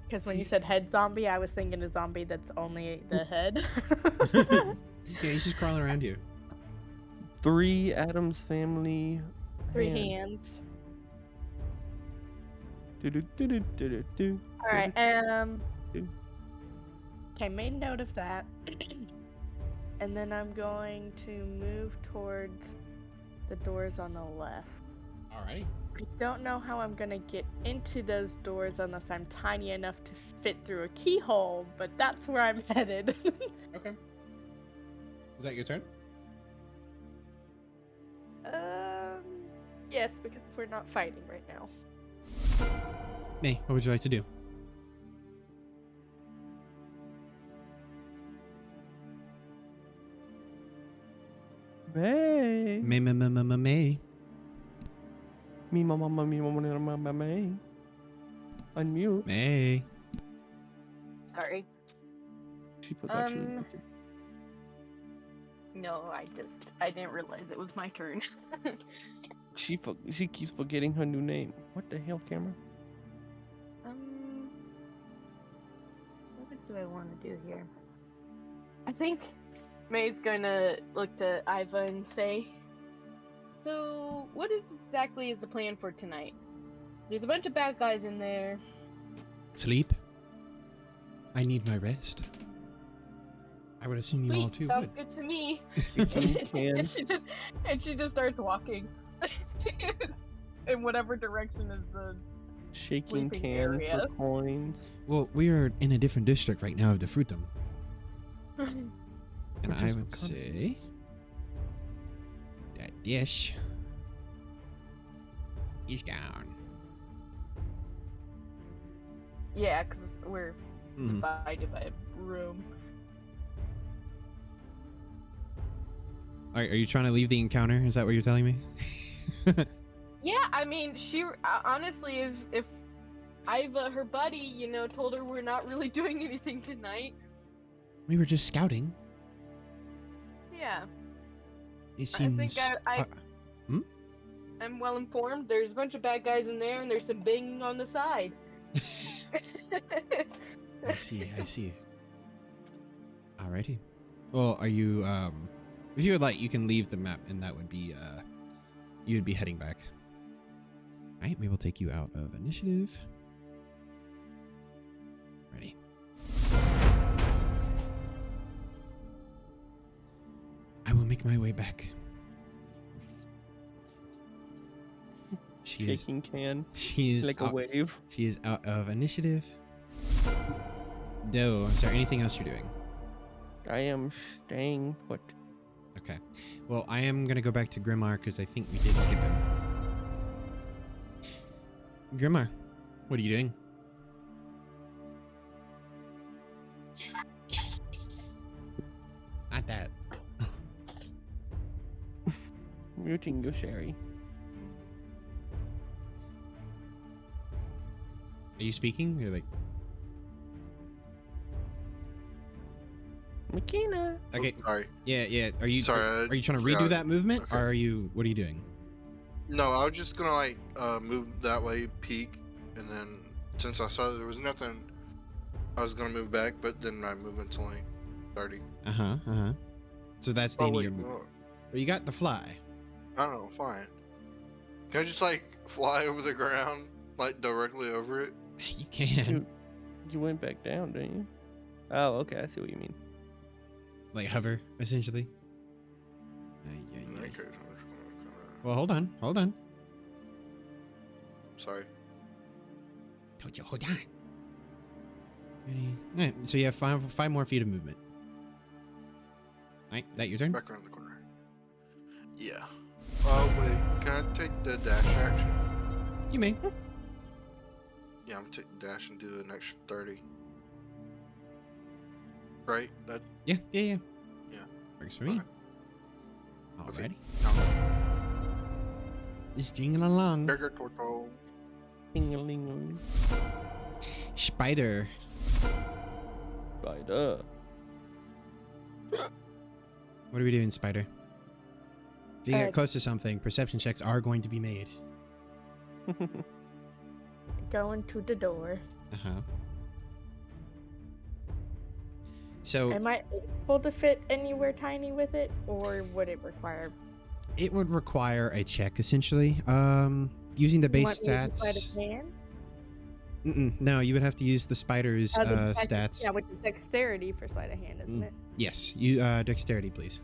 Because when you said head zombie, I was thinking a zombie that's only the head. Yeah, he's just crawling around you. 3 Adam's family. 3 hands. Do-do-do-do-do-do. Alright, do. okay, made note of that. And then I'm going to move towards the doors on the left. Alrighty. I don't know how I'm gonna get into those doors unless I'm tiny enough to fit through a keyhole, but that's where I'm headed. Okay. Is that your turn? Yes, because we're not fighting right now. May, what would you like to do? May. May. Me mama may. Unmute. May. Sorry. She forgot she was Um, muted. No, I didn't realize it was my turn. She keeps forgetting her new name. What the hell, camera? What do I want to do here? I think May's gonna look to Iva and say, "So, what exactly is the plan for tonight? There's a bunch of bad guys in there." Sleep. I need my rest. I would assume you all Sweet, too sounds would. good to me. can. and she just starts walking in whatever direction is the Shaking sleeping can area. for coins. Well, we are in a different district right now of the Fruitum. And Which I is would what say that dish is gone. Yeah, because we're Mhm. divided by a room. Are you trying to leave the encounter? Is that what you're telling me? Yeah, I mean, she honestly, if Iva, her buddy, told her we're not really doing anything tonight. We were just scouting. Yeah, It seems. I'm well informed. There's a bunch of bad guys in there, and there's some banging on the side. I see. Alrighty. Well, are you? If you would like, you can leave the map, and that would be you would be heading back. All right, we will take you out of initiative. Ready. I will make my way back. She is. Shaking can. She is Like a out, wave. She is out of initiative. Doe, is there anything else you're doing? I am staying put. Okay. Well, I am going to go back to Grimmar because I think we did skip him. Grimmar, what are you doing? Not that. Muting you, Sherry. Are you speaking? You're like, Makina. okay. Sorry. Yeah. Are you Sorry, Are you trying to forgot. redo that movement, Okay. or are you? What are you doing? No, I was just gonna move that way, peek, and then since I saw there was nothing, I was gonna move back, but then my movement's only 30. So that's the Oh end of wait, your movement. well, Well, you got the fly. I don't know, fine. Can I just fly over the ground, directly over it? You can You went back down, didn't you? Oh, okay. I see what you mean. like hover essentially. Ay. Okay, I'm just gonna Well, hold on. sorry. Told you, hold on. Ready? All right, so you have five more feet of movement. Right, that your turn? Back around the corner. Yeah. Oh, wait. Can I take the dash action? You may. Yeah, I'm gonna take the dash and do an extra 30. Right? That. Yeah. Yeah. Works for me. Okay. Alrighty. Now, Just jingling along. Burger Torto. Ding-a-ling-a-ling. Spider. Spider. What are we doing, Spider? If you get close to something, perception checks are going to be made. Going to the door. Uh-huh. So Am I able to fit anywhere tiny with it, or would it require? it would require a check, essentially. Using the base stats. No, you would have to use the spider's stats. Yeah, which is dexterity for sleight of hand, isn't it? Yes, you dexterity, please.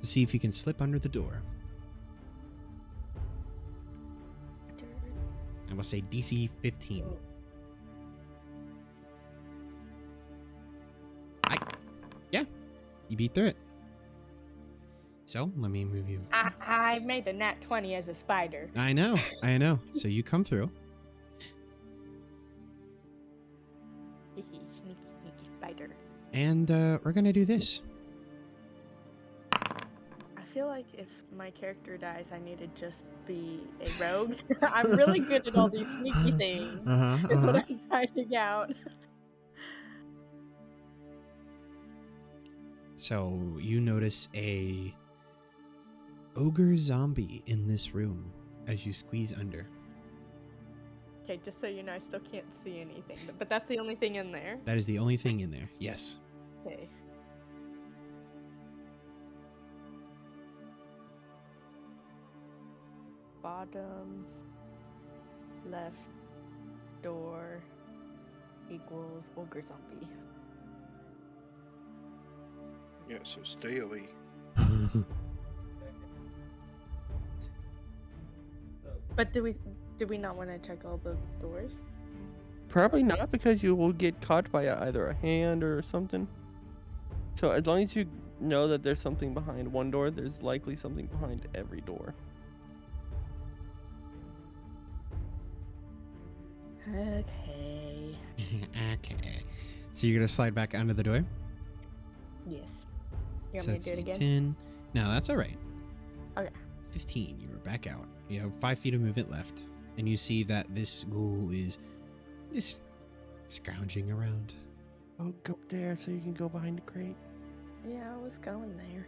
To see if you can slip under the door. I will say DC 15. Yeah, you beat through it. So let me move you. I made a nat 20 as a spider. I know. So you come through. Sneaky spider. And we're gonna do this. I feel like if my character dies, I need to just be a rogue. I'm really good at all these sneaky things. Is what I'm finding out. So you notice a ogre zombie in this room as you squeeze under. Okay, just so you know, I still can't see anything, but that's the only thing in there. That is the only thing in there. Yes. Okay. Bottom left door equals ogre zombie. Yeah, so stay away. But do we not want to check all the doors? Probably not, because you will get caught by either a hand or something. So as long as you know that there's something behind one door, there's likely something behind every door. Okay. Okay. So you're gonna slide back under the door? Yes. You So want me to do it let's see, again? 10. No, that's all right. Okay. 15. You were back out. You have 5 feet of movement left. And you see that this ghoul is just scrounging around. Oh, go there so you can go behind the crate. Yeah, I was going there.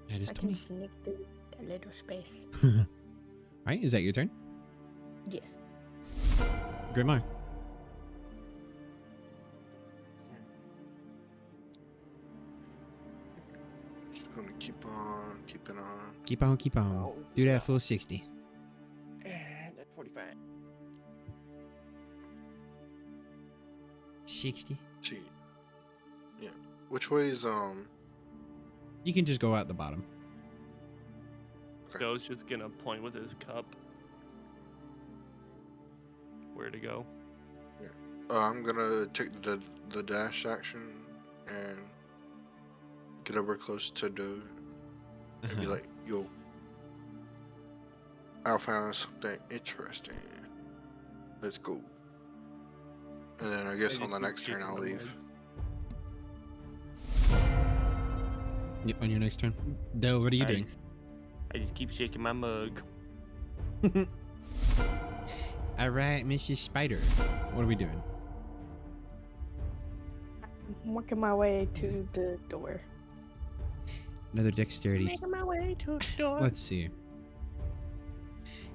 That is I can 20. sneak through that little space. Alright, is that your turn? Yes. Grimar. Just gonna keep on keeping on. Keep on. Oh, Do that full 60. And at 45. 60. See. Yeah. Which way is You can just go out the bottom. Okay. Joe's just gonna point with his cup. Where to go? I'm gonna take the dash action and get over close to the and be Uh-huh. like, yo, I found something interesting. Let's go. And then I guess I on the just next keep turn I'll shaking my leave. Yep, on your next turn. Dell, what are you doing? I just keep shaking my mug. Alright, Mrs. Spider. What are we doing? I'm working my way to the door. Another dexterity. Making my way to the door. Let's see.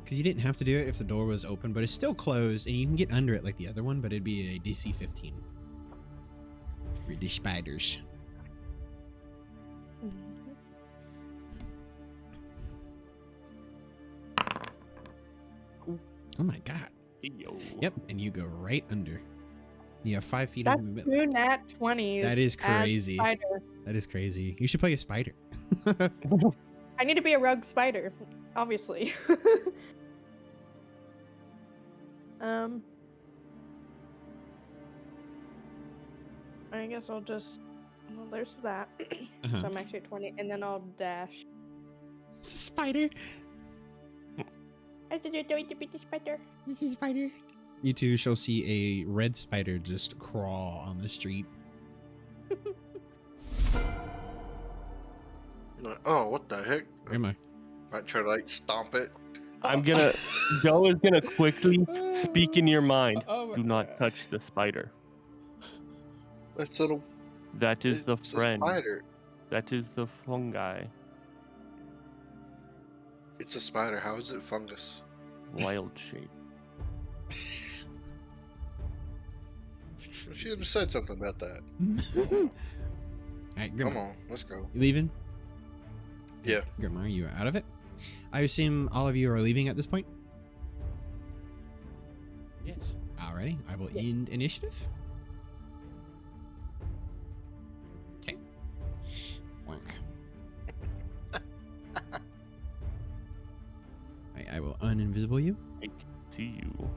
Because you didn't have to do it if the door was open, but it's still closed, and you can get under it like the other one, but it'd be a DC 15. Read the spiders. Oh my god. Yo. Yep, and you go right under. You have 5 feet That's of movement. 2 nat 20s. That is as crazy. Spider. That is crazy. You should play a spider. I need to be a rogue spider, obviously. I guess I'll just Well, there's that. Uh-huh. So I'm actually at 20, and then I'll dash. It's a spider. I did it to beat the spider. This is a spider. You two shall see a red spider just crawl on the street. Like, oh, what the heck? Where am I? Might try to like stomp it. Joe is gonna quickly speak in your mind. Oh my Do not God. touch the spider. That's little. That is the it's a friend. spider. That is the fungi. It's a spider. How is it fungus? Wild shape. She should have said something about that. All right, Come Grimmer, on, let's go. you leaving? Yeah. Grimmer, you are out of it. I assume all of you are leaving at this point. Yes. Alrighty, I will end initiative. Okay. Whack. I will uninvisible you. I can see you.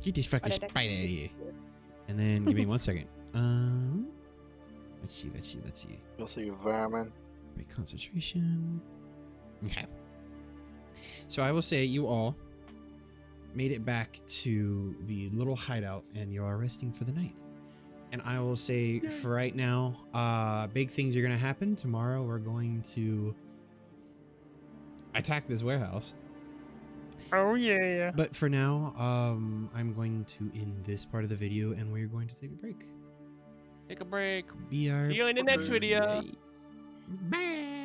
Get this fucking What did I spider out of do? here. And then give me 1 second. Let's see. Filthy vermin. Great concentration. Okay. So I will say you all made it back to the little hideout and you are resting for the night. And I will say for right now, big things are going to happen. Tomorrow we're going to attack this warehouse. Oh yeah. But for now, I'm going to end this part of the video and we're going to take a break. Take a break. Be our See you in the next video. Bye.